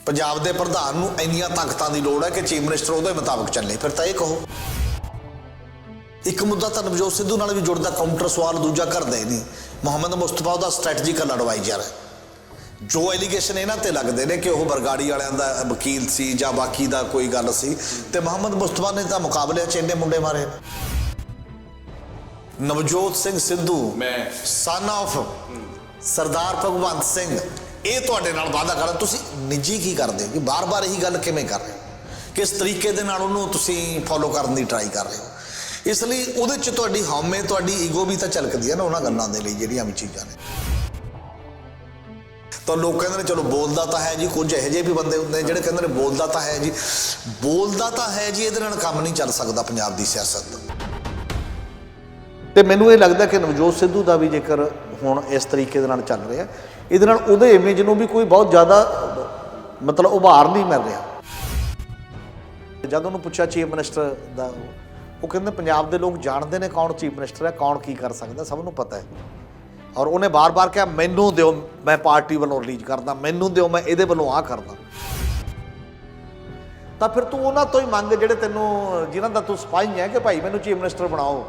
ਪੰਜਾਬ ਦੇ ਪ੍ਰਧਾਨ ਨੂੰ ਇੰਨੀਆਂ ਤਾਕਤਾਂ ਦੀ ਲੋੜ ਹੈ ਕਿ ਚੀਫ ਮਿਨਿਸਟਰ ਉਹਦੇ ਮੁਤਾਬਕ ਚੱਲੇ। ਫਿਰ ਤਾਂ ਇਹ ਕਹੋ। ਇੱਕ ਮੁੱਦਾ ਤਾਂ ਨਵਜੋਤ ਸਿੱਧੂ ਨਾਲ ਵੀ ਜੁੜਦਾ, ਕਾਊਂਟਰ ਸਵਾਲ ਦੂਜਾ ਕਰਦਾ ਹੀ ਨਹੀਂ। ਮੁਹੰਮਦ ਮੁਸਤਫਾ ਉਹਦਾ ਸਟ੍ਰੈਟਜੀਕਲ ਐਡਵਾਈਜ਼ਰ ਹੈ। ਜੋ ਐਲੀਗੇਸ਼ਨ ਇਹਨਾਂ ਤੇ ਲੱਗਦੇ ਨੇ ਕਿ ਉਹ ਬਰਗਾੜੀ ਵਾਲਿਆਂ ਦਾ ਵਕੀਲ ਸੀ ਜਾਂ ਬਾਕੀ ਦਾ ਕੋਈ ਗੱਲ ਸੀ, ਤੇ ਮੁਹੰਮਦ ਮੁਸਤਫਾ ਨੇ ਤਾਂ ਮੁਕਾਬਲੇ 'ਚ ਇੰਨੇ ਮੁੰਡੇ ਮਾਰੇ। ਨਵਜੋਤ ਸਿੰਘ ਸਿੱਧੂ ਸਨ ਆਫ ਸਰਦਾਰ ਭਗਵੰਤ ਸਿੰਘ, ਇਹ ਤੁਹਾਡੇ ਨਾਲ ਵਾਅਦਾ ਕਰ, ਤੁਸੀਂ ਨਿੱਜੀ ਕੀ ਕਰਦੇ ਹੋ ਕਿ ਬਾਰ-ਬਾਰ ਇਹੀ ਗੱਲ ਕਿਵੇਂ ਕਰ ਰਹੇ ਹੋ? ਕਿਸ ਤਰੀਕੇ ਦੇ ਨਾਲ ਉਹਨੂੰ ਤੁਸੀਂ ਫੋਲੋ ਕਰਨ ਦੀ ਟਰਾਈ ਕਰ ਰਹੇ ਹੋ? ਇਸ ਲਈ ਉਹਦੇ 'ਚ ਤੁਹਾਡੀ ਹਉਮੈ, ਤੁਹਾਡੀ ਈਗੋ ਵੀ ਤਾਂ ਝਲਕਦੀ ਹੈ ਨਾ ਉਹਨਾਂ ਗੱਲਾਂ ਦੇ ਲਈ ਜਿਹੜੀਆਂ ਵੀ ਚੀਜ਼ਾਂ ਨੇ। ਤਾਂ ਲੋਕ ਕਹਿੰਦੇ ਨੇ ਚਲੋ ਬੋਲਦਾ ਤਾਂ ਹੈ ਜੀ, ਕੁਝ ਇਹੋ ਜਿਹੇ ਵੀ ਬੰਦੇ ਹੁੰਦੇ ਜਿਹੜੇ ਕਹਿੰਦੇ ਨੇ ਬੋਲਦਾ ਤਾਂ ਹੈ ਜੀ, ਬੋਲਦਾ ਤਾਂ ਹੈ ਜੀ, ਇਹਦੇ ਨਾਲ ਕੰਮ ਨਹੀਂ ਚੱਲ ਸਕਦਾ ਪੰਜਾਬ ਦੀ ਸਿਆਸਤ। ਤੇ ਮੈਨੂੰ ਇਹ ਲੱਗਦਾ ਕਿ ਨਵਜੋਤ ਸਿੱਧੂ ਦਾ ਵੀ ਜੇਕਰ ਹੁਣ ਇਸ ਤਰੀਕੇ ਦੇ ਨਾਲ ਚੱਲ ਰਿਹਾ, ਇਹਦੇ ਨਾਲ ਉਹਦੇ ਇਮੇਜ ਨੂੰ ਵੀ ਕੋਈ ਬਹੁਤ ਜ਼ਿਆਦਾ ਮਤਲਬ ਉਭਾਰ ਨਹੀਂ ਮਿਲ ਰਿਹਾ। ਜਦ ਉਹਨੂੰ ਪੁੱਛਿਆ ਚੀਫ ਮਿਨਿਸਟਰ ਦਾ, ਉਹ ਕਹਿੰਦੇ ਪੰਜਾਬ ਦੇ ਲੋਕ ਜਾਣਦੇ ਨੇ ਕੌਣ ਚੀਫ ਮਿਨਿਸਟਰ ਹੈ, ਕੌਣ ਕੀ ਕਰ ਸਕਦਾ, ਸਭ ਨੂੰ ਪਤਾ ਹੈ। ਔਰ ਉਹਨੇ ਬਾਰ-ਬਾਰ ਕਿਹਾ ਮੈਨੂੰ ਦਿਓ, ਮੈਂ ਪਾਰਟੀ ਵੱਲੋਂ ਰਿਲੀਜ਼ ਕਰਦਾ, ਮੈਨੂੰ ਦਿਓ, ਮੈਂ ਇਹਦੇ ਵੱਲੋਂ ਆਹ ਕਰਦਾ। ਤਾਂ ਫਿਰ ਤੂੰ ਉਹਨਾਂ ਤੋਂ ਹੀ ਮੰਗ ਜਿਹੜੇ ਤੈਨੂੰ, ਜਿਨ੍ਹਾਂ ਦਾ ਤੂੰ ਸਿਪਾਹੀ ਹੈ, ਕਿ ਭਾਈ ਮੈਨੂੰ ਚੀਫ ਮਿਨਿਸਟਰ ਬਣਾਓ।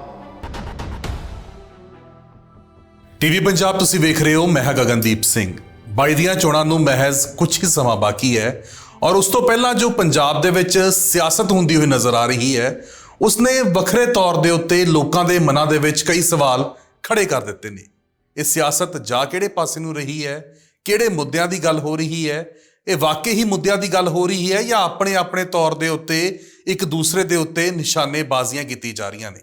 ਟੀਵੀ ਪੰਜਾਬ ਤੁਸੀਂ ਵੇਖ ਰਹੇ ਹੋ। ਮੈਂ ਹਾਂ ਗਗਨਦੀਪ ਸਿੰਘ। 22 ਦੀਆਂ ਚੋਣਾਂ ਨੂੰ ਮਹਿਜ਼ ਕੁਝ ਹੀ ਸਮਾਂ ਬਾਕੀ ਹੈ ਔਰ ਉਸ ਤੋਂ ਪਹਿਲਾਂ ਜੋ ਪੰਜਾਬ ਦੇ ਵਿੱਚ ਸਿਆਸਤ ਹੁੰਦੀ ਹੋਈ ਨਜ਼ਰ ਆ ਰਹੀ ਹੈ, ਉਸਨੇ ਵੱਖਰੇ ਤੌਰ ਦੇ ਉੱਤੇ ਲੋਕਾਂ ਦੇ ਮਨਾਂ ਦੇ ਵਿੱਚ ਕਈ ਸਵਾਲ ਖੜੇ ਕਰ ਦਿੱਤੇ ਨੇ। ਇਹ ਸਿਆਸਤ ਜਾ ਕਿਹੜੇ ਪਾਸੇ ਨੂੰ ਰਹੀ ਹੈ, ਕਿਹੜੇ ਮੁੱਦਿਆਂ ਦੀ ਗੱਲ ਹੋ ਰਹੀ ਹੈ, ਇਹ ਵਾਕਈ ਹੀ ਮੁੱਦਿਆਂ ਦੀ ਗੱਲ ਹੋ ਰਹੀ ਹੈ ਜਾਂ ਆਪਣੇ ਤੌਰ ਦੇ ਉੱਤੇ ਇੱਕ ਦੂਸਰੇ ਦੇ ਉੱਤੇ ਨਿਸ਼ਾਨੇਬਾਜ਼ੀਆਂ ਕੀਤੀ ਜਾ ਰਹੀਆਂ ਨੇ।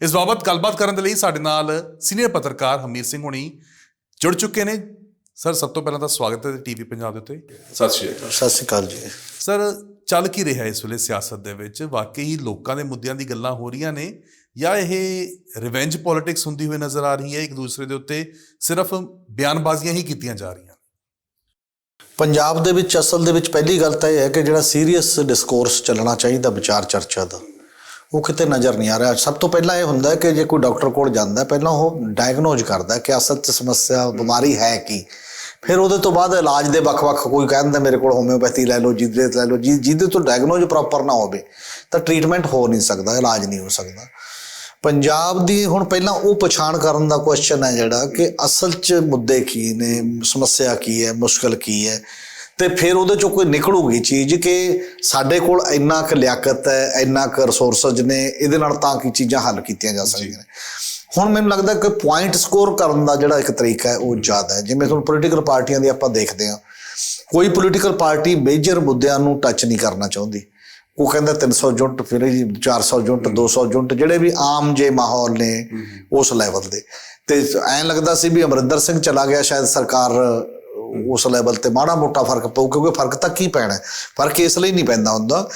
ਇਸ ਬਾਬਤ ਗੱਲਬਾਤ ਕਰਨ ਦੇ ਲਈ ਸਾਡੇ ਨਾਲ ਸੀਨੀਅਰ ਪੱਤਰਕਾਰ ਹਮੀਰ ਸਿੰਘ ਹੁਣੀ ਜੁੜ ਚੁੱਕੇ ਨੇ। ਸਰ, ਸਭ ਤੋਂ ਪਹਿਲਾਂ ਤਾਂ ਸਵਾਗਤ ਹੈ ਟੀਵੀ ਪੰਜਾਬ ਦੇ ਉੱਤੇ। ਸਤਿ ਸ਼੍ਰੀ ਅਕਾਲ ਜੀ। ਸਰ, ਚੱਲ ਕੀ ਰਿਹਾ ਇਸ ਵੇਲੇ ਸਿਆਸਤ ਦੇ ਵਿੱਚ? ਵਾਕਈ ਹੀ ਲੋਕਾਂ ਦੇ ਮੁੱਦਿਆਂ ਦੀ ਗੱਲਾਂ ਹੋ ਰਹੀਆਂ ਨੇ ਜਾਂ ਇਹ ਰਿਵੈਂਜ ਪੋਲਿਟਿਕਸ ਹੁੰਦੀ ਹੋਈ ਨਜ਼ਰ ਆ ਰਹੀ ਹੈ? ਇੱਕ ਦੂਸਰੇ ਦੇ ਉੱਤੇ ਸਿਰਫ ਬਿਆਨਬਾਜ਼ੀਆਂ ਹੀ ਕੀਤੀਆਂ ਜਾ ਰਹੀਆਂ। ਪੰਜਾਬ ਦੇ ਵਿੱਚ ਅਸਲ ਦੇ ਵਿੱਚ ਪਹਿਲੀ ਗੱਲ ਤਾਂ ਇਹ ਹੈ ਕਿ ਜਿਹੜਾ ਸੀਰੀਅਸ ਡਿਸਕੋਰਸ ਚੱਲਣਾ ਚਾਹੀਦਾ ਵਿਚਾਰ ਚਰਚਾ ਦਾ, ਉਹ ਕਿਤੇ ਨਜ਼ਰ ਨਹੀਂ ਆ ਰਿਹਾ। ਸਭ ਤੋਂ ਪਹਿਲਾਂ ਇਹ ਹੁੰਦਾ ਕਿ ਜੇ ਕੋਈ ਡਾਕਟਰ ਕੋਲ ਜਾਂਦਾ, ਪਹਿਲਾਂ ਉਹ ਡਾਇਗਨੋਜ਼ ਕਰਦਾ ਕਿ ਅਸਲ 'ਚ ਸਮੱਸਿਆ ਬਿਮਾਰੀ ਹੈ ਕੀ। ਫਿਰ ਉਹਦੇ ਤੋਂ ਬਾਅਦ ਇਲਾਜ ਦੇ ਵੱਖ-ਵੱਖ, ਕੋਈ ਕਹਿੰਦਾ ਮੇਰੇ ਕੋਲ ਹੋਮਿਓਪੈਥੀ ਲੈ ਲਓ, ਜਿਹਦੇ ਲੈ ਲਓ, ਜਿਹਦੇ ਤੋਂ ਡਾਇਗਨੋਜ਼ ਪ੍ਰੋਪਰ ਨਾ ਹੋਵੇ ਤਾਂ ਟਰੀਟਮੈਂਟ ਹੋ ਨਹੀਂ ਸਕਦਾ, ਇਲਾਜ ਨਹੀਂ ਹੋ ਸਕਦਾ। ਪੰਜਾਬ ਦੀ ਹੁਣ ਪਹਿਲਾਂ ਉਹ ਪਛਾਣ ਕਰਨ ਦਾ ਕੁਐਸਚਨ ਹੈ ਜਿਹੜਾ ਕਿ ਅਸਲ 'ਚ ਮੁੱਦੇ ਕੀ ਨੇ, ਸਮੱਸਿਆ ਕੀ ਹੈ, ਮੁਸ਼ਕਲ ਕੀ ਹੈ, ਤੇ ਫਿਰ ਉਹਦੇ 'ਚੋਂ ਕੋਈ ਨਿਕਲੂਗੀ ਚੀਜ਼ ਕਿ ਸਾਡੇ ਕੋਲ ਇੰਨਾ ਕੁ ਲਿਆਕਤ ਹੈ, ਇੰਨਾ ਕੁ ਰਿਸੋਰਸਿਸ ਨੇ, ਇਹਦੇ ਨਾਲ ਤਾਂ ਕੀ ਚੀਜ਼ਾਂ ਹੱਲ ਕੀਤੀਆਂ ਜਾ ਸਕਦੀਆਂ ਨੇ। ਹੁਣ ਮੈਨੂੰ ਲੱਗਦਾ ਕਿ ਪੁਆਇੰਟ ਸਕੋਰ ਕਰਨ ਦਾ ਜਿਹੜਾ ਇੱਕ ਤਰੀਕਾ ਹੈ ਉਹ ਜ਼ਿਆਦਾ ਹੈ। ਜਿਵੇਂ ਹੁਣ ਪੋਲੀਟੀਕਲ ਪਾਰਟੀਆਂ ਦੀ ਆਪਾਂ ਦੇਖਦੇ ਹਾਂ, ਕੋਈ ਪੋਲੀਟੀਕਲ ਪਾਰਟੀ ਮੇਜਰ ਮੁੱਦਿਆਂ ਨੂੰ ਟੱਚ ਨਹੀਂ ਕਰਨਾ ਚਾਹੁੰਦੀ। ਉਹ ਕਹਿੰਦਾ 300 ਯੂਨਿਟ, ਫਿਰ 400 ਯੂਨਿਟ, 200 ਯੂਨਿਟ, ਜਿਹੜੇ ਵੀ ਆਮ ਜੇ ਮਾਹੌਲ ਨੇ ਉਸ ਲੈਵਲ ਦੇ। ਤੇ ਐਂ ਲੱਗਦਾ ਸੀ ਵੀ ਅਮਰਿੰਦਰ ਸਿੰਘ ਚਲਾ ਗਿਆ, ਸ਼ਾਇਦ ਸਰਕਾਰ ਉਸ ਲੈਵਲ ਤੇ ਮਾੜਾ ਮੋਟਾ ਫਰਕ ਪਊ, ਕਿਉਂਕਿ ਫਰਕ ਤਾਂ ਕੀ ਪੈਣਾ, ਫਰਕ ਇਸ ਲਈ ਨਹੀਂ ਪੈਂਦਾ ਹੁੰਦਾ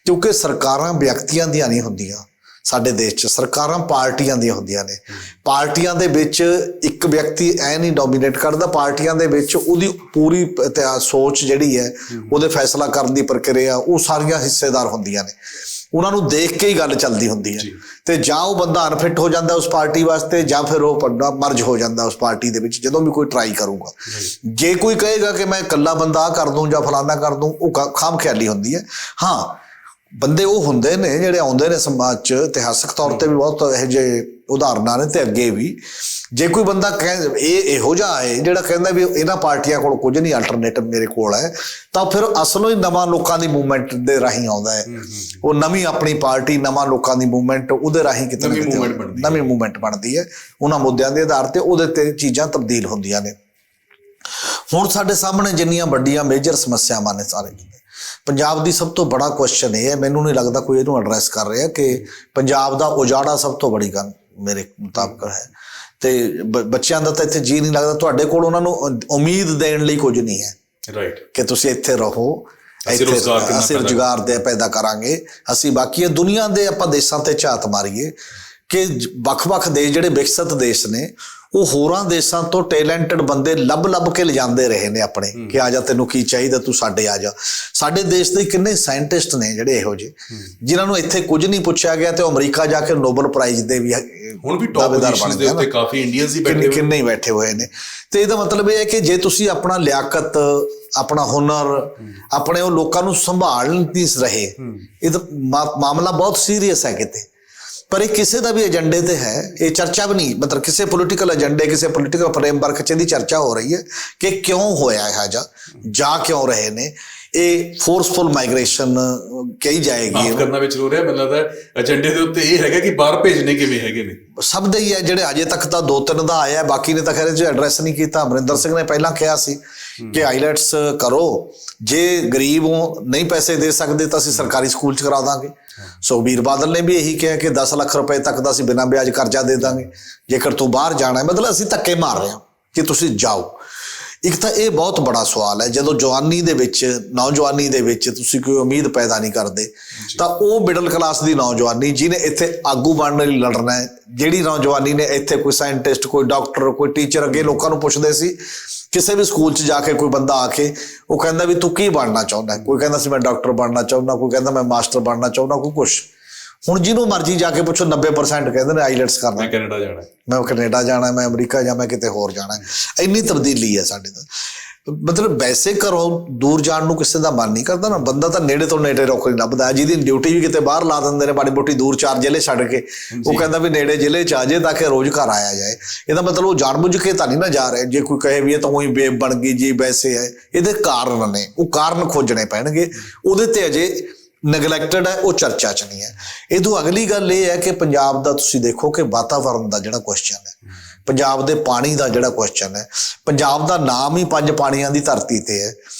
ਕਿਉਂਕਿ ਸਰਕਾਰਾਂ ਵਿਅਕਤੀਆਂ ਦੀਆਂ ਨਹੀਂ ਹੁੰਦੀਆਂ। ਸਾਡੇ ਦੇਸ਼ 'ਚ ਸਰਕਾਰਾਂ ਪਾਰਟੀਆਂ ਦੀਆਂ ਹੁੰਦੀਆਂ ਨੇ। ਪਾਰਟੀਆਂ ਦੇ ਵਿੱਚ ਇੱਕ ਵਿਅਕਤੀ ਐ ਨਹੀਂ ਡੋਮੀਨੇਟ ਕਰਦਾ, ਪਾਰਟੀਆਂ ਦੇ ਵਿੱਚ ਉਹਦੀ ਪੂਰੀ ਸੋਚ ਜਿਹੜੀ ਹੈ, ਉਹਦੇ ਫੈਸਲਾ ਕਰਨ ਦੀ ਪ੍ਰਕਿਰਿਆ, ਉਹ ਸਾਰੀਆਂ ਹਿੱਸੇਦਾਰ ਹੁੰਦੀਆਂ ਨੇ। ਉਹਨਾਂ ਨੂੰ ਦੇਖ ਕੇ ਹੀ ਗੱਲ ਚੱਲਦੀ ਹੁੰਦੀ ਹੈ। ਤੇ ਜਾਂ ਉਹ ਬੰਦਾ ਅਨਫਿਟ ਹੋ ਜਾਂਦਾ ਉਸ ਪਾਰਟੀ ਵਾਸਤੇ, ਜਾਂ ਫਿਰ ਉਹ ਬੰਦਾ ਮਰਜ ਹੋ ਜਾਂਦਾ ਉਸ ਪਾਰਟੀ ਦੇ ਵਿੱਚ ਜਦੋਂ ਵੀ ਕੋਈ ਟਰਾਈ ਕਰੂਗਾ। ਜੇ ਕੋਈ ਕਹੇਗਾ ਕਿ ਮੈਂ ਇਕੱਲਾ ਬੰਦਾ ਆਹ ਕਰ ਦੂੰ ਜਾਂ ਫਲਾਨਾ ਕਰ ਦੂੰ, ਉਹ ਖਾਮ ਖਿਆਲੀ ਹੁੰਦੀ ਹੈ। ਹਾਂ, ਬੰਦੇ ਉਹ ਹੁੰਦੇ ਨੇ ਜਿਹੜੇ ਆਉਂਦੇ ਨੇ ਸਮਾਜ 'ਚ, ਇਤਿਹਾਸਕ ਤੌਰ ਤੇ ਵੀ ਬਹੁਤ ਇਹੋ ਜਿਹੇ ਉਦਾਹਰਨਾਂ ਨੇ ਤੇ ਅੱਗੇ ਵੀ। ਜੇ ਕੋਈ ਬੰਦਾ ਇਹੋ ਜਿਹਾ ਹੈ ਜਿਹੜਾ ਕਹਿੰਦਾ ਵੀ ਇਹਨਾਂ ਪਾਰਟੀਆਂ ਕੋਲ ਕੁਝ ਨਹੀਂ, ਅਲਟਰਨੇਟਿਵ ਮੇਰੇ ਕੋਲ ਹੈ, ਤਾਂ ਫਿਰ ਅਸਲੋਂ ਹੀ ਨਵਾਂ ਲੋਕਾਂ ਦੀ ਮੂਵਮੈਂਟ ਦੇ ਰਾਹੀਂ ਆਉਂਦਾ ਹੈ। ਉਹ ਨਵੀਂ ਆਪਣੀ ਪਾਰਟੀ, ਨਵਾਂ ਲੋਕਾਂ ਦੀ ਮੂਵਮੈਂਟ, ਉਹਦੇ ਰਾਹੀਂ ਕਿਤੇ ਨਵੀਂ ਮੂਵਮੈਂਟ ਬਣਦੀ ਹੈ। ਉਹਨਾਂ ਮੁੱਦਿਆਂ ਦੇ ਆਧਾਰ ਤੇ ਉਹਦੇ ਤੇ ਚੀਜ਼ਾਂ ਤਬਦੀਲ ਹੁੰਦੀਆਂ ਨੇ। ਹੁਣ ਸਾਡੇ ਸਾਹਮਣੇ ਜਿੰਨੀਆਂ ਵੱਡੀਆਂ ਮੇਜਰ ਸਮੱਸਿਆਵਾਂ ਨੇ, ਸਾਰੇ ਪੰਜਾਬ ਦੀ ਸਭ ਤੋਂ ਬੜਾ ਕੁਐਸਚਨ ਇਹ ਹੈ, ਮੈਨੂੰ ਨਹੀਂ ਲੱਗਦਾ ਕੋਈ ਇਹਨੂੰ ਐਡਰੈਸ ਕਰ ਰਿਹਾ, ਕਿ ਪੰਜਾਬ ਦਾ ਉਜਾੜਾ ਸਭ ਤੋਂ ਬੜੀ ਗੱਲ ਮੇਰੇ ਮੁਤਾਬਕ ਹੈ। ਤੇ ਬੱਚਿਆਂ ਦਾ ਤਾਂ ਇੱਥੇ ਜੀ ਨਹੀਂ ਲੱਗਦਾ। ਤੁਹਾਡੇ ਕੋਲ ਉਹਨਾਂ ਨੂੰ ਉਮੀਦ ਦੇਣ ਲਈ ਕੁਝ ਨਹੀਂ ਹੈ, ਰਾਈਟ, ਕਿ ਤੁਸੀਂ ਇੱਥੇ ਰਹੋ, ਅਸੀਂ ਰੁਜ਼ਗਾਰ ਦੇ ਪੈਦਾ ਕਰਾਂਗੇ, ਅਸੀਂ ਬਾਕੀ ਦੁਨੀਆ ਦੇ ਆਪਾਂ ਦੇਸ਼ਾਂ ਤੇ ਝਾਤ ਮਾਰੀਏ ਕਿ ਵੱਖ-ਵੱਖ ਦੇਸ਼ ਜਿਹੜੇ ਵਿਕਸਿਤ ਦੇਸ਼ ਨੇ, ਉਹ ਹੋਰਾਂ ਦੇਸ਼ਾਂ ਤੋਂ ਟੈਲੈਂਟਡ ਬੰਦੇ ਲੱਭ ਕੇ ਲਿਜਾਂਦੇ ਰਹੇ ਨੇ ਆਪਣੇ, ਕਿ ਆ ਜਾ, ਤੈਨੂੰ ਕੀ ਚਾਹੀਦਾ, ਤੂੰ ਸਾਡੇ ਆ ਜਾ। ਸਾਡੇ ਦੇਸ਼ ਦੇ ਕਿੰਨੇ ਸਾਇੰਟਿਸਟ ਨੇ ਜਿਹੜੇ ਇਹੋ ਜਿਹੇ, ਜਿਨ੍ਹਾਂ ਨੂੰ ਇੱਥੇ ਕੁਝ ਨਹੀਂ ਪੁੱਛਿਆ ਗਿਆ ਤੇ ਅਮਰੀਕਾ ਜਾ ਕੇ ਨੋਬਲ ਪ੍ਰਾਈਜ਼ ਦੇ ਵੀ ਹੁਣ ਵੀ ਟੌਪ ਪੋਜੀਸ਼ਨਸ ਦੇ ਉੱਤੇ ਕਾਫੀ ਇੰਡੀਅਨਸ ਹੀ ਕਿੰਨੇ ਹੀ ਬੈਠੇ ਹੋਏ ਨੇ। ਤੇ ਇਹਦਾ ਮਤਲਬ ਇਹ ਹੈ ਕਿ ਜੇ ਤੁਸੀਂ ਆਪਣਾ ਲਿਆਕਤ, ਆਪਣਾ ਹੁਨਰ, ਆਪਣੇ ਉਹ ਲੋਕਾਂ ਨੂੰ ਸੰਭਾਲ ਨਹੀਂ ਰਹੇ। ਇਹ ਤਾਂ ਮਾਮਲਾ ਬਹੁਤ ਸੀਰੀਅਸ ਹੈ ਕਿਤੇ, ਪਰ ਇਹ ਕਿਸੇ ਦਾ ਵੀ ਏਜੰਡੇ ਤੇ ਹੈ, ਇਹ ਚਰਚਾ ਵੀ ਨਹੀਂ, ਮਤਲਬ ਕਿਸੇ ਪੋਲੀਟੀਕਲ ਏਜੰਡੇ, ਕਿਸੇ ਪੋਲੀਟੀਕਲ ਫਰੇਮਵਰਕ 'ਚ ਇਹਦੀ ਚਰਚਾ ਹੋ ਰਹੀ ਹੈ ਕਿ ਕਿਉਂ ਹੋਇਆ ਇਹ ਜਾ ਕਿਉਂ ਰਹੇ ਨੇ। ਇਹ ਫੋਰਸਫੁਲ ਮਾਈਗ੍ਰੇਸ਼ਨ ਕਹੀ ਜਾਏਗੀ, ਮਾਫ ਕਰਨਾ ਵਿੱਚ ਹੋ ਰਿਹਾ। ਮੈਨੂੰ ਲੱਗਦਾ ਏਜੰਡੇ ਦੇ ਉੱਤੇ ਇਹ ਹੈਗਾ ਕਿ ਬਾਹਰ ਭੇਜਣੇ ਕਿਵੇਂ ਹੈਗੇ ਨੇ, ਸਭ ਦੇ ਹੀ ਹੈ। ਜਿਹੜੇ ਅਜੇ ਤੱਕ ਤਾਂ 2-3 ਦਾ ਆਇਆ, ਬਾਕੀ ਨੇ ਤਾਂ ਖੈਰ ਇਹ ਐਡਰੈਸ ਨਹੀਂ ਕੀਤਾ। ਅਮਰਿੰਦਰ ਸਿੰਘ ਨੇ ਪਹਿਲਾਂ ਕਿਹਾ ਸੀ ਕਿ ਆਈਲੈਟਸ ਕਰੋ, ਜੇ ਗਰੀਬ ਹੋ ਨਹੀਂ ਪੈਸੇ ਦੇ ਸਕਦੇ ਤਾਂ ਅਸੀਂ ਸਰਕਾਰੀ ਸਕੂਲ 'ਚ ਕਰਾ ਦਾਂਗੇ। ਸੁਖਬੀਰ ਬਾਦਲ ਨੇ ਵੀ ਇਹੀ ਕਿਹਾ ਕਿ 10 ਲੱਖ ਰੁਪਏ ਤੱਕ ਦਾ ਅਸੀਂ ਬਿਨਾਂ ਵਿਆਜ ਕਰਜ਼ਾ ਦੇ ਦਾਂਗੇ ਜੇਕਰ ਤੂੰ ਬਾਹਰ ਜਾਣਾ ਹੈ। ਮਤਲਬ ਅਸੀਂ ਧੱਕੇ ਮਾਰ ਰਹੇ ਹਾਂ ਕਿ ਤੁਸੀਂ ਜਾਓ। ਇੱਕ ਤਾਂ ਇਹ ਬਹੁਤ ਬੜਾ ਸਵਾਲ ਹੈ, ਜਦੋਂ ਜਵਾਨੀ ਦੇ ਵਿੱਚ, ਨੌਜਵਾਨੀ ਦੇ ਵਿੱਚ ਤੁਸੀਂ ਕੋਈ ਉਮੀਦ ਪੈਦਾ ਨਹੀਂ ਕਰਦੇ ਤਾਂ ਉਹ ਮਿਡਲ ਕਲਾਸ ਦੀ ਨੌਜਵਾਨੀ ਜਿਹਨੇ ਇੱਥੇ ਆਗੂ ਬਣਨ ਲਈ ਲੜਨਾ ਹੈ, ਜਿਹੜੀ ਨੌਜਵਾਨੀ ਨੇ ਇੱਥੇ ਕੋਈ ਸਾਇੰਟਿਸਟ, ਕੋਈ ਡਾਕਟਰ, ਕੋਈ ਟੀਚਰ, ਅੱਗੇ ਲੋਕਾਂ ਨੂੰ ਪੁੱਛਦੇ ਸੀ ਕਿਸੇ ਵੀ ਸਕੂਲ 'ਚ ਜਾ ਕੇ ਕੋਈ ਬੰਦਾ ਆ ਕੇ ਉਹ ਕਹਿੰਦਾ ਵੀ ਤੂੰ ਕੀ ਬਣਨਾ ਚਾਹੁੰਦਾ, ਕੋਈ ਕਹਿੰਦਾ ਸੀ ਮੈਂ ਡਾਕਟਰ ਬਣਨਾ ਚਾਹੁੰਦਾ, ਕੋਈ ਕਹਿੰਦਾ ਮੈਂ ਮਾਸਟਰ ਬਣਨਾ ਚਾਹੁੰਦਾ, ਕੋਈ ਕੁਛ। ਹੁਣ ਜਿਹਨੂੰ ਮਰਜ਼ੀ ਜਾ ਕੇ ਪੁੱਛੋ 90% ਕਹਿੰਦੇ ਨੇ ਆਈਲੈਟਸ ਕਰਨਾ, ਮੈਂ ਕੈਨੇਡਾ ਜਾਣਾ, ਮੈਂ ਕੈਨੇਡਾ ਜਾਣਾ, ਮੈਂ ਅਮਰੀਕਾ ਜਾਂ ਮੈਂ ਕਿਤੇ ਹੋਰ ਜਾਣਾ। ਇੰਨੀ ਤਬਦੀਲੀ ਹੈ ਸਾਡੇ ਦਾ। ਮਤਲਬ ਵੈਸੇ ਘਰੋਂ ਦੂਰ ਜਾਣ ਨੂੰ ਕਿਸੇ ਦਾ ਮਨ ਨਹੀਂ ਕਰਦਾ ਨਾ, ਬੰਦਾ ਤਾਂ ਨੇੜੇ ਤੋਂ ਨੇੜੇ ਨੌਕਰੀ ਲੱਭਦਾ। ਜਿਹਦੀ ਡਿਊਟੀ ਵੀ ਕਿਤੇ ਬਾਹਰ ਲਾ ਦਿੰਦੇ ਨੇ ਮਾੜੀ ਮੋਟੀ ਦੂਰ 4 ਜ਼ਿਲ੍ਹੇ ਛੱਡ ਕੇ, ਉਹ ਕਹਿੰਦਾ ਵੀ ਨੇੜੇ ਜ਼ਿਲ੍ਹੇ 'ਚ ਆ ਜਾਏ ਤਾਂ ਕਿ ਰੋਜ਼ ਘਰ ਆਇਆ ਜਾਏ। ਇਹਦਾ ਮਤਲਬ ਉਹ ਜਾਣਬੁੱਝ ਕੇ ਤਾਂ ਨਹੀਂ ਨਾ ਜਾ ਰਹੇ। ਜੇ ਕੋਈ ਕਹੇ ਵੀ ਇਹ ਤਾਂ ਉਹੀ ਬੇਬ ਬਣ ਗਈ ਜੀ, ਵੈਸੇ ਹੈ, ਇਹਦੇ ਕਾਰਨ ਨੇ, ਉਹ ਕਾਰਨ ਖੋਜਣੇ ਪੈਣਗੇ। ਉਹਦੇ ਤੇ ਅਜੇ ਨੈਗਲੈਕਟਡ ਹੈ, ਉਹ ਚਰਚਾ 'ਚ ਨਹੀਂ ਹੈ। ਇਹ ਤੋਂ ਅਗਲੀ ਗੱਲ ਇਹ ਹੈ ਕਿ ਪੰਜਾਬ ਦਾ ਤੁਸੀਂ ਦੇਖੋ ਕਿ ਵਾਤਾਵਰਨ ਦਾ ਜਿਹੜਾ ਕੁਐਸਚਨ ਹੈ, ਪੰਜਾਬ ਦੇ ਪਾਣੀ ਦਾ ਜਿਹੜਾ ਕੁਐਸਚਨ ਹੈ, ਪੰਜਾਬ ਦਾ ਨਾਮ ਹੀ 5 ਪਾਣੀਆਂ ਦੀ ਧਰਤੀ ਤੇ ਹੈ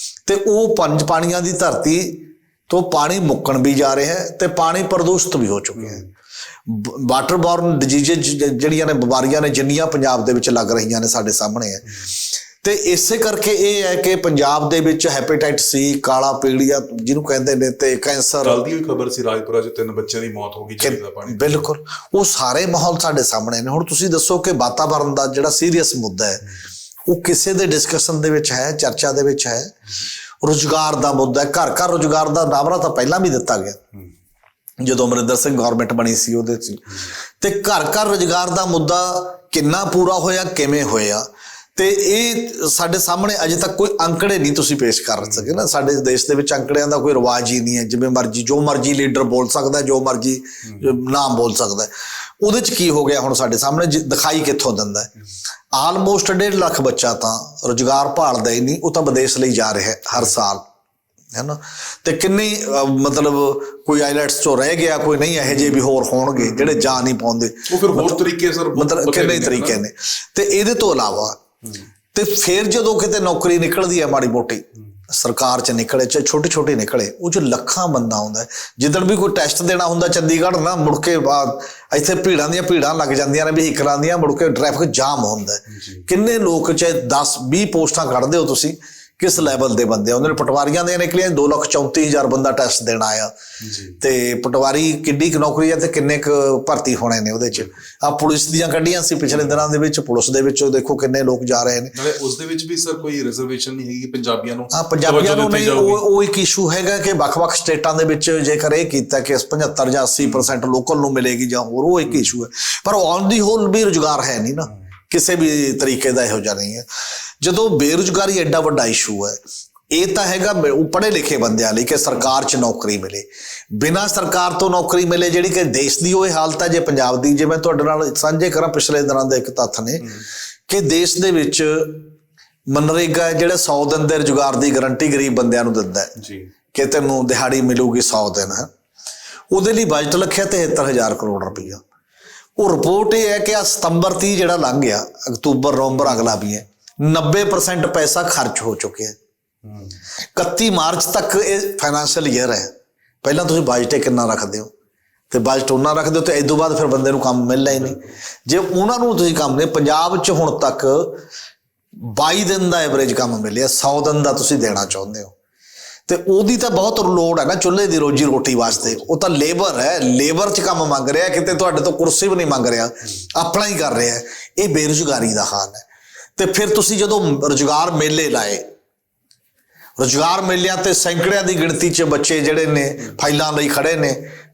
ਤੇ ਉਹ 5 ਪਾਣੀਆਂ ਦੀ ਧਰਤੀ ਤੋਂ ਪਾਣੀ ਮੁੱਕਣ ਵੀ ਜਾ ਰਿਹਾ ਹੈ ਤੇ ਪਾਣੀ ਪ੍ਰਦੂਸ਼ਿਤ ਵੀ ਹੋ ਚੁੱਕਿਆ ਹੈ। ਵਾਟਰ ਬੋਰਨ ਡਿਜ਼ੀਜ਼ ਜਿਹੜੀਆਂ ਨੇ, ਬਿਮਾਰੀਆਂ ਨੇ, ਜਿੰਨੀਆਂ ਪੰਜਾਬ ਦੇ ਵਿੱਚ ਲੱਗ ਰਹੀਆਂ ਨੇ ਸਾਡੇ ਸਾਹਮਣੇ ਹੈ। ਤੇ ਇਸੇ ਕਰਕੇ ਇਹ ਹੈ ਕਿ ਪੰਜਾਬ ਦੇ ਵਿੱਚ ਹੈਪੇਟਾਈਟਸ ਸੀ, ਕਾਲਾ ਪੀਲੀਆ ਜਿਹਨੂੰ ਕਹਿੰਦੇ ਨੇ, ਤੇ ਕੈਂਸਰ। ਕੱਲ੍ਹ ਦੀ ਖਬਰ ਸੀ ਰਾਜਪੁਰਾ 'ਚ 3 ਬੱਚਿਆਂ ਦੀ ਮੌਤ ਹੋ ਗਈ ਝੀਲ ਦਾ ਪਾਣੀ। ਬਿਲਕੁਲ, ਉਹ ਸਾਰੇ ਮਾਹੌਲ ਸਾਡੇ ਸਾਹਮਣੇ ਨੇ। ਹੁਣ ਤੁਸੀਂ ਦੱਸੋ ਕਿ ਵਾਤਾਵਰਨ ਦਾ ਜਿਹੜਾ ਸੀਰੀਅਸ ਮੁੱਦਾ ਹੈ ਉਹ ਕਿਸੇ ਦੇ ਡਿਸਕਸ਼ਨ ਦੇ ਵਿੱਚ ਹੈ, ਚਰਚਾ ਦੇ ਵਿੱਚ ਹੈ। ਰੁਜ਼ਗਾਰ ਦਾ ਮੁੱਦਾ ਹੈ, ਘਰ ਘਰ ਰੁਜ਼ਗਾਰ ਦਾ ਨਾਅਰਾ ਤਾਂ ਪਹਿਲਾਂ ਵੀ ਦਿੱਤਾ ਗਿਆ ਜਦੋਂ ਅਮਰਿੰਦਰ ਸਿੰਘ ਗਵਰਨਮੈਂਟ ਬਣੀ ਸੀ ਉਹਦੇ 'ਚ, ਤੇ ਘਰ ਘਰ ਰੁਜ਼ਗਾਰ ਦਾ ਮੁੱਦਾ ਕਿੰਨਾ ਪੂਰਾ ਹੋਇਆ, ਕਿਵੇਂ ਹੋਇਆ, ਤੇ ਇਹ ਸਾਡੇ ਸਾਹਮਣੇ ਅਜੇ ਤੱਕ ਕੋਈ ਅੰਕੜੇ ਨਹੀਂ ਤੁਸੀਂ ਪੇਸ਼ ਕਰ ਸਕੇ ਨਾ। ਸਾਡੇ ਦੇਸ਼ ਦੇ ਵਿੱਚ ਅੰਕੜਿਆਂ ਦਾ ਕੋਈ ਰਿਵਾਜ ਹੀ ਨਹੀਂ ਹੈ। ਜਿਵੇਂ ਮਰਜ਼ੀ, ਜੋ ਮਰਜ਼ੀ ਲੀਡਰ ਬੋਲ ਸਕਦਾ, ਜੋ ਮਰਜ਼ੀ ਨਾਮ ਬੋਲ ਸਕਦਾ। ਉਹਦੇ 'ਚ ਕੀ ਹੋ ਗਿਆ ਹੁਣ ਸਾਡੇ ਸਾਹਮਣੇ ਦਿਖਾਈ ਕਿੱਥੋਂ ਦਿੰਦਾ ਹੈ? ਆਲਮੋਸਟ 1.5 ਲੱਖ ਬੱਚਾ ਤਾਂ ਰੁਜ਼ਗਾਰ ਭਾਲਦਾ ਹੀ ਨਹੀਂ, ਉਹ ਤਾਂ ਵਿਦੇਸ਼ ਲਈ ਜਾ ਰਿਹਾ ਹਰ ਸਾਲ, ਹੈ ਨਾ। ਤੇ ਕਿੰਨੀ ਮਤਲਬ ਕੋਈ ਆਈਲੈਟਸ 'ਚੋਂ ਰਹਿ ਗਿਆ, ਕੋਈ ਨਹੀਂ, ਇਹੋ ਜਿਹੇ ਵੀ ਹੋਰ ਹੋਣਗੇ ਜਿਹੜੇ ਜਾ ਨਹੀਂ ਪਾਉਂਦੇ। ਉਹ ਫਿਰ ਹੋਰ ਤਰੀਕੇ ਸਰ, ਮਤਲਬ ਕਿੰਨੇ ਤਰੀਕੇ ਨੇ। ਤੇ ਇਹਦੇ ਤੋਂ ਇਲਾਵਾ ਤੇ ਫਿਰ ਜਦੋਂ ਕਿਤੇ ਨੌਕਰੀ ਨਿਕਲਦੀ ਹੈ ਮਾੜੀ ਮੋਟੀ ਸਰਕਾਰ 'ਚ ਨਿਕਲੇ, ਚਾਹੇ ਛੋਟੀ ਛੋਟੀ ਨਿਕਲੇ, ਉਹ 'ਚ ਲੱਖਾਂ ਬੰਦਾ ਆਉਂਦਾ। ਜਿੱਦਣ ਵੀ ਕੋਈ ਟੈਸਟ ਦੇਣਾ ਹੁੰਦਾ ਚੰਡੀਗੜ੍ਹ ਨਾ, ਮੁੜ ਕੇ ਬਾਅਦ ਇੱਥੇ ਭੀੜਾਂ ਦੀਆਂ ਭੀੜਾਂ ਲੱਗ ਜਾਂਦੀਆਂ ਨੇ ਵਹੀਕਲਾਂ ਦੀਆਂ, ਮੁੜ ਕੇ ਟ੍ਰੈਫਿਕ ਜਾਮ ਹੁੰਦਾ। ਕਿੰਨੇ ਲੋਕ, ਚਾਹੇ 10-20 ਪੋਸਟਾਂ ਕੱਢਦੇ ਹੋ ਤੁਸੀਂ, ਕਿਸ ਲੈਵਲ ਦੇ ਬੰਦੇ ਆਉਂਦੇ ਨੇ। ਪਟਵਾਰੀਆਂ ਦੀਆਂ ਨਿਕਲੀਆਂ 2,34,000 ਬੰਦਾ ਟੈਸਟ ਦੇਣ ਆਇਆ। ਤੇ ਪਟਵਾਰੀ ਕਿੱਡੀ ਕੁ ਨੌਕਰੀ ਹੈ ਤੇ ਕਿੰਨੇ ਕੁ ਭਰਤੀ ਹੋਣੇ ਨੇ ਉਹਦੇ 'ਚ। ਆ ਪੁਲਿਸ ਦੀਆਂ ਕੱਢੀਆਂ ਸੀ ਪਿਛਲੇ ਦਿਨਾਂ ਦੇ ਵਿੱਚ, ਪੁਲਿਸ ਦੇ ਵਿੱਚ ਦੇਖੋ ਕਿੰਨੇ ਲੋਕ ਜਾ ਰਹੇ ਨੇ। ਉਸ ਦੇ ਵਿੱਚ ਵੀ ਸਰ ਕੋਈ ਰਿਜ਼ਰਵੇਸ਼ਨ ਨਹੀਂ ਹੈਗੀ ਪੰਜਾਬੀਆਂ ਨੂੰ? ਹਾਂ, ਪੰਜਾਬੀਆਂ ਨੂੰ ਨਹੀਂ। ਉਹ ਇੱਕ ਇਸ਼ੂ ਹੈਗਾ ਕਿ ਵੱਖ-ਵੱਖ ਸਟੇਟਾਂ ਦੇ ਵਿੱਚ ਜੇਕਰ ਇਹ ਕੀਤਾ ਕਿ 75 ਜਾਂ 80% ਲੋਕਲ ਨੂੰ ਮਿਲੇਗੀ ਜਾਂ ਹੋਰ, ਉਹ ਇੱਕ ਇਸ਼ੂ ਹੈ। ਪਰ ਔਨ ਦੀ ਹੋਲ ਵੀ ਰੁਜ਼ਗਾਰ ਹੈ ਨਹੀਂ ਨਾ, ਕਿਸੇ ਵੀ ਤਰੀਕੇ ਦਾ ਇਹੋ ਜਿਹਾ ਨਹੀਂ ਹੈ। ਜਦੋਂ ਬੇਰੁਜ਼ਗਾਰੀ ਐਡਾ ਵੱਡਾ ਇਸ਼ੂ ਹੈ, ਇਹ ਤਾਂ ਹੈਗਾ ਉਹ ਪੜ੍ਹੇ ਲਿਖੇ ਬੰਦਿਆਂ ਲਈ ਕਿ ਸਰਕਾਰ 'ਚ ਨੌਕਰੀ ਮਿਲੇ, ਬਿਨਾਂ ਸਰਕਾਰ ਤੋਂ ਨੌਕਰੀ ਮਿਲੇ, ਜਿਹੜੀ ਕਿ ਦੇਸ਼ ਦੀ ਉਹ ਹਾਲਤ ਹੈ ਜੇ ਪੰਜਾਬ ਦੀ। ਜੇ ਮੈਂ ਤੁਹਾਡੇ ਨਾਲ ਸਾਂਝੇ ਕਰਾਂ ਪਿਛਲੇ ਦਿਨਾਂ ਦੇ ਇੱਕ ਤੱਥ ਨੇ ਕਿ ਦੇਸ਼ ਦੇ ਵਿੱਚ ਮਨਰੇਗਾ ਜਿਹੜੇ 100 ਦਿਨ ਦੇ ਰੁਜ਼ਗਾਰ ਦੀ ਗਰੰਟੀ ਗਰੀਬ ਬੰਦਿਆਂ ਨੂੰ ਦਿੰਦਾ ਹੈ ਕਿ ਤੈਨੂੰ ਦਿਹਾੜੀ ਮਿਲੂਗੀ 100 ਦਿਨ, ਹੈ। ਉਹਦੇ ਲਈ ਬਜਟ ਰੱਖਿਆ 73,000 ਕਰੋੜ ਰੁਪਈਆ। ਉਹ ਰਿਪੋਰਟ ਇਹ ਹੈ ਕਿ ਆ ਸਤੰਬਰ 30 ਜਿਹੜਾ ਲੰਘ ਗਿਆ, ਅਕਤੂਬਰ ਨਵੰਬਰ ਅਗਲਾ ਵੀ ਹੈ, 90% ਪੈਸਾ ਖਰਚ ਹੋ ਚੁੱਕਿਆ। 31 ਮਾਰਚ ਤੱਕ ਇਹ ਫਾਈਨੈਂਸ਼ੀਅਲ ਈਅਰ ਹੈ। ਪਹਿਲਾਂ ਤੁਸੀਂ ਬਜਟ ਕਿੰਨਾ ਰੱਖਦੇ ਹੋ ਤੇ ਬਜਟ ਉਹਨਾਂ ਰੱਖਦੇ ਹੋ ਤੇ ਇਸ ਤੋਂ ਬਾਅਦ ਫਿਰ ਬੰਦੇ ਨੂੰ ਕੰਮ ਮਿਲਣਾ ਹੀ ਨਹੀਂ। ਜੇ ਉਹਨਾਂ ਨੂੰ ਤੁਸੀਂ ਕੰਮ ਨਹੀਂ, ਪੰਜਾਬ 'ਚ ਹੁਣ ਤੱਕ 22 ਦਿਨ ਦਾ ਐਵਰੇਜ ਕੰਮ ਮਿਲਿਆ, 100 ਦਿਨ ਦਾ ਤੁਸੀਂ ਦੇਣਾ ਚਾਹੁੰਦੇ ਹੋ। ਤੇ ਉਹਦੀ ਤਾਂ ਬਹੁਤ ਲੋੜ ਹੈ ਨਾ ਚੁੱਲ੍ਹੇ ਦੀ ਰੋਜੀ ਰੋਟੀ ਵਾਸਤੇ। ਉਹ ਤਾਂ ਲੇਬਰ ਹੈ, ਲੇਬਰ 'ਚ ਕੰਮ ਮੰਗ ਰਿਹਾ, ਕਿਤੇ ਤੁਹਾਡੇ ਤੋਂ ਕੁਰਸੀ ਵੀ ਨਹੀਂ ਮੰਗ ਰਿਹਾ, ਆਪਣਾ ਹੀ ਕਰ ਰਿਹਾ। ਇਹ ਬੇਰੁਜ਼ਗਾਰੀ ਦਾ ਹਾਲ ਹੈ। ਤੇ ਫਿਰ ਤੁਸੀਂ ਜਦੋਂ ਰੁਜ਼ਗਾਰ ਮੇਲੇ ਲਾਏ, ਰੁਜ਼ਗਾਰ ਮੇਲਿਆਂ ਤੇ ਸੈਂਕੜਿਆਂ ਦੀ ਗਿਣਤੀ 'ਚ ਬੱਚੇ ਜਿਹੜੇ ਨੇ ਫਾਈਲਾਂ ਲਈ ਖੜੇ ਨੇ,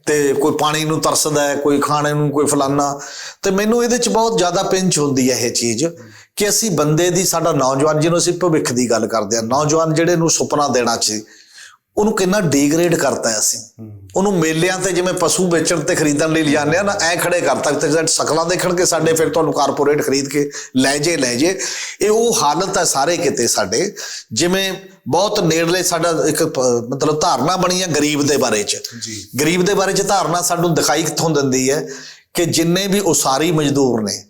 ਤੇ ਕੋਈ ਪਾਣੀ ਨੂੰ ਤਰਸਦਾ ਹੈ, ਕੋਈ ਖਾਣੇ ਨੂੰ, ਕੋਈ ਫਲਾਨਾ। ਤੇ ਮੈਨੂੰ ਇਹਦੇ 'ਚ ਬਹੁਤ ਜ਼ਿਆਦਾ ਪਿੰਚ ਹੁੰਦੀ ਹੈ ਇਹ ਚੀਜ਼ ਕਿ ਅਸੀਂ ਬੰਦੇ ਦੀ, ਸਾਡਾ ਨੌਜਵਾਨ ਜਿਹਨੂੰ ਅਸੀਂ ਭਵਿੱਖ ਦੀ ਗੱਲ ਕਰਦੇ ਹਾਂ, ਨੌਜਵਾਨ ਜਿਹੜੇ ਨੂੰ ਸੁਪਨਾ ਦੇਣਾ ਸੀ, ਉਹਨੂੰ ਕਿੰਨਾ ਡੀਗ੍ਰੇਡ ਕਰਤਾ ਹੈ ਅਸੀਂ। ਉਹਨੂੰ ਮੇਲਿਆਂ ਤੇ ਜਿਵੇਂ ਪਸ਼ੂ ਵੇਚਣ ਤੇ ਖਰੀਦਣ ਲਈ ਲਿਜਾਂਦੇ ਆ ਨਾ, ਐ ਖੜੇ ਕਰਤਾ ਤੇ ਸ਼ਕਲਾਂ ਦੇਖਣਗੇ ਸਾਡੇ, ਫਿਰ ਤੁਹਾਨੂੰ ਕਾਰਪੋਰੇਟ ਖਰੀਦ ਕੇ ਲੈ ਜੇ। ਇਹ ਉਹ ਹਾਲਤ ਹੈ ਸਾਰੇ ਕਿਤੇ ਸਾਡੇ। ਜਿਵੇਂ ਬਹੁਤ ਨੇੜਲੇ ਸਾਡਾ ਇੱਕ ਮਤਲਬ ਧਾਰਨਾ ਬਣੀ ਹੈ ਗਰੀਬ ਦੇ ਬਾਰੇ 'ਚ। ਗਰੀਬ ਦੇ ਬਾਰੇ 'ਚ ਧਾਰਨਾ ਸਾਨੂੰ ਦਿਖਾਈ ਕਿੱਥੋਂ ਦਿੰਦੀ ਹੈ ਕਿ ਜਿੰਨੇ ਵੀ ਉਸਾਰੀ ਮਜ਼ਦੂਰ ਨੇ,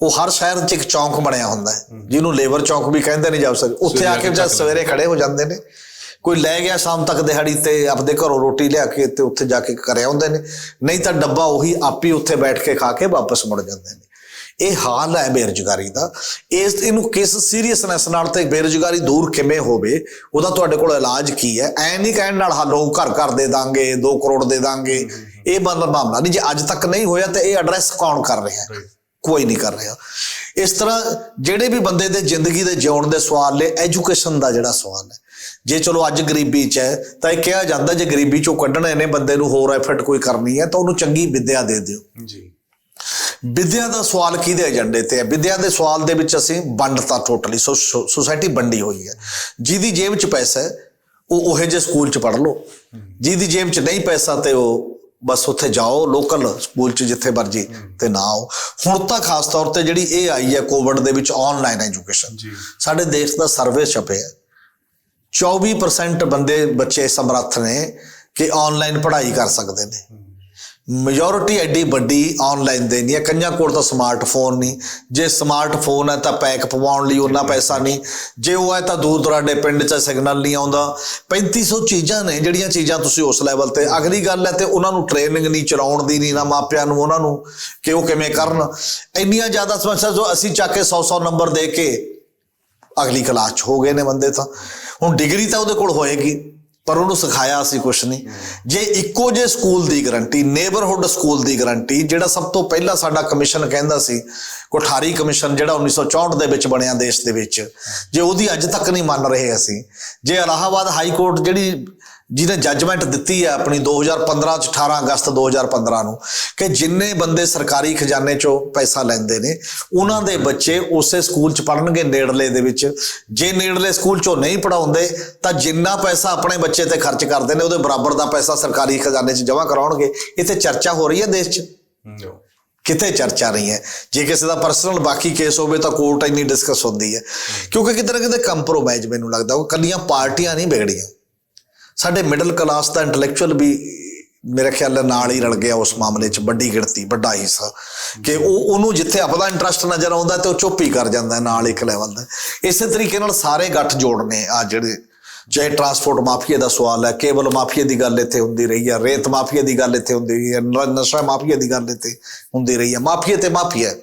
ਉਹ ਹਰ ਸ਼ਹਿਰ 'ਚ ਇੱਕ ਚੌਂਕ ਬਣਿਆ ਹੁੰਦਾ ਹੈ ਜਿਹਨੂੰ ਲੇਬਰ ਚੌਂਕ ਵੀ ਕਹਿੰਦੇ ਨੇ। ਜਾ ਸਕਦੇ ਉੱਥੇ ਆ ਕੇ ਜਦ ਸਵੇਰੇ ਖੜੇ ਹੋ ਜਾਂਦੇ ਨੇ, ਕੋਈ ਲੈ ਗਿਆ ਸ਼ਾਮ ਤੱਕ ਦਿਹਾੜੀ ਤੇ ਆਪਦੇ ਘਰੋਂ ਰੋਟੀ ਲਿਆ ਕੇ ਤੇ ਉੱਥੇ ਜਾ ਕੇ ਕਰੇ ਆਉਂਦੇ ਨੇ, ਨਹੀਂ ਤਾਂ ਡੱਬਾ ਉਹੀ ਆਪੀ ਉੱਥੇ ਬੈਠ ਕੇ ਖਾ ਕੇ ਵਾਪਸ ਮੁੜ ਜਾਂਦੇ ਨੇ। ਇਹ ਹਾਲ ਹੈ ਬੇਰੁਜ਼ਗਾਰੀ ਦਾ। ਇਹਨੂੰ ਕਿਸ ਸੀਰੀਅਸਨੈਸ ਨਾਲ ਤੇ ਬੇਰੁਜ਼ਗਾਰੀ ਦੂਰ ਕਿਵੇਂ ਹੋਵੇ, ਉਹਦਾ ਤੁਹਾਡੇ ਕੋਲ ਇਲਾਜ ਕੀ ਹੈ? ਐ ਨਹੀਂ ਕਹਿਣ ਨਾਲ ਹੱਲ ਹੋਊ ਘਰ ਦੇ ਦਾਂਗੇ, 2 ਕਰੋੜ ਦੇ ਦਾਂਗੇ, ਇਹ ਮਾਮਲਾ ਨਹੀਂ। ਜੇ ਅੱਜ ਤੱਕ ਨਹੀਂ ਹੋਇਆ ਤੇ ਇਹ ਐਡਰੈਸ ਕੌਣ ਕਰ ਰਿਹਾ? ਕੋਈ ਨਹੀਂ ਕਰ ਰਿਹਾ। ਇਸ ਤਰ੍ਹਾਂ ਜਿਹੜੇ ਵੀ ਬੰਦੇ ਦੇ ਜ਼ਿੰਦਗੀ ਦੇ ਜਿਉਣ ਦੇ ਸਵਾਲ ਨੇ, ਐਜੂਕੇਸ਼ਨ ਦਾ ਜਿਹੜਾ ਸਵਾਲ ਹੈ, ਜੇ ਚਲੋ ਅੱਜ ਗਰੀਬੀ 'ਚ ਹੈ ਤਾਂ ਇਹ ਕਿਹਾ ਜਾਂਦਾ ਜੇ ਗਰੀਬੀ 'ਚੋਂ ਕੱਢਣੇ ਨੇ ਬੰਦੇ ਨੂੰ, ਹੋਰ ਐਫਰਟ ਕੋਈ ਕਰਨੀ ਹੈ ਤਾਂ ਉਹਨੂੰ ਚੰਗੀ ਵਿੱਦਿਆ ਦੇ ਦਿਓ ਜੀ। ਵਿੱਦਿਆ ਦਾ ਸਵਾਲ ਕਿਹਦੇ ਏਜੰਡੇ ਤੇ ਹੈ? ਵਿੱਦਿਆ ਦੇ ਸਵਾਲ ਦੇ ਵਿੱਚ ਅਸੀਂ ਵੰਡਤਾ ਟੋਟਲੀ ਸੋਸਾਇਟੀ ਵੰਡੀ ਹੋਈ ਹੈ। ਜਿਹਦੀ ਜੇਬ 'ਚ ਪੈਸਾ ਹੈ ਉਹ ਉਹੇ ਜਿਹੇ ਸਕੂਲ 'ਚ ਪੜ੍ਹ ਲਓ, ਜਿਹਦੀ ਜੇਬ 'ਚ ਨਹੀਂ ਪੈਸਾ ਤੇ ਉਹ ਬਸ ਉੱਥੇ ਜਾਓ ਲੋਕਲ ਸਕੂਲ 'ਚ ਜਿੱਥੇ ਮਰਜੀ ਤੇ ਨਾ ਆਓ। ਹੁਣ ਤਾਂ ਖਾਸ ਤੌਰ ਤੇ ਜਿਹੜੀ ਇਹ ਆਈ ਹੈ ਕੋਵਿਡ ਦੇ ਵਿੱਚ ਆਨਲਾਈਨ ਐਜੂਕੇਸ਼ਨ, ਸਾਡੇ ਦੇਸ਼ ਦਾ ਸਰਵੇ ਛਪਿਆ 24% ਬੱਚੇ ਸਮਰੱਥ ਨੇ ਕਿ ਆਨਲਾਈਨ ਪੜ੍ਹਾਈ ਕਰ ਸਕਦੇ ਨੇ। ਮੈਜੋਰਿਟੀ ਐਡੀ ਵੱਡੀ ਆਨਲਾਈਨ ਦੇ ਨਹੀਂ ਹੈ। ਕਈਆਂ ਕੋਲ ਤਾਂ ਸਮਾਰਟਫੋਨ ਨਹੀਂ, ਜੇ ਸਮਾਰਟਫੋਨ ਹੈ ਤਾਂ ਪੈਕ ਪਵਾਉਣ ਲਈ ਉਹਨਾਂ ਪੈਸਾ ਨਹੀਂ, ਜੇ ਉਹ ਹੈ ਤਾਂ ਦੂਰ ਦੁਰਾਡੇ ਪਿੰਡ 'ਚ ਸਿਗਨਲ ਨਹੀਂ ਆਉਂਦਾ। 3500 ਚੀਜ਼ਾਂ ਨੇ ਜਿਹੜੀਆਂ ਚੀਜ਼ਾਂ ਤੁਸੀਂ ਉਸ ਲੈਵਲ ਤੇ। ਅਗਲੀ ਗੱਲ ਹੈ ਤੇ ਉਹਨਾਂ ਨੂੰ ਟ੍ਰੇਨਿੰਗ ਨਹੀਂ, ਚਲਾਉਣ ਦੀ ਨਹੀਂ ਨਾ ਮਾਪਿਆਂ ਨੂੰ, ਉਹਨਾਂ ਨੂੰ ਕਿ ਉਹ ਕਿਵੇਂ ਕਰਨ। ਇੰਨੀਆਂ ਜ਼ਿਆਦਾ ਸਮੱਸਿਆ ਜੋ ਅਸੀਂ ਚੱਕ ਕੇ 100 ਨੰਬਰ ਦੇ ਕੇ ਅਗਲੀ ਕਲਾਸ 'ਚ ਹੋ ਗਏ ਨੇ ਬੰਦੇ। ਤਾਂ ਹੁਣ ਡਿਗਰੀ ਤਾਂ ਉਹਦੇ ਕੋਲ ਹੋਏਗੀ ਪਰ ਉਹਨੂੰ ਸਿਖਾਇਆ ਅਸੀਂ ਕੁਛ ਨਹੀਂ। ਜੇ ਇੱਕੋ ਜਿਹੇ ਸਕੂਲ ਦੀ ਗਰੰਟੀ, ਨੇਬਰਹੁੱਡ ਸਕੂਲ ਦੀ ਗਰੰਟੀ, ਜਿਹੜਾ ਸਭ ਤੋਂ ਪਹਿਲਾਂ ਸਾਡਾ ਕਮਿਸ਼ਨ ਕਹਿੰਦਾ ਸੀ, ਕੋਠਾਰੀ ਕਮਿਸ਼ਨ ਜਿਹੜਾ 1964 ਦੇ ਵਿੱਚ ਬਣਿਆ ਦੇਸ਼ ਦੇ ਵਿੱਚ, ਜੇ ਉਹਦੀ ਅੱਜ ਤੱਕ ਨਹੀਂ ਮੰਨ ਰਹੇ ਅਸੀਂ। ਜੇ ਇਲਾਹਾਬਾਦ ਹਾਈ ਕੋਰਟ ਜਿਹਨੇ ਜੱਜਮੈਂਟ ਦਿੱਤੀ ਹੈ ਆਪਣੀ 2015 'ਚ, 18 ਅਗਸਤ 2015 ਨੂੰ, ਕਿ ਜਿੰਨੇ ਬੰਦੇ ਸਰਕਾਰੀ ਖਜ਼ਾਨੇ 'ਚੋਂ ਪੈਸਾ ਲੈਂਦੇ ਨੇ ਉਹਨਾਂ ਦੇ ਬੱਚੇ ਉਸੇ ਸਕੂਲ 'ਚ ਪੜ੍ਹਨਗੇ ਨੇੜਲੇ ਦੇ ਵਿੱਚ। ਜੇ ਨੇੜਲੇ ਸਕੂਲ 'ਚੋਂ ਨਹੀਂ ਪੜ੍ਹਾਉਂਦੇ ਤਾਂ ਜਿੰਨਾ ਪੈਸਾ ਆਪਣੇ ਬੱਚੇ ਤੇ ਖਰਚ ਕਰਦੇ ਨੇ ਉਹਦੇ ਬਰਾਬਰ ਦਾ ਪੈਸਾ ਸਰਕਾਰੀ ਖਜ਼ਾਨੇ 'ਚ ਜਮ੍ਹਾਂ ਕਰਾਉਣਗੇ। ਇੱਥੇ ਚਰਚਾ ਹੋ ਰਹੀ ਹੈ ਦੇਸ਼ 'ਚ? ਕਿਤੇ ਚਰਚਾ ਨਹੀਂ ਹੈ। ਜੇ ਕਿਸੇ ਦਾ ਪਰਸਨਲ ਬਾਕੀ ਕੇਸ ਹੋਵੇ ਤਾਂ ਕੋਰਟ ਇੰਨੀ ਡਿਸਕਸ ਹੁੰਦੀ ਹੈ, ਕਿਉਂਕਿ ਕਿਤੇ ਨਾ ਕਿਤੇ ਕੰਪਰੋਮਾਈਜ਼ ਮੈਨੂੰ ਲੱਗਦਾ ਉਹ ਕੱਲੀਆਂ ਪਾਰਟੀਆਂ ਨਹੀਂ ਵਿਗੜੀਆਂ, ਸਾਡੇ ਮਿਡਲ ਕਲਾਸ ਦਾ ਇੰਟੈਲੈਕਚੁਅਲ ਵੀ ਮੇਰੇ ਖਿਆਲ ਨਾਲ ਹੀ ਰਲ ਗਿਆ ਉਸ ਮਾਮਲੇ 'ਚ, ਵੱਡੀ ਗਿਣਤੀ, ਵੱਡਾ ਹਿੱਸਾ, ਕਿ ਉਹਨੂੰ ਜਿੱਥੇ ਆਪਣਾ ਇੰਟਰਸਟ ਨਜ਼ਰ ਆਉਂਦਾ ਤੇ ਉਹ ਚੁੱਪ ਹੀ ਕਰ ਜਾਂਦਾ ਨਾਲ ਇੱਕ ਲੈਵਲ ਦਾ। ਇਸੇ ਤਰੀਕੇ ਨਾਲ ਸਾਰੇ ਗੱਠ ਜੋੜਨੇ ਆ ਜਿਹੜੇ, ਚਾਹੇ ਟਰਾਂਸਪੋਰਟ ਮਾਫੀਆ ਦਾ ਸਵਾਲ ਹੈ, ਕੇਬਲ ਮਾਫੀਆ ਦੀ ਗੱਲ ਇੱਥੇ ਹੁੰਦੀ ਰਹੀ ਹੈ, ਰੇਤ ਮਾਫੀਆ ਦੀ ਗੱਲ ਇੱਥੇ ਹੁੰਦੀ ਰਹੀ ਹੈ, ਨਸ਼ਾ ਮਾਫੀਆ ਦੀ ਗੱਲ ਇੱਥੇ ਹੁੰਦੀ ਰਹੀ ਹੈ। ਮਾਫੀਆ ਤੇ ਮਾਫੀਆ।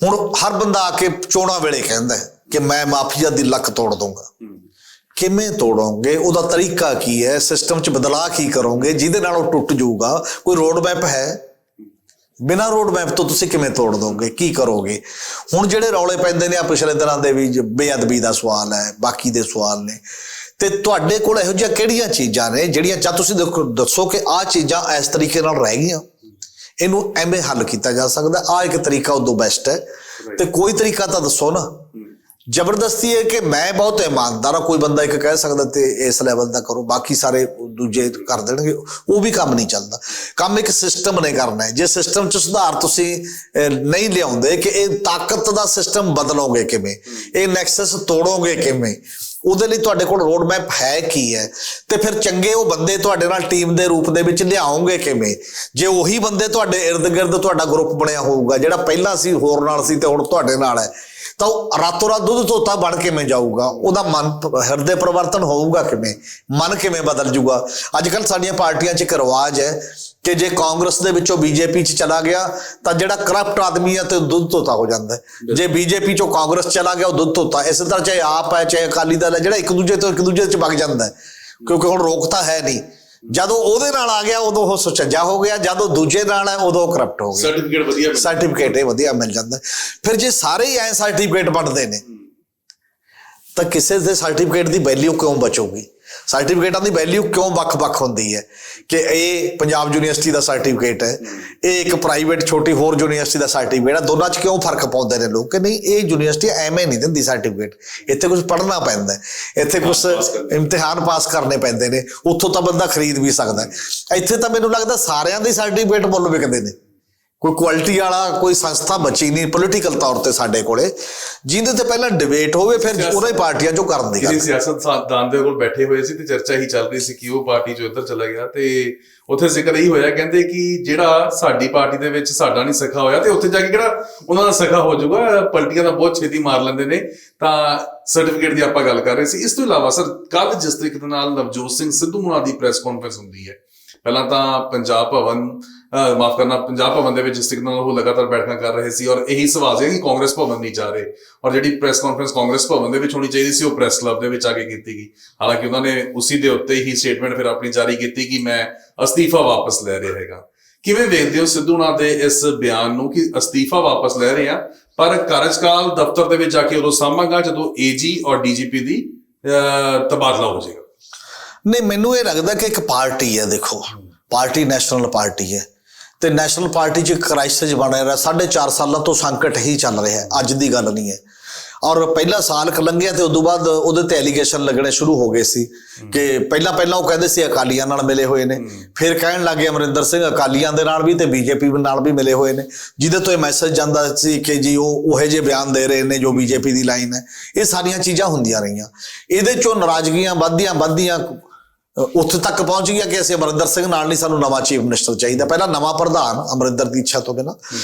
ਹੁਣ ਹਰ ਬੰਦਾ ਆ ਕੇ ਚੋਣਾਂ ਵੇਲੇ ਕਹਿੰਦਾ ਕਿ ਮੈਂ ਮਾਫੀਆ ਦੀ ਲੱਕ ਤੋੜ ਦੂੰਗਾ। ਕਿਵੇਂ ਤੋੜੋਗੇ? ਉਹਦਾ ਤਰੀਕਾ ਕੀ ਹੈ? ਸਿਸਟਮ 'ਚ ਬਦਲਾਅ ਕੀ ਕਰੋਗੇ ਜਿਹਦੇ ਨਾਲ ਉਹ ਟੁੱਟ ਜਾਊਗਾ? ਕੋਈ ਰੋਡ ਮੈਪ ਹੈ? ਬਿਨਾਂ ਰੋਡ ਮੈਪ ਤੋਂ ਤੁਸੀਂ ਕਿਵੇਂ ਤੋੜ ਦੋਗੇ? ਕੀ ਕਰੋਗੇ? ਹੁਣ ਜਿਹੜੇ ਰੌਲੇ ਪੈਂਦੇ ਨੇ ਆ ਪਿਛਲੇ ਦਿਨਾਂ ਦੇ ਵੀ, ਬੇਅਦਬੀ ਦਾ ਸਵਾਲ ਹੈ, ਬਾਕੀ ਦੇ ਸਵਾਲ ਨੇ, ਤੇ ਤੁਹਾਡੇ ਕੋਲ ਇਹੋ ਜਿਹੀਆਂ ਕਿਹੜੀਆਂ ਚੀਜ਼ਾਂ ਨੇ ਜਿਹੜੀਆਂ ਜਾਂ ਤੁਸੀਂ ਦੱਸੋ ਕਿ ਆਹ ਚੀਜ਼ਾਂ ਇਸ ਤਰੀਕੇ ਨਾਲ ਰਹਿ ਗਈਆਂ, ਇਹਨੂੰ ਐਵੇਂ ਹੱਲ ਕੀਤਾ ਜਾ ਸਕਦਾ, ਆਹ ਇੱਕ ਤਰੀਕਾ ਉਦੋਂ ਬੈਸਟ ਹੈ। ਤੇ ਕੋਈ ਤਰੀਕਾ ਤਾਂ ਦੱਸੋ ਨਾ। ਜ਼ਬਰਦਸਤੀ ਹੈ ਕਿ ਮੈਂ ਬਹੁਤ ਇਮਾਨਦਾਰ ਹਾਂ, ਕੋਈ ਬੰਦਾ ਇੱਕ ਕਹਿ ਸਕਦਾ ਤੇ ਇਸ ਲੈਵਲ ਦਾ ਕਰੋ, ਬਾਕੀ ਸਾਰੇ ਦੂਜੇ ਕਰ ਦੇਣਗੇ, ਉਹ ਵੀ ਕੰਮ ਨਹੀਂ ਚੱਲਦਾ। ਕੰਮ ਇੱਕ ਸਿਸਟਮ ਨੇ ਕਰਨਾ ਹੈ। ਜੇ ਸਿਸਟਮ 'ਚ ਸੁਧਾਰ ਤੁਸੀਂ ਨਹੀਂ ਲਿਆਉਂਦੇ ਕਿ ਇਹ ਤਾਕਤ ਦਾ ਸਿਸਟਮ ਬਦਲੋਗੇ ਕਿਵੇਂ, ਇਹ ਨੈਕਸਸ ਤੋੜੋਗੇ ਕਿਵੇਂ, ਉਹਦੇ ਲਈ ਤੁਹਾਡੇ ਕੋਲ ਰੋਡ ਮੈਪ ਹੈ ਕੀ ਹੈ, ਤੇ ਫਿਰ ਚੰਗੇ ਉਹ ਬੰਦੇ ਤੁਹਾਡੇ ਨਾਲ ਟੀਮ ਦੇ ਰੂਪ ਦੇ ਵਿੱਚ ਲਿਆਓਗੇ ਕਿਵੇਂ? ਜੇ ਉਹੀ ਬੰਦੇ ਤੁਹਾਡੇ ਇਰਦ ਗਿਰਦ ਤੁਹਾਡਾ ਗਰੁੱਪ ਬਣਿਆ ਹੋਊਗਾ ਜਿਹੜਾ ਪਹਿਲਾਂ ਸੀ ਹੋਰ ਨਾਲ ਸੀ ਤੇ ਹੁਣ ਤੁਹਾਡੇ ਨਾਲ ਹੈ, ਤਾਂ ਉਹ ਰਾਤੋਂ ਰਾਤ ਦੁੱਧ ਧੋਤਾ ਬਣ ਕਿਵੇਂ ਜਾਊਗਾ? ਉਹਦਾ ਮਨ, ਹਿਰਦੇ ਪਰਿਵਰਤਨ ਹੋਊਗਾ ਕਿਵੇਂ? ਮਨ ਕਿਵੇਂ ਬਦਲ ਜੂਗਾ? ਅੱਜ ਕੱਲ੍ਹ ਸਾਡੀਆਂ ਪਾਰਟੀਆਂ 'ਚ ਇੱਕ ਰਿਵਾਜ ਹੈ ਕਿ ਜੇ ਕਾਂਗਰਸ ਦੇ ਵਿੱਚੋਂ ਬੀਜੇਪੀ 'ਚ ਚਲਾ ਗਿਆ ਤਾਂ ਜਿਹੜਾ ਕਰਪਟ ਆਦਮੀ ਹੈ ਤੇ ਦੁੱਧ ਧੋਤਾ ਹੋ ਜਾਂਦਾ ਹੈ। ਜੇ ਬੀਜੇਪੀ 'ਚੋਂ ਕਾਂਗਰਸ ਚਲਾ ਗਿਆ ਉਹ ਦੁੱਧ ਧੋਤਾ। ਇਸੇ ਤਰ੍ਹਾਂ ਚਾਹੇ ਆਪ ਹੈ ਚਾਹੇ ਅਕਾਲੀ ਦਲ ਹੈ, ਜਿਹੜਾ ਇੱਕ ਦੂਜੇ 'ਚ ਵਗ ਜਾਂਦਾ ਹੈ, ਕਿਉਂਕਿ ਹੁਣ ਰੋਕਤਾ ਹੈ ਨਹੀਂ। ਜਦੋਂ ਉਹਦੇ ਨਾਲ ਆ ਗਿਆ ਉਦੋਂ ਉਹ ਸੁਚੱਜਾ ਹੋ ਗਿਆ, ਜਦੋਂ ਦੂਜੇ ਨਾਲ ਹੈ ਉਦੋਂ ਕਰਪਟ ਹੋ ਗਿਆ। ਸਰਟੀਫਿਕੇਟ ਇਹ ਵਧੀਆ ਮਿਲ ਜਾਂਦਾ। ਫਿਰ ਜੇ ਸਾਰੇ ਹੀ ਐ ਸਰਟੀਫਿਕੇਟ ਬਣਦੇ ਨੇ ਤਾਂ ਕਿਸੇ ਦੇ ਸਰਟੀਫਿਕੇਟ ਦੀ ਵੈਲਿਊ ਕਿਉਂ ਬਚੂਗੀ? ਸਰਟੀਫਿਕੇਟਾਂ ਦੀ ਵੈਲਿਊ ਕਿਉਂ ਵੱਖ-ਵੱਖ ਹੁੰਦੀ ਹੈ ਕਿ ਇਹ ਪੰਜਾਬ ਯੂਨੀਵਰਸਿਟੀ ਦਾ ਸਰਟੀਫਿਕੇਟ ਹੈ, ਇਹ ਇੱਕ ਪ੍ਰਾਈਵੇਟ ਛੋਟੀ ਹੋਰ ਯੂਨੀਵਰਸਿਟੀ ਦਾ ਸਰਟੀਫਿਕੇਟ ਹੈ, ਦੋਨਾਂ 'ਚ ਕਿਉਂ ਫਰਕ ਪਾਉਂਦੇ ਨੇ ਲੋਕ ਕਿ ਨਹੀਂ ਇਹ ਯੂਨੀਵਰਸਿਟੀ ਐਵੇਂ ਨਹੀਂ ਦਿੰਦੀ ਸਰਟੀਫਿਕੇਟ, ਇੱਥੇ ਕੁਝ ਪੜ੍ਹਨਾ ਪੈਂਦਾ, ਇੱਥੇ ਕੁਝ ਇਮਤਿਹਾਨ ਪਾਸ ਕਰਨੇ ਪੈਂਦੇ ਨੇ, ਉੱਥੋਂ ਤਾਂ ਬੰਦਾ ਖਰੀਦ ਵੀ ਸਕਦਾ। ਇੱਥੇ ਤਾਂ ਮੈਨੂੰ ਲੱਗਦਾ ਸਾਰਿਆਂ ਦੇ ਸਰਟੀਫਿਕੇਟ ਮੁੱਲ ਵਿਕਦੇ ਨੇ, ਕੋਈ ਕੁਆਲਿਟੀ ਵਾਲਾ ਕੋਈ ਸੰਸਥਾ ਬਚੀ ਨਹੀਂ ਪੋਲੀਟੀਕਲ ਤੌਰ ਤੇ ਸਾਡੇ ਕੋਲੇ ਜਿਹਦੇ ਤੇ ਪਹਿਲਾਂ ਡਿਬੇਟ ਹੋਵੇ ਫਿਰ ਉਹਦੇ ਪਾਰਟੀਆਂ ਚੋਂ ਕਰਨ ਦੀ ਗੱਲ। ਸਿਆਸਤਦਾਨ ਦੇ ਕੋਲ ਬੈਠੇ ਹੋਏ ਸੀ ਤੇ ਚਰਚਾ ਹੀ ਚੱਲ ਰਹੀ ਸੀ ਕਿ ਉਹ ਪਾਰਟੀ ਚੋਂ ਇੱਧਰ ਚਲਾ ਗਿਆ ਤੇ ਉੱਥੇ ਜ਼ਿਕਰ ਇਹੀ ਹੋਇਆ, ਕਹਿੰਦੇ ਕਿ ਜਿਹੜਾ ਸਾਡੀ ਪਾਰਟੀ ਦੇ ਵਿੱਚ ਸਾਡਾ ਨਹੀਂ ਸਖਾ ਹੋਇਆ ਤੇ ਉੱਥੇ ਜਾ ਕੇ ਕਿਹੜਾ ਉਹਨਾਂ ਦਾ ਸਖਾ ਹੋ ਜਾਊਗਾ, ਪਲਟੀਆਂ ਦਾ ਬਹੁਤ ਛੇਤੀ ਮਾਰ ਲੈਂਦੇ ਨੇ। ਤਾਂ ਸਰਟੀਫਿਕੇਟ ਦੀ ਆਪਾਂ ਗੱਲ ਕਰ ਰਹੇ ਸੀ। ਇਸ ਤੋਂ ਇਲਾਵਾ ਸਰ ਕੱਲ ਜਿਸ ਤਰੀਕੇ ਦੇ ਨਾਲ ਨਵਜੋਤ ਸਿੰਘ ਸਿੱਧੂ ਹੋਣਾ ਦੀ ਪ੍ਰੈਸ ਕਾਨਫਰੰਸ ਹੁੰਦੀ ਹੈ, ਪਹਿਲਾਂ ਤਾਂ ਪੰਜਾਬ ਭਵਨ ਦੇ ਵਿੱਚ ਜਿਸ ਤਰੀਕੇ ਨਾਲ ਉਹ ਲਗਾਤਾਰ ਬੈਠਕਾਂ ਕਰ ਰਹੇ ਸੀ ਔਰ ਇਹੀ ਸਵਾਲ ਸੀ ਕਿ ਕਾਂਗਰਸ ਭਵਨ ਨਹੀਂ ਜਾ ਰਹੇ ਔਰ ਜਿਹੜੀ ਪ੍ਰੈਸ ਕਾਨਫਰੰਸ ਕਾਂਗਰਸ ਭਵਨ ਦੇ ਵਿੱਚ ਹੋਣੀ ਚਾਹੀਦੀ ਸੀ ਉਹ ਪ੍ਰੈਸ ਕਲੱਬ ਦੇ ਵਿੱਚ ਆ ਕੇ ਕੀਤੀ ਗਈ। ਹਾਲਾਂਕਿ ਉਹਨਾਂ ਨੇ ਉਸੀ ਦੇ ਉੱਤੇ ਹੀ ਸਟੇਟਮੈਂਟ ਫਿਰ ਆਪਣੀ ਜਾਰੀ ਕੀਤੀ ਕਿ ਮੈਂ ਅਸਤੀਫਾ ਵਾਪਸ ਲੈ ਰਿਹਾ ਹੈਗਾ। ਕਿਵੇਂ ਵੇਖਦੇ ਹੋ ਸਿੱਧੂ ਨਾਲ ਦੇ ਇਸ ਬਿਆਨ ਨੂੰ ਕਿ ਅਸਤੀਫਾ ਵਾਪਸ ਲੈ ਰਹੇ ਆ ਪਰ ਕਾਰਜਕਾਲ ਦਫ਼ਤਰ ਦੇ ਵਿੱਚ ਜਾ ਕੇ ਉਦੋਂ ਸਾਂਭਾਂਗਾ ਜਦੋਂ ਏਜੀ ਔਰ ਡੀਜੀਪੀ ਦੀ ਤਬਾਦਲਾ ਹੋ ਜਾਏਗਾ? ਨਹੀਂ, ਮੈਨੂੰ ਇਹ ਲੱਗਦਾ ਕਿ ਇੱਕ ਪਾਰਟੀ ਹੈ, ਦੇਖੋ ਪਾਰਟੀ ਨੈਸ਼ਨਲ ਪਾਰਟੀ ਹੈ ਤੇ ਨੈਸ਼ਨਲ ਪਾਰਟੀ 'ਚ ਕ੍ਰਾਈਸਿਸ ਬਣ ਰਿਹਾ, 4.5 ਸਾਲਾਂ ਤੋਂ ਸੰਕਟ ਹੀ ਚੱਲ ਰਿਹਾ, ਅੱਜ ਦੀ ਗੱਲ ਨਹੀਂ ਹੈ। ਔਰ ਪਹਿਲਾ ਸਾਲ ਲੰਘਿਆ ਤੇ ਉਦੋਂ ਬਾਅਦ ਉਹਦੇ ਤੇ ਐਲੀਗੇਸ਼ਨ ਲੱਗਣੇ ਸ਼ੁਰੂ ਹੋ ਗਏ ਸੀ ਕਿ ਪਹਿਲਾਂ ਉਹ ਕਹਿੰਦੇ ਸੀ ਅਕਾਲੀਆਂ ਨਾਲ ਮਿਲੇ ਹੋਏ ਨੇ, ਫਿਰ ਕਹਿਣ ਲੱਗੇ ਅਮਰਿੰਦਰ ਸਿੰਘ ਅਕਾਲੀਆਂ ਦੇ ਨਾਲ ਵੀ ਤੇ ਬੀਜੇਪੀ ਨਾਲ ਵੀ ਮਿਲੇ ਹੋਏ ਨੇ, ਜਿਹਦੇ ਤੋਂ ਇਹ ਮੈਸੇਜ ਜਾਂਦਾ ਸੀ ਕਿ ਜੀ ਉਹ ਉਹੇ ਜਿਹੇ ਬਿਆਨ ਦੇ ਰਹੇ ਨੇ ਜੋ ਬੀਜੇਪੀ ਦੀ ਲਾਈਨ ਹੈ। ਇਹ ਸਾਰੀਆਂ ਚੀਜ਼ਾਂ ਹੁੰਦੀਆਂ ਰਹੀਆਂ, ਇਹਦੇ 'ਚੋਂ ਨਾਰਾਜ਼ਗੀਆਂ ਵੱਧਦੀਆਂ ਉੱਥੇ ਤੱਕ ਪਹੁੰਚ ਗਿਆ ਕਿ ਅਸੀਂ ਅਮਰਿੰਦਰ ਸਿੰਘ ਨਾਲ ਨਹੀਂ, ਸਾਨੂੰ ਨਵਾਂ ਚੀਫ ਮਿਨਿਸਟਰ ਚਾਹੀਦਾ। ਪਹਿਲਾਂ ਨਵਾਂ ਪ੍ਰਧਾਨ ਅਮਰਿੰਦਰ ਦੀ ਇੱਛਾ ਤੋਂ ਬਿਨਾਂ,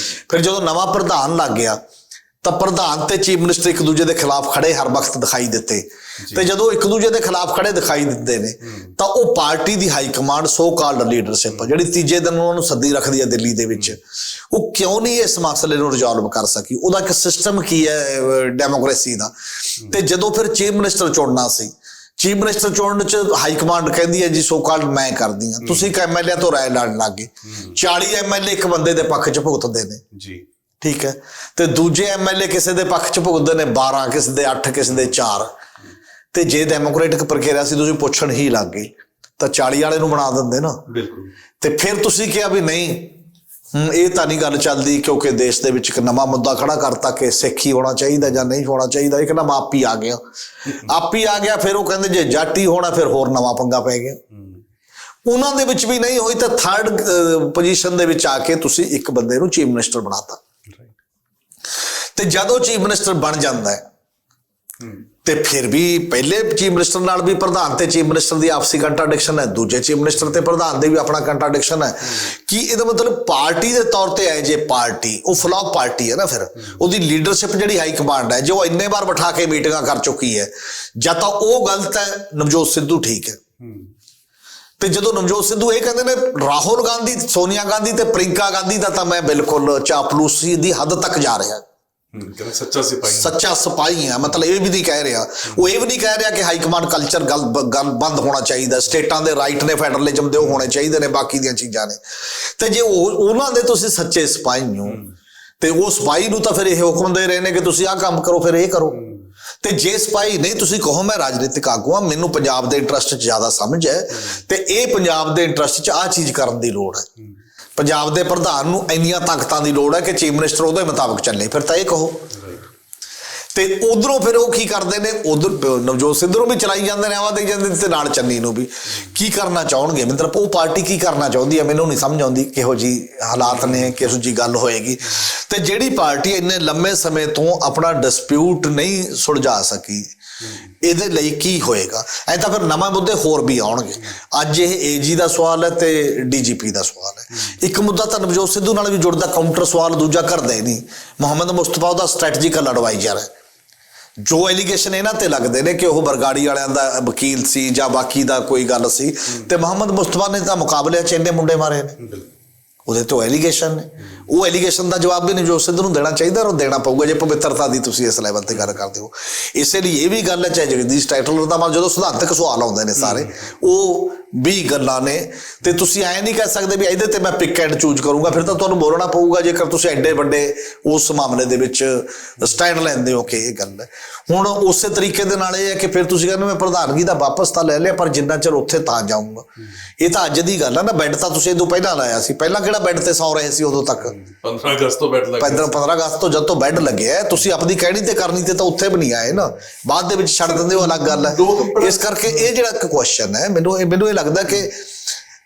ਫਿਰ ਜਦੋਂ ਨਵਾਂ ਪ੍ਰਧਾਨ ਲੱਗ ਗਿਆ ਤਾਂ ਪ੍ਰਧਾਨ ਤੇ ਚੀਫ ਮਿਨਿਸਟਰ ਇੱਕ ਦੂਜੇ ਦੇ ਖਿਲਾਫ ਖੜੇ ਹਰ ਵਕਤ ਦਿਖਾਈ ਦਿੱਤੇ ਤੇ ਜਦੋਂ ਇੱਕ ਦੂਜੇ ਦੇ ਖਿਲਾਫ ਖੜੇ ਦਿਖਾਈ ਦਿੰਦੇ ਨੇ ਤਾਂ ਉਹ ਪਾਰਟੀ ਦੀ high command so called leadership ਜਿਹੜੀ ਤੀਜੇ ਦਿਨ ਉਹਨਾਂ ਨੂੰ ਸੱਦੀ ਰੱਖਦੀ ਹੈ ਦਿੱਲੀ ਦੇ ਵਿੱਚ, ਉਹ ਕਿਉਂ ਨਹੀਂ ਇਸ ਮਸਲੇ ਨੂੰ ਰਿਜ਼ੋਲਵ ਕਰ ਸਕੀ? ਉਹਦਾ ਇੱਕ ਸਿਸਟਮ ਕੀ ਹੈ ਡੈਮੋਕ੍ਰੇਸੀ ਦਾ? ਤੇ ਜਦੋਂ ਫਿਰ ਚੀਫ ਮਿਨਿਸਟਰ ਚੁਣਨਾ ਸੀ, ਚੀਫ ਮਿਨਿਸਟਰ ਚੁਣਨ 'ਚ ਹਾਈ ਕਮਾਂਡ ਕਹਿੰਦੀ ਹੈ ਜੀ ਸੋ ਕਾਲਡ ਮੈਂ ਕਰਦੀ ਹਾਂ, ਤੁਸੀਂ ਇੱਕ ਐਮਐਲਏ ਤੋਂ ਰਾਏ ਲੜਨ ਲੱਗ ਗਏ, 40 ਐਮਐਲਏ ਇੱਕ ਬੰਦੇ ਦੇ ਪੱਖ 'ਚ ਭੁਗਤਦੇ ਨੇ ਜੀ, ਠੀਕ ਹੈ, ਤੇ ਦੂਜੇ ਐਮਐਲਏ ਕਿਸੇ ਦੇ ਪੱਖ 'ਚ ਭੁਗਤਦੇ ਨੇ 12, ਕਿਸੇ ਦੇ 8, ਕਿਸੇ ਦੇ 4, ਤੇ ਜੇ ਡੈਮੋਕ੍ਰੇਟਿਕ ਪ੍ਰਕਿਰਿਆ ਸੀ ਤੁਸੀਂ ਪੁੱਛਣ ਹੀ ਲੱਗ ਗਏ ਤਾਂ 40 ਵਾਲੇ ਨੂੰ ਬਣਾ ਦਿੰਦੇ ਨਾ। ਬਿਲਕੁਲ। ਤੇ ਫਿਰ ਤੁਸੀਂ ਕਿਹਾ ਵੀ ਨਹੀਂ ਇਹ ਤਾਂ ਨਹੀਂ ਗੱਲ ਚੱਲਦੀ ਕਿਉਂਕਿ ਦੇਸ਼ ਦੇ ਵਿੱਚ ਇੱਕ ਨਵਾਂ ਮੁੱਦਾ ਖੜਾ ਕਰਤਾ ਕਿ ਸਿੱਖ ਹੀ ਹੋਣਾ ਚਾਹੀਦਾ ਜਾਂ ਨਹੀਂ ਹੋਣਾ ਚਾਹੀਦਾ, ਇੱਕ ਨਾਮ ਆਪ ਹੀ ਆ ਗਿਆ। ਫਿਰ ਉਹ ਕਹਿੰਦੇ ਜੇ ਜੱਟ ਹੀ ਹੋਣਾ ਫਿਰ ਹੋਰ ਨਵਾਂ ਪੰਗਾ ਪੈ ਗਿਆ। ਉਹਨਾਂ ਦੇ ਵਿੱਚ ਵੀ ਨਹੀਂ ਹੋਈ ਤਾਂ ਥਰਡ ਪੋਜੀਸ਼ਨ ਦੇ ਵਿੱਚ ਆ ਕੇ ਤੁਸੀਂ ਇੱਕ ਬੰਦੇ ਨੂੰ ਚੀਫ ਮਿਨਿਸਟਰ ਬਣਾਤਾ ਤੇ ਜਦੋਂ ਚੀਫ ਮਿਨਿਸਟਰ ਬਣ ਜਾਂਦਾ ਹੈ ਤੇ ਫਿਰ ਵੀ ਪਹਿਲੇ ਚੀਫ ਮਿਨਿਸਟਰ ਨਾਲ ਵੀ ਪ੍ਰਧਾਨ ਤੇ ਚੀਫ ਮਿਨਿਸਟਰ ਦੀ ਆਪਸੀ ਕੰਟਰਾਡਿਕਸ਼ਨ ਹੈ, ਦੂਜੇ ਚੀਫ ਮਿਨਿਸਟਰ ਤੇ ਪ੍ਰਧਾਨ ਦੇ ਵੀ ਆਪਣਾ ਕੰਟਰਾਡਿਕਸ਼ਨ ਹੈ ਕਿ ਇਹਦਾ ਮਤਲਬ ਪਾਰਟੀ ਦੇ ਤੌਰ ਤੇ ਹੈ ਜੇ ਪਾਰਟੀ ਉਹ ਫਲॉप ਪਾਰਟੀ ਹੈ ਨਾ, ਫਿਰ ਉਹਦੀ ਲੀਡਰਸ਼ਿਪ ਜਿਹੜੀ ਹਾਈ ਕਮਾਂਡ ਹੈ ਜੋ ਇੰਨੇ ਵਾਰ ਬਿਠਾ ਕੇ ਮੀਟਿੰਗਾਂ ਕਰ ਚੁੱਕੀ ਹੈ, ਜਾਂ ਤਾਂ ਉਹ ਗਲਤ ਹੈ ਨਵਜੋਤ ਸਿੱਧੂ ਠੀਕ ਹੈ। ਤੇ ਜਦੋਂ ਨਵਜੋਤ ਸਿੱਧੂ ਇਹ ਕਹਿੰਦੇ ਨੇ ਰਾਹੁਲ ਗਾਂਧੀ, ਸੋਨੀਆ ਗਾਂਧੀ ਤੇ ਪ੍ਰਿੰਕਾ ਗਾਂਧੀ ਦਾ ਤਾਂ ਮੈਂ ਬਿਲਕੁਲ ਚਾਪਲੂਸੀ ਦੀ ਹੱਦ ਤੱਕ ਜਾ ਰਿਹਾ, ਸੱਚਾ ਸਿਪਾਹੀ ਹੈ, ਮਤਲਬ ਇਹ ਵੀ ਨਹੀਂ ਕਹਿ ਰਿਹਾ, ਉਹ ਇਹ ਵੀ ਨਹੀਂ ਕਹਿ ਰਿਹਾ ਕਿ ਹਾਈ ਕਮਾਂਡ ਕਲਚਰ ਗੱਲ ਬੰਦ ਹੋਣਾ ਚਾਹੀਦਾ, ਸਟੇਟਾਂ ਦੇ ਰਾਈਟ ਨੇ ਫੈਡਰਲਿਜ਼ਮ ਦੇ ਉਹ ਹੋਣੇ ਚਾਹੀਦੇ ਨੇ, ਬਾਕੀ ਦੀਆਂ ਚੀਜ਼ਾਂ ਨੇ। ਤੇ ਜੇ ਉਹਨਾਂ ਦੇ ਤੁਸੀਂ ਸੱਚੇ ਸਿਪਾਹੀ ਹੋ ਤੇ ਉਹ ਸਿਪਾਹੀ ਨੂੰ ਤਾਂ ਫਿਰ ਇਹ ਹੁਕਮ ਦੇ ਰਹੇ ਨੇ ਕਿ ਤੁਸੀਂ ਆਹ ਕੰਮ ਕਰੋ, ਫਿਰ ਇਹ ਕਰੋ। ਤੇ ਜੇ ਸਿਪਾਹੀ ਨਹੀਂ, ਤੁਸੀਂ ਕਹੋ ਮੈਂ ਰਾਜਨੀਤਿਕ ਆਗੂ ਹਾਂ, ਮੈਨੂੰ ਪੰਜਾਬ ਦੇ ਇੰਟਰਸਟ 'ਚ ਜ਼ਿਆਦਾ ਸਮਝ ਹੈ ਤੇ ਇਹ ਪੰਜਾਬ ਦੇ ਇੰਟਰਸਟ 'ਚ ਆਹ ਚੀਜ਼ ਕਰਨ ਦੀ ਲੋੜ ਹੈ, ਪੰਜਾਬ ਦੇ ਪ੍ਰਧਾਨ ਨੂੰ ਇੰਨੀਆਂ ਤਾਕਤਾਂ ਦੀ ਲੋੜ ਹੈ ਕਿ ਚੀਫ ਮਿਨਿਸਟਰ ਉਹਦੇ ਮੁਤਾਬਕ ਚੱਲੇ, ਫਿਰ ਤਾਂ ਇਹ ਕਹੋ। ਤੇ ਉਧਰੋਂ ਫਿਰ ਉਹ ਕੀ ਕਰਦੇ ਨੇ, ਉਧਰ ਨਵਜੋਤ ਸਿੱਧੂ ਨੂੰ ਵੀ ਚਲਾਈ ਜਾਂਦੇ ਨੇ, ਆਵਾ ਦੇ ਜਾਂਦੇ ਤੇ ਨਾਲ ਚੰਨੀ ਨੂੰ ਵੀ। ਕੀ ਕਰਨਾ ਚਾਹਣਗੇ ਮਤਲਬ ਉਹ ਪਾਰਟੀ ਕੀ ਕਰਨਾ ਚਾਹੁੰਦੀ ਹੈ, ਮੈਨੂੰ ਨਹੀਂ ਸਮਝ ਆਉਂਦੀ ਕਿਹੋ ਜਿਹੀ ਹਾਲਾਤ ਨੇ, ਕਿਹੋ ਜਿਹੀ ਗੱਲ ਹੋਏਗੀ। ਤੇ ਜਿਹੜੀ ਪਾਰਟੀ ਇੰਨੇ ਲੰਮੇ ਸਮੇਂ ਤੋਂ ਆਪਣਾ ਡਿਸਪਿਊਟ ਨਹੀਂ ਸੁਲਝਾ ਸਕੀ, ਇਹਦੇ ਲਈ ਕੀ ਹੋਏਗਾ? ਐ ਤਾਂ ਫਿਰ ਨਵੇਂ ਮੁੱਦੇ ਹੋਰ ਵੀ ਆਉਣਗੇ। ਅੱਜ ਇਹ ਏਜੀ ਦਾ ਸਵਾਲ ਹੈ ਤੇ ਡੀਜੀਪੀ ਦਾ ਸਵਾਲ ਹੈ। ਇੱਕ ਮੁੱਦਾ ਤਾਂ ਨਵਜੋਤ ਸਿੱਧੂ ਨਾਲ ਵੀ ਜੁੜਦਾ, ਕਾਊਂਟਰ ਸਵਾਲ ਦੂਜਾ ਕਰਦਾ ਹੀ ਨਹੀਂ। ਮੁਹੰਮਦ ਮੁਸਤਫਾ ਉਹਦਾ ਸਟ੍ਰੈਟਜੀਕਲ ਐਡਵਾਈਜ਼ਰ ਹੈ। ਜੋ ਐਲੀਗੇਸ਼ਨ ਇਹਨਾਂ ਤੇ ਲੱਗਦੇ ਨੇ ਕਿ ਉਹ ਬਰਗਾੜੀ ਵਾਲਿਆਂ ਦਾ ਵਕੀਲ ਸੀ ਜਾਂ ਬਾਕੀ ਦਾ ਕੋਈ ਗੱਲ ਸੀ, ਤੇ ਮੁਹੰਮਦ ਮੁਸਤਫਾ ਨੇ ਤਾਂ ਮੁਕਾਬਲੇ 'ਚ ਇੰਨੇ ਮੁੰਡੇ ਮਾਰੇ ਨੇ, ਉਹਦੇ ਤੋਂ ਐਲੀਗੇਸ਼ਨ ਨੇ। ਉਹ ਐਲੀਗੇਸ਼ਨ ਦਾ ਜਵਾਬ ਵੀ ਨਵਜੋਤ ਸਿੱਧੂ ਨੂੰ ਦੇਣਾ ਚਾਹੀਦਾ, ਉਹ ਦੇਣਾ ਪਊਗਾ ਜੇ ਪਵਿੱਤਰਤਾ ਦੀ ਤੁਸੀਂ ਇਸ ਲੈਵਲ ਤੇ ਗੱਲ ਕਰਦੇ ਹੋ। ਇਸੇ ਲਈ ਇਹ ਵੀ ਗੱਲ ਹੈ, ਚਾਹੇ ਜਗਦੀਸ਼ ਟਾਈਟਲਰ ਦਾ ਜਦੋਂ ਸਿਧਾਂਤਕ ਸਵਾਲ ਆਉਂਦੇ ਨੇ ਸਾਰੇ, ਉਹ 20 ਗੱਲਾਂ ਨੇ ਤੇ ਤੁਸੀਂ ਐ ਨਹੀਂ ਕਹਿ ਸਕਦੇ ਵੀ ਇਹਦੇ ਤੇ ਮੈਂ ਪਿਕ ਐਂਡ ਚੂਜ਼ ਕਰੂੰਗਾ। ਫਿਰ ਤਾਂ ਤੁਹਾਨੂੰ ਬੋਲਣਾ ਪਊਗਾ ਜੇਕਰ ਤੁਸੀਂ ਐਡੇ ਵੱਡੇ ਉਸ ਮਾਮਲੇ ਦੇ ਵਿੱਚ ਸਟੈਂਡ ਲੈਂਦੇ ਹੋ ਕਿ ਇਹ ਗੱਲ ਹੈ। ਹੁਣ ਉਸੇ ਤਰੀਕੇ ਦੇ ਨਾਲ ਇਹ ਹੈ ਕਿ ਫਿਰ ਤੁਸੀਂ ਕਹਿੰਦੇ ਮੈਂ ਪ੍ਰਧਾਨਗੀ ਦਾ ਵਾਪਸ ਤਾਂ ਲੈ ਲਿਆ, ਪਰ ਜਿੰਨਾ ਚਿਰ ਉੱਥੇ ਤਾਂ ਜਾਊਂਗਾ। ਇਹ ਤਾਂ ਅੱਜ ਦੀ ਗੱਲ ਹੈ ਨਾ। ਬੈੱਡ ਤਾਂ ਤੁਸੀਂ ਇਦੋਂ ਪਹਿਲਾਂ ਲਾਇਆ ਸੀ, ਪਹਿਲਾਂ ਕਿਹੜਾ ਬੈੱਡ ਤੇ ਸੌ ਰਹੇ ਸੀ ਉਦੋਂ ਤੱਕ? 15 ਅਗਸਤ ਤੋਂ ਬੈਠ ਲੱਗੇ 15 ਅਗਸਤ ਤੋਂ ਜਦ ਤੋਂ ਬੈੱਡ ਲੱਗਿਆ ਤੁਸੀਂ ਆਪਣੀ ਕਹਿਣੀ ਤੇ ਕਰਨੀ ਤੇ ਤਾਂ ਉੱਥੇ ਵੀ ਨਹੀਂ ਆਏ ਨਾ, ਬਾਅਦ ਦੇ ਵਿੱਚ ਛੱਡ ਦਿੰਦੇ ਹੋ, ਅਲੱਗ ਗੱਲ ਹੈ। ਇਸ ਕਰਕੇ ਇਹ ਜਿਹੜਾ ਇੱਕ ਕੁਐਸਚਨ ਹੈ, ਮੈਨੂੰ ਇਹ ਲੱਗਦਾ ਕਿ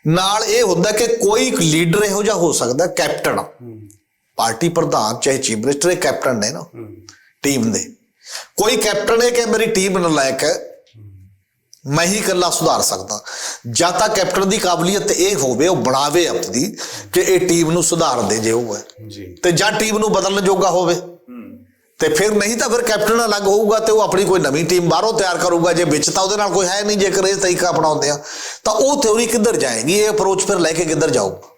ਨਾਲ ਇਹ ਹੁੰਦਾ ਕਿ ਕੋਈ ਲੀਡਰ ਇਹੋ ਜਿਹਾ ਹੋ ਸਕਦਾ, ਕੈਪਟਨ, ਪਾਰਟੀ ਪ੍ਰਧਾਨ ਚਾਹੇ ਚੀਫ ਮਿਨਿਸਟਰ, ਇਹ ਕੈਪਟਨ ਨੇ ਨਾ ਟੀਮ ਦੇ। ਕੋਈ ਕੈਪਟਨ ਹੈ ਕਿ ਮੇਰੀ ਟੀਮ ਨਲਾਇਕ ਹੈ, ਮੈਂ ਹੀ ਇਕੱਲਾ ਸੁਧਾਰ ਸਕਦਾ। ਜਾਂ ਤਾਂ ਕੈਪਟਨ ਦੀ ਕਾਬਲੀਅਤ ਇਹ ਹੋਵੇ, ਉਹ ਬਣਾਵੇ ਆਪਣੀ ਕਿ ਇਹ ਟੀਮ ਨੂੰ ਸੁਧਾਰ ਦੇ ਜੇ ਉਹ ਹੈ ਤੇ ਜਾਂ ਟੀਮ ਨੂੰ ਬਦਲਣ ਜੋਗਾ ਹੋਵੇ ਤੇ ਫਿਰ ਨਹੀਂ ਤਾਂ ਫਿਰ ਕੈਪਟਨ ਅਲੱਗ ਹੋਊਗਾ ਤੇ ਉਹ ਆਪਣੀ ਕੋਈ ਨਵੀਂ ਟੀਮ ਬਾਹਰੋਂ ਤਿਆਰ ਕਰੂਗਾ। ਜੇ ਵਿੱਚ ਤਾਂ ਉਹਦੇ ਨਾਲ ਕੋਈ ਹੈ ਨਹੀਂ, ਜੇਕਰ ਇਹ ਤਰੀਕਾ ਅਪਣਾਉਂਦੇ ਆ ਤਾਂ ਉਹ ਥਿਉਰੀ ਕਿੱਧਰ ਜਾਏਗੀ, ਇਹ ਅਪਰੋਚ ਫਿਰ ਲੈ ਕੇ ਕਿੱਧਰ ਜਾਊਗਾ?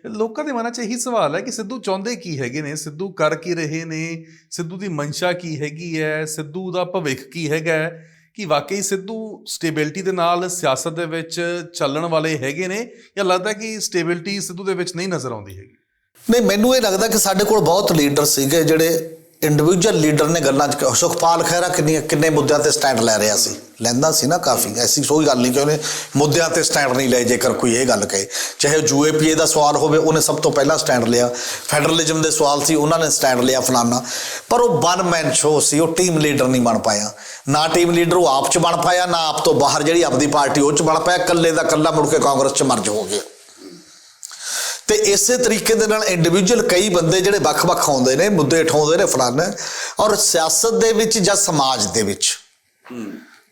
ਲੋਕਾਂ ਦੇ ਮਨਾਂ 'ਚ ਇਹੀ ਸਵਾਲ ਹੈ ਕਿ ਸਿੱਧੂ ਚਾਹੁੰਦੇ ਕੀ ਹੈਗੇ ਨੇ, ਸਿੱਧੂ ਕਰ ਕੀ ਰਹੇ ਨੇ, ਸਿੱਧੂ ਦੀ ਮਨਸ਼ਾ ਕੀ ਹੈਗੀ ਹੈ, ਸਿੱਧੂ ਦਾ ਭਵਿੱਖ ਕੀ ਹੈਗਾ, ਕਿ ਵਾਕਈ ਸਿੱਧੂ ਸਟੇਬਿਲਿਟੀ ਦੇ ਨਾਲ ਸਿਆਸਤ ਦੇ ਵਿੱਚ ਚੱਲਣ ਵਾਲੇ ਹੈਗੇ ਨੇ, ਜਾਂ ਲੱਗਦਾ ਕਿ ਸਟੇਬਿਲਿਟੀ ਸਿੱਧੂ ਦੇ ਵਿੱਚ ਨਹੀਂ ਨਜ਼ਰ ਆਉਂਦੀ ਹੈਗੀ? ਨਹੀਂ, ਮੈਨੂੰ ਇਹ ਲੱਗਦਾ ਕਿ ਸਾਡੇ ਕੋਲ ਬਹੁਤ ਲੀਡਰ ਸੀਗੇ ਜਿਹੜੇ ਇੰਡੀਵਿਜੂਅਲ ਲੀਡਰ ਨੇ ਗੱਲਾਂ 'ਚ। ਸੁਖਪਾਲ ਖਹਿਰਾ ਕਿੰਨੇ ਮੁੱਦਿਆਂ ਤੇ ਸਟੈਂਡ ਲੈ ਰਿਹਾ ਸੀ, ਲੈਂਦਾ ਸੀ ਨਾ ਕਾਫੀ। ਐਸੀ ਕੋਈ ਗੱਲ ਨਹੀਂ ਕਿ ਉਹਨੇ ਮੁੱਦਿਆਂ ਤੇ ਸਟੈਂਡ ਨਹੀਂ ਲਏ। ਜੇਕਰ ਕੋਈ ਇਹ ਗੱਲ ਕਹੇ, ਚਾਹੇ UAPA ਦਾ ਸਵਾਲ ਹੋਵੇ, ਉਹਨੇ ਸਭ ਤੋਂ ਪਹਿਲਾਂ ਸਟੈਂਡ ਲਿਆ। ਫੈਡਰਲਿਜ਼ਮ ਦੇ ਸਵਾਲ ਸੀ, ਉਹਨਾਂ ਨੇ ਸਟੈਂਡ ਲਿਆ ਫਲਾਨਾ। ਪਰ ਉਹ ਵਨ ਮੈਨ ਸ਼ੋ ਸੀ, ਉਹ ਟੀਮ ਲੀਡਰ ਨਹੀਂ ਬਣ ਪਾਇਆ। ਨਾ ਟੀਮ ਲੀਡਰ ਉਹ ਆਪ 'ਚ ਬਣ ਪਾਇਆ, ਨਾ ਆਪ ਤੋਂ ਬਾਹਰ ਜਿਹੜੀ ਆਪਦੀ ਪਾਰਟੀ ਉਹ 'ਚ ਬਣ ਪਾਇਆ। ਇਕੱਲੇ ਦਾ ਇਕੱਲਾ ਮੁੜ ਕੇ ਕਾਂਗਰਸ 'ਚ ਮਰਜ ਹੋ ਗਿਆ। ਤੇ ਇਸੇ ਤਰੀਕੇ ਦੇ ਨਾਲ ਇੰਡੀਵਿਜੂਅਲ ਕਈ ਬੰਦੇ ਜਿਹੜੇ ਵੱਖ-ਵੱਖ ਆਉਂਦੇ ਨੇ, ਮੁੱਦੇ ਉਠਾਉਂਦੇ ਨੇ ਫਲਾਨਾ। ਔਰ ਸਿਆਸਤ ਦੇ ਵਿੱਚ ਜਾਂ ਸਮਾਜ ਦੇ ਵਿੱਚ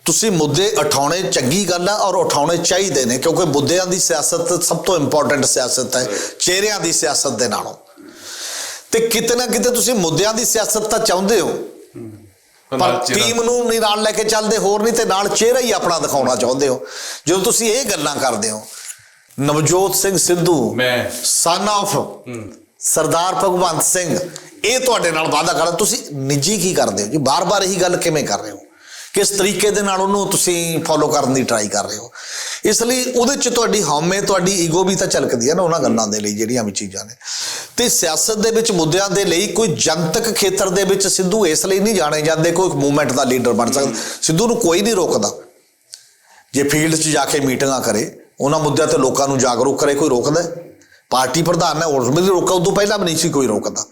ਤੁਸੀਂ ਮੁੱਦੇ ਉਠਾਉਣੇ ਚੰਗੀ ਗੱਲ ਆ ਔਰ ਉਠਾਉਣੇ ਚਾਹੀਦੇ ਨੇ, ਕਿਉਂਕਿ ਮੁੱਦਿਆਂ ਦੀ ਸਿਆਸਤ ਸਭ ਤੋਂ ਇੰਪੋਰਟੈਂਟ ਸਿਆਸਤ ਹੈ ਚਿਹਰਿਆਂ ਦੀ ਸਿਆਸਤ ਦੇ ਨਾਲੋਂ। ਤੇ ਕਿਤੇ ਨਾ ਕਿਤੇ ਤੁਸੀਂ ਮੁੱਦਿਆਂ ਦੀ ਸਿਆਸਤ ਤਾਂ ਚਾਹੁੰਦੇ ਹੋ, ਪਰ ਟੀਮ ਨੂੰ ਨਹੀਂ ਨਾਲ ਲੈ ਕੇ ਚੱਲਦੇ, ਹੋਰ ਨਹੀਂ ਤੇ ਨਾਲ ਚਿਹਰਾ ਹੀ ਆਪਣਾ ਦਿਖਾਉਣਾ ਚਾਹੁੰਦੇ ਹੋ। ਜਦੋਂ ਤੁਸੀਂ ਇਹ ਗੱਲਾਂ ਕਰਦੇ ਹੋ, ਨਵਜੋਤ ਸਿੰਘ ਸਿੱਧੂ ਸਨ ਆਫ ਸਰਦਾਰ ਭਗਵੰਤ ਸਿੰਘ, ਇਹ ਤੁਹਾਡੇ ਨਾਲ ਵਾਅਦਾ ਕਰਦਾ, ਤੁਸੀਂ ਨਿੱਜੀ ਕੀ ਕਰਦੇ ਹੋ ਜੀ? ਬਾਰ-ਬਾਰ ਇਹੀ ਗੱਲ ਕਿਵੇਂ ਕਰ ਰਹੇ ਹੋ? ਕਿਸ ਤਰੀਕੇ ਦੇ ਨਾਲ ਉਹਨੂੰ ਤੁਸੀਂ ਫੋਲੋ ਕਰਨ ਦੀ ਟਰਾਈ ਕਰ ਰਹੇ ਹੋ? ਇਸ ਲਈ ਉਹਦੇ 'ਚ ਤੁਹਾਡੀ ਹਉਮੈ, ਤੁਹਾਡੀ ਈਗੋ ਵੀ ਤਾਂ ਝਲਕਦੀ ਹੈ ਨਾ ਉਹਨਾਂ ਗੱਲਾਂ ਦੇ ਲਈ ਜਿਹੜੀਆਂ ਵੀ ਚੀਜ਼ਾਂ ਨੇ। ਤੇ ਸਿਆਸਤ ਦੇ ਵਿੱਚ ਮੁੱਦਿਆਂ ਦੇ ਲਈ ਕੋਈ ਜਨਤਕ ਖੇਤਰ ਦੇ ਵਿੱਚ ਸਿੱਧੂ ਇਸ ਲਈ ਨਹੀਂ ਜਾਣੇ ਜਾਂਦੇ ਕੋਈ ਮੂਵਮੈਂਟ ਦਾ ਲੀਡਰ ਬਣ ਸਕਦਾ। ਸਿੱਧੂ ਨੂੰ ਕੋਈ ਨਹੀਂ ਰੋਕਦਾ ਜੇ ਫੀਲਡ 'ਚ ਜਾ ਕੇ ਮੀਟਿੰਗਾਂ ਕਰੇ, ਉਹਨਾਂ ਮੁੱਦਿਆਂ ਤੇ ਲੋਕਾਂ ਨੂੰ ਜਾਗਰੂਕ ਕਰੇ। ਕੋਈ ਰੋਕਦਾ? ਪਾਰਟੀ ਪ੍ਰਧਾਨ ਨੇ ਉਸ ਵੇਲੇ ਰੋਕਾ, ਉਦੋਂ ਪਹਿਲਾਂ ਵੀ ਨਹੀਂ ਸੀ ਕੋਈ ਰੋਕਦਾ।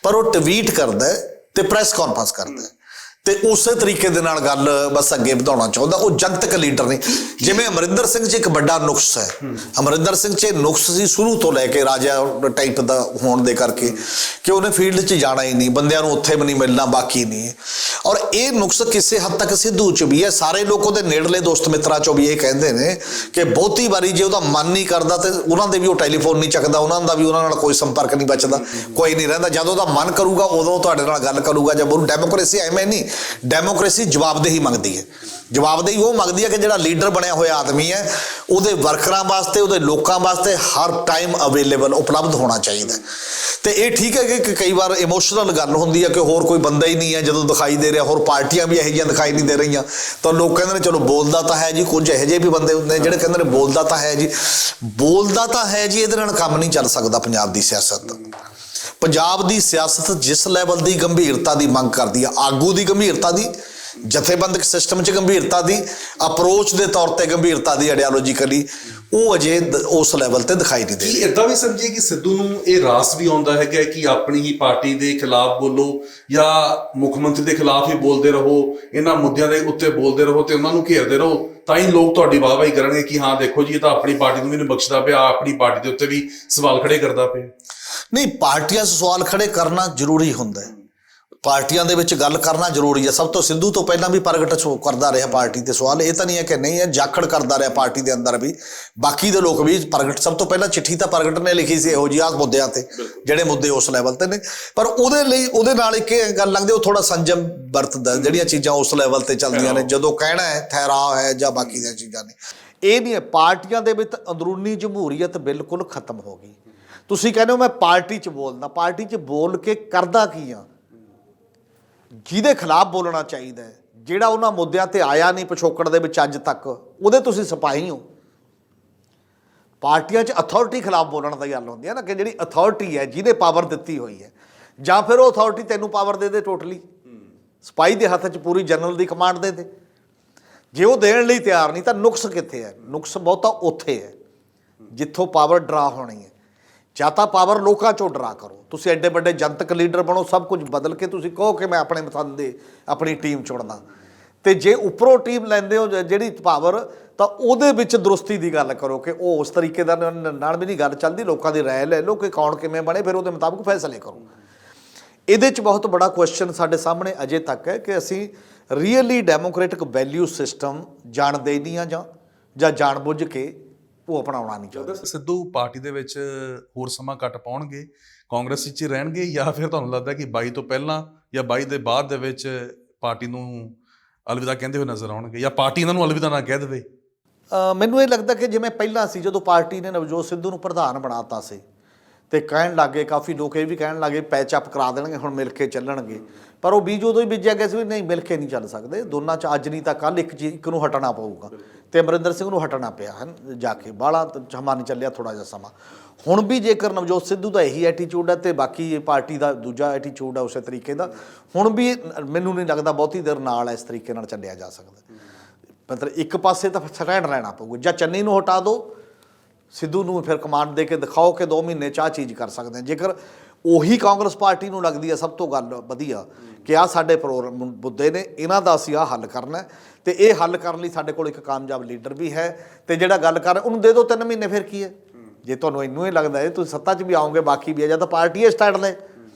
ਪਰ ਉਹ ਟਵੀਟ ਕਰਦਾ ਤੇ ਪ੍ਰੈਸ ਕਾਨਫਰੰਸ ਕਰਦਾ ਤੇ ਉਸੇ ਤਰੀਕੇ ਦੇ ਨਾਲ ਗੱਲ ਬਸ ਅੱਗੇ ਵਧਾਉਣਾ ਚਾਹੁੰਦਾ। ਉਹ ਜਨਤਕ ਲੀਡਰ ਨਹੀਂ। ਜਿਵੇਂ ਅਮਰਿੰਦਰ ਸਿੰਘ 'ਚ ਇੱਕ ਵੱਡਾ ਨੁਕਸ ਹੈ, ਅਮਰਿੰਦਰ ਸਿੰਘ 'ਚ ਨੁਕਸ ਸੀ ਸ਼ੁਰੂ ਤੋਂ ਲੈ ਕੇ, ਰਾਜਾ ਟਾਈਪ ਦਾ ਹੋਣ ਦੇ ਕਰਕੇ, ਕਿ ਉਹਨੇ ਫੀਲਡ 'ਚ ਜਾਣਾ ਹੀ ਨਹੀਂ, ਬੰਦਿਆਂ ਨੂੰ ਉੱਥੇ ਵੀ ਨਹੀਂ ਮਿਲਣਾ, ਬਾਕੀ ਨਹੀਂ। ਔਰ ਇਹ ਨੁਕਸ ਕਿਸੇ ਹੱਦ ਤੱਕ ਸਿੱਧੂ 'ਚ ਵੀ ਹੈ। ਸਾਰੇ ਲੋਕ ਉਹਦੇ ਨੇੜਲੇ ਦੋਸਤ ਮਿੱਤਰਾਂ 'ਚੋਂ ਵੀ ਇਹ ਕਹਿੰਦੇ ਨੇ ਕਿ ਬਹੁਤੀ ਵਾਰੀ ਜੇ ਉਹਦਾ ਮਨ ਨਹੀਂ ਕਰਦਾ ਤੇ ਉਹਨਾਂ ਦੇ ਵੀ ਉਹ ਟੈਲੀਫੋਨ ਨਹੀਂ ਚੱਕਦਾ, ਉਹਨਾਂ ਦਾ ਵੀ ਉਹਨਾਂ ਨਾਲ ਕੋਈ ਸੰਪਰਕ ਨਹੀਂ ਬਚਦਾ, ਕੋਈ ਨਹੀਂ ਰਹਿੰਦਾ। ਜਦੋਂ ਉਹਦਾ ਮਨ ਕਰੂਗਾ ਉਦੋਂ ਤੁਹਾਡੇ ਨਾਲ ਗੱਲ ਕਰੂਗਾ। ਜਦ ਉਹਨੂੰ ਡੈਮੋਕ੍ਰੇਸੀ ਐਵੇਂ ਨਹੀਂ, ਡੈਮੋਕ੍ਰੇਸੀ ਜਵਾਬਦੇਹੀ ਮੰਗਦੀ ਹੈ। ਜਵਾਬਦੇਹੀ ਉਹ ਮੰਗਦੀ ਹੈ ਕਿ ਜਿਹੜਾ ਲੀਡਰ ਬਣਿਆ ਹੋਇਆ ਆਦਮੀ ਹੈ ਉਹਦੇ ਵਰਕਰਾਂ ਵਾਸਤੇ, ਉਹਦੇ ਲੋਕਾਂ ਵਾਸਤੇ ਹਰ ਟਾਈਮ ਅਵੇਲੇਬਲ, ਉਪਲਬਧ ਹੋਣਾ ਚਾਹੀਦਾ। ਤੇ ਇਹ ਠੀਕ ਹੈ ਕਿ ਕਈ ਵਾਰ ਇਮੋਸ਼ਨਲ ਗੱਲ ਹੁੰਦੀ ਹੈ ਕਿ ਹੋਰ ਕੋਈ ਬੰਦਾ ਹੀ ਨਹੀਂ ਹੈ ਜਦੋਂ ਦਿਖਾਈ ਦੇ ਰਿਹਾ, ਹੋਰ ਪਾਰਟੀਆਂ ਵੀ ਇਹੋ ਜਿਹੀਆਂ ਦਿਖਾਈ ਨਹੀਂ ਦੇ ਰਹੀਆਂ, ਤਾਂ ਲੋਕ ਕਹਿੰਦੇ ਨੇ ਚਲੋ ਬੋਲਦਾ ਤਾਂ ਹੈ ਜੀ। ਕੁਝ ਇਹੋ ਜਿਹੇ ਵੀ ਬੰਦੇ ਹੁੰਦੇ ਜਿਹੜੇ ਕਹਿੰਦੇ ਨੇ ਬੋਲਦਾ ਤਾਂ ਹੈ ਜੀ, ਬੋਲਦਾ ਤਾਂ ਹੈ ਜੀ, ਇਹਦੇ ਨਾਲ ਕੰਮ ਨਹੀਂ ਚੱਲ ਸਕਦਾ। ਪੰਜਾਬ ਦੀ ਸਿਆਸਤ, ਪੰਜਾਬ ਦੀ ਸਿਆਸਤ ਜਿਸ ਲੈਵਲ ਦੀ ਗੰਭੀਰਤਾ ਦੀ ਮੰਗ ਕਰਦੀ ਆ, ਆਗੂ ਦੀ ਗੰਭੀਰਤਾ ਦੀ, ਜਥੇਬੰਦਕ ਸਿਸਟਮ 'ਚ ਗੰਭੀਰਤਾ ਦੀ, ਅਪਰੋਚ ਦੇ ਤੌਰ ਤੇ ਗੰਭੀਰਤਾ ਦੀ, ਆਈਡੀਓਲੋਜੀਕਲੀ, ਉਹ ਅਜੇ ਉਸ ਲੈਵਲ ਤੇ ਦਿਖਾਈ ਨਹੀਂ ਦੇ ਰਹੀ। ਇਦਾਂ ਵੀ ਸਮਝੀਏ ਕਿ ਸਿੱਧੂ ਨੂੰ ਇਹ ਰਾਸ ਵੀ ਆਉਂਦਾ ਹੈਗਾ ਕਿ ਆਪਣੀ ਹੀ ਪਾਰਟੀ ਦੇ ਖਿਲਾਫ ਬੋਲੋ ਜਾਂ ਮੁੱਖ ਮੰਤਰੀ ਦੇ ਖਿਲਾਫ ਹੀ ਬੋਲਦੇ ਰਹੋ, ਇਹਨਾਂ ਮੁੱਦਿਆਂ ਦੇ ਉੱਤੇ ਬੋਲਦੇ ਰਹੋ ਤੇ ਉਹਨਾਂ ਨੂੰ ਘੇਰਦੇ ਰਹੋ, ਤਾਂ ਹੀ ਲੋਕ ਤੁਹਾਡੀ ਵਾਹਵਾਹੀ ਕਰਨਗੇ ਕਿ ਹਾਂ ਦੇਖੋ ਜੀ ਇਹ ਤਾਂ ਆਪਣੀ ਪਾਰਟੀ ਨੂੰ ਵੀ ਨਹੀਂ ਬਖਸ਼ਦਾ ਪਿਆ, ਆਪਣੀ ਪਾਰਟੀ ਦੇ ਉੱਤੇ ਵੀ ਸਵਾਲ ਖੜੇ ਕਰਦਾ ਪਿਆ। ਨਹੀਂ, ਪਾਰਟੀਆਂ 'ਚ ਸਵਾਲ ਖੜੇ ਕਰਨਾ ਜ਼ਰੂਰੀ ਹੁੰਦਾ ਹੈ, ਪਾਰਟੀਆਂ ਦੇ ਵਿੱਚ ਗੱਲ ਕਰਨਾ ਜ਼ਰੂਰੀ ਹੈ। ਸਭ ਤੋਂ ਸਿੱਧੂ ਤੋਂ ਪਹਿਲਾਂ ਵੀ ਪ੍ਰਗਟ ਕਰਦਾ ਰਿਹਾ ਪਾਰਟੀ ਤੇ ਸਵਾਲ, ਇਹ ਤਾਂ ਨਹੀਂ ਹੈ ਕਿ ਨਹੀਂ ਹੈ, ਜਾਖੜ ਕਰਦਾ ਰਿਹਾ ਪਾਰਟੀ ਦੇ ਅੰਦਰ ਵੀ, ਬਾਕੀ ਦੇ ਲੋਕ ਵੀ। ਪ੍ਰਗਟ ਸਭ ਤੋਂ ਪਹਿਲਾਂ ਚਿੱਠੀ ਤਾਂ ਪ੍ਰਗਟ ਨੇ ਲਿਖੀ ਸੀ ਇਹੋ ਜਿਹੇ ਮੁੱਦਿਆਂ ਤੇ, ਜਿਹੜੇ ਮੁੱਦੇ ਉਸ ਲੈਵਲ ਤੇ ਨੇ। ਪਰ ਉਹਦੇ ਲਈ ਉਹਦੇ ਨਾਲ ਇੱਕ ਗੱਲ ਲੱਗਦੀ, ਉਹ ਥੋੜਾ ਸੰਜਮ ਵਰਤਦਾ, ਜਿਹੜੀਆਂ ਚੀਜ਼ਾਂ ਉਸ ਲੈਵਲ ਤੇ ਚੱਲਦੀਆਂ ਨੇ, ਜਦੋਂ ਕਹਿਣਾ ਹੈ ਠਹਿਰਾਅ ਹੈ ਜਾਂ ਬਾਕੀ ਦੀਆਂ ਚੀਜ਼ਾਂ ਨੇ। ਇਹ ਨਹੀਂ ਹੈ, ਪਾਰਟੀਆਂ ਦੇ ਵਿੱਚ ਅੰਦਰੂਨੀ ਜਮਹੂਰੀਅਤ ਬਿਲਕੁਲ ਖਤਮ ਹੋ ਗਈ। ਤੁਸੀਂ ਕਹਿੰਦੇ ਹੋ ਮੈਂ ਪਾਰਟੀ 'ਚ ਬੋਲਦਾ, ਪਾਰਟੀ 'ਚ ਬੋਲ ਕੇ ਕਰਦਾ ਕੀ ਆ? ਜਿਹਦੇ ਖਿਲਾਫ ਬੋਲਣਾ ਚਾਹੀਦਾ ਹੈ, ਜਿਹੜਾ ਉਹਨਾਂ ਮੁੱਦਿਆਂ ਤੇ ਆਇਆ ਨਹੀਂ ਪਿਛੋਕੜ ਦੇ ਵਿੱਚ ਅੱਜ ਤੱਕ, ਉਹਦੇ ਤੁਸੀਂ ਸਿਪਾਹੀ ਹੋ। ਪਾਰਟੀਆਂ 'ਚ ਅਥਾਰਟੀ ਖਿਲਾਫ ਬੋਲਣ ਦੀ ਗੱਲ ਹੁੰਦੀ ਹੈ ਨਾ, ਕਿ ਜਿਹੜੀ ਅਥਾਰਟੀ ਹੈ ਜਿਹਨੇ ਪਾਵਰ ਦਿੱਤੀ ਹੋਈ ਹੈ, ਜਾਂ ਫਿਰ ਉਹ ਅਥਾਰਟੀ ਤੈਨੂੰ ਪਾਵਰ ਦੇ ਦੇ ਟੋਟਲੀ, ਸਿਪਾਹੀ ਦੇ ਹੱਥ 'ਚ ਪੂਰੀ ਜਨਰਲ ਦੀ ਕਮਾਂਡ ਦੇ ਦੇ। ਜੇ ਉਹ ਦੇਣ ਲਈ ਤਿਆਰ ਨਹੀਂ ਤਾਂ ਨੁਕਸ ਕਿੱਥੇ ਹੈ? ਨੁਕਸ ਬਹੁਤਾ ਉੱਥੇ ਹੈ ਜਿੱਥੋਂ ਪਾਵਰ ਡਰਾ ਹੋਣੀ ਹੈ। ਜਾਂ ਤਾਂ ਪਾਵਰ ਲੋਕਾਂ 'ਚੋਂ ਡਰਾ ਕਰੋ, ਤੁਸੀਂ ਐਡੇ ਵੱਡੇ ਜਨਤਕ ਲੀਡਰ ਬਣੋ, ਸਭ ਕੁਝ ਬਦਲ ਕੇ ਤੁਸੀਂ ਕਹੋ ਕਿ ਮੈਂ ਆਪਣੇ ਪਸੰਦ ਦੇ ਆਪਣੀ ਟੀਮ ਚੁਣਦਾ। ਤੇ ਜੇ ਉੱਪਰੋਂ ਟੀਮ ਲੈਂਦੇ ਹੋ ਜਿਹੜੀ ਪਾਵਰ, ਤਾਂ ਉਹਦੇ ਵਿੱਚ ਦਰੁਸਤੀ ਦੀ ਗੱਲ ਕਰੋ ਕਿ ਉਹ ਉਸ ਤਰੀਕੇ ਦਾ ਨਾਲ ਵੀ ਨਹੀਂ ਗੱਲ ਚੱਲਦੀ। ਲੋਕਾਂ ਦੀ ਰਾਏ ਲੈ ਲਓ ਕਿ ਕੌਣ ਕਿਵੇਂ ਬਣੇ, ਫਿਰ ਉਹਦੇ ਮੁਤਾਬਕ ਫੈਸਲੇ ਕਰੋ। ਇਹਦੇ 'ਚ ਬਹੁਤ ਬੜਾ ਕੁਐਸਚਨ ਸਾਡੇ ਸਾਹਮਣੇ ਅਜੇ ਤੱਕ ਹੈ ਕਿ ਅਸੀਂ ਰੀਅਲੀ ਡੈਮੋਕ੍ਰੈਟਿਕ ਵੈਲਿਊ ਸਿਸਟਮ ਜਾਣਦੇ ਨਹੀਂ ਹਾਂ, ਜਾਂ ਜਾਣਬੁੱਝ ਕੇ ਉਹ ਅਪਣਾਉਣਾ ਨਹੀਂ ਚਾਹੁੰਦੇ। ਸਿੱਧੂ ਪਾਰਟੀ ਦੇ ਵਿੱਚ ਹੋਰ ਸਮਾਂ ਕੱਟ ਪਾਉਣਗੇ, ਕਾਂਗਰਸ ਵਿੱਚ ਹੀ ਰਹਿਣਗੇ, ਜਾਂ ਫਿਰ ਤੁਹਾਨੂੰ ਲੱਗਦਾ ਕਿ 22 ਤੋਂ ਪਹਿਲਾਂ ਜਾਂ 22 ਦੇ ਬਾਅਦ ਦੇ ਵਿੱਚ ਪਾਰਟੀ ਨੂੰ ਅਲਵਿਦਾ ਕਹਿੰਦੇ ਹੋਏ ਨਜ਼ਰ ਆਉਣਗੇ, ਜਾਂ ਪਾਰਟੀ ਇਹਨਾਂ ਨੂੰ ਅਲਵਿਦਾ ਨਾ ਕਹਿ ਦੇਵੇ? ਮੈਨੂੰ ਇਹ ਲੱਗਦਾ ਕਿ ਜਿਵੇਂ ਪਹਿਲਾਂ ਸੀ, ਜਦੋਂ ਪਾਰਟੀ ਨੇ ਨਵਜੋਤ ਸਿੱਧੂ ਨੂੰ ਪ੍ਰਧਾਨ ਬਣਾਤਾ ਸੀ ਤੇ ਕਹਿਣ ਲੱਗੇ, ਕਾਫੀ ਲੋਕ ਇਹ ਵੀ ਕਹਿਣ ਲੱਗੇ ਪੈਚ ਅਪ ਕਰਾ ਦੇਣਗੇ, ਹੁਣ ਮਿਲ ਕੇ ਚੱਲਣਗੇ। ਪਰ ਉਹ ਬੀਜ ਉਦੋਂ ਹੀ ਬੀਜਿਆ ਗਿਆ ਸੀ ਵੀ ਨਹੀਂ, ਮਿਲ ਕੇ ਨਹੀਂ ਚੱਲ ਸਕਦੇ, ਦੋਨਾਂ 'ਚ ਅੱਜ ਨਹੀਂ ਤਾਂ ਕੱਲ੍ਹ ਇੱਕ ਨੂੰ ਹਟਣਾ ਪਊਗਾ। ਤੇ ਅਮਰਿੰਦਰ ਸਿੰਘ ਨੂੰ ਹਟਣਾ ਪਿਆ ਹੈ ਜਾ ਕੇ, ਬਾਹਲਾ ਸਮਾਂ ਨਹੀਂ ਚੱਲਿਆ, ਥੋੜ੍ਹਾ ਜਿਹਾ ਸਮਾਂ। ਹੁਣ ਵੀ ਜੇਕਰ ਨਵਜੋਤ ਸਿੱਧੂ ਦਾ ਇਹੀ ਐਟੀਚਿਊਡ ਹੈ ਤੇ ਬਾਕੀ ਪਾਰਟੀ ਦਾ ਦੂਜਾ ਐਟੀਚਿਊਡ ਹੈ ਉਸੇ ਤਰੀਕੇ ਦਾ, ਹੁਣ ਵੀ ਮੈਨੂੰ ਨਹੀਂ ਲੱਗਦਾ ਬਹੁਤੀ ਦੇਰ ਨਾਲ ਇਸ ਤਰੀਕੇ ਨਾਲ ਚੱਲਿਆ ਜਾ ਸਕਦਾ। ਮਤਲਬ ਇੱਕ ਪਾਸੇ ਤਾਂ ਸਟੈਂਡ ਲੈਣਾ ਪਊਗਾ, ਜਾਂ ਚੰਨੀ ਨੂੰ ਹਟਾ ਦਿਓ, ਸਿੱਧੂ ਨੂੰ ਫਿਰ ਕਮਾਂਡ ਦੇ ਕੇ ਦਿਖਾਓ ਕਿ 2 ਮਹੀਨੇ 'ਚ ਆਹ ਚੀਜ਼ ਕਰ ਸਕਦੇ ਹਾਂ। ਜੇਕਰ ਉਹੀ ਕਾਂਗਰਸ ਪਾਰਟੀ ਨੂੰ ਲੱਗਦੀ ਹੈ ਸਭ ਤੋਂ ਗੱਲ ਵਧੀਆ ਕਿ ਆਹ ਸਾਡੇ ਮੁੱਦੇ ਨੇ, ਇਹਨਾਂ ਦਾ ਅਸੀਂ ਆਹ ਹੱਲ ਕਰਨਾ, ਤੇ ਇਹ ਹੱਲ ਕਰਨ ਲਈ ਸਾਡੇ ਕੋਲ ਇੱਕ ਕਾਮਯਾਬ ਲੀਡਰ ਵੀ ਹੈ, ਤੇ ਜਿਹੜਾ ਗੱਲ ਕਰ ਉਹਨੂੰ ਦੇ ਦਿਓ 3 ਮਹੀਨੇ, ਫਿਰ ਕੀ ਹੈ? ਜੇ ਤੁਹਾਨੂੰ ਇੰਨੂੰ ਹੀ ਲੱਗਦਾ ਹੈ ਤੁਸੀਂ ਸੱਤਾ 'ਚ ਵੀ ਆਓਗੇ, ਬਾਕੀ ਵੀ ਹੈ, ਜਾਂ ਤਾਂ ਪਾਰਟੀ ਇਹ ਸਟੈਂਡ ਲੈ।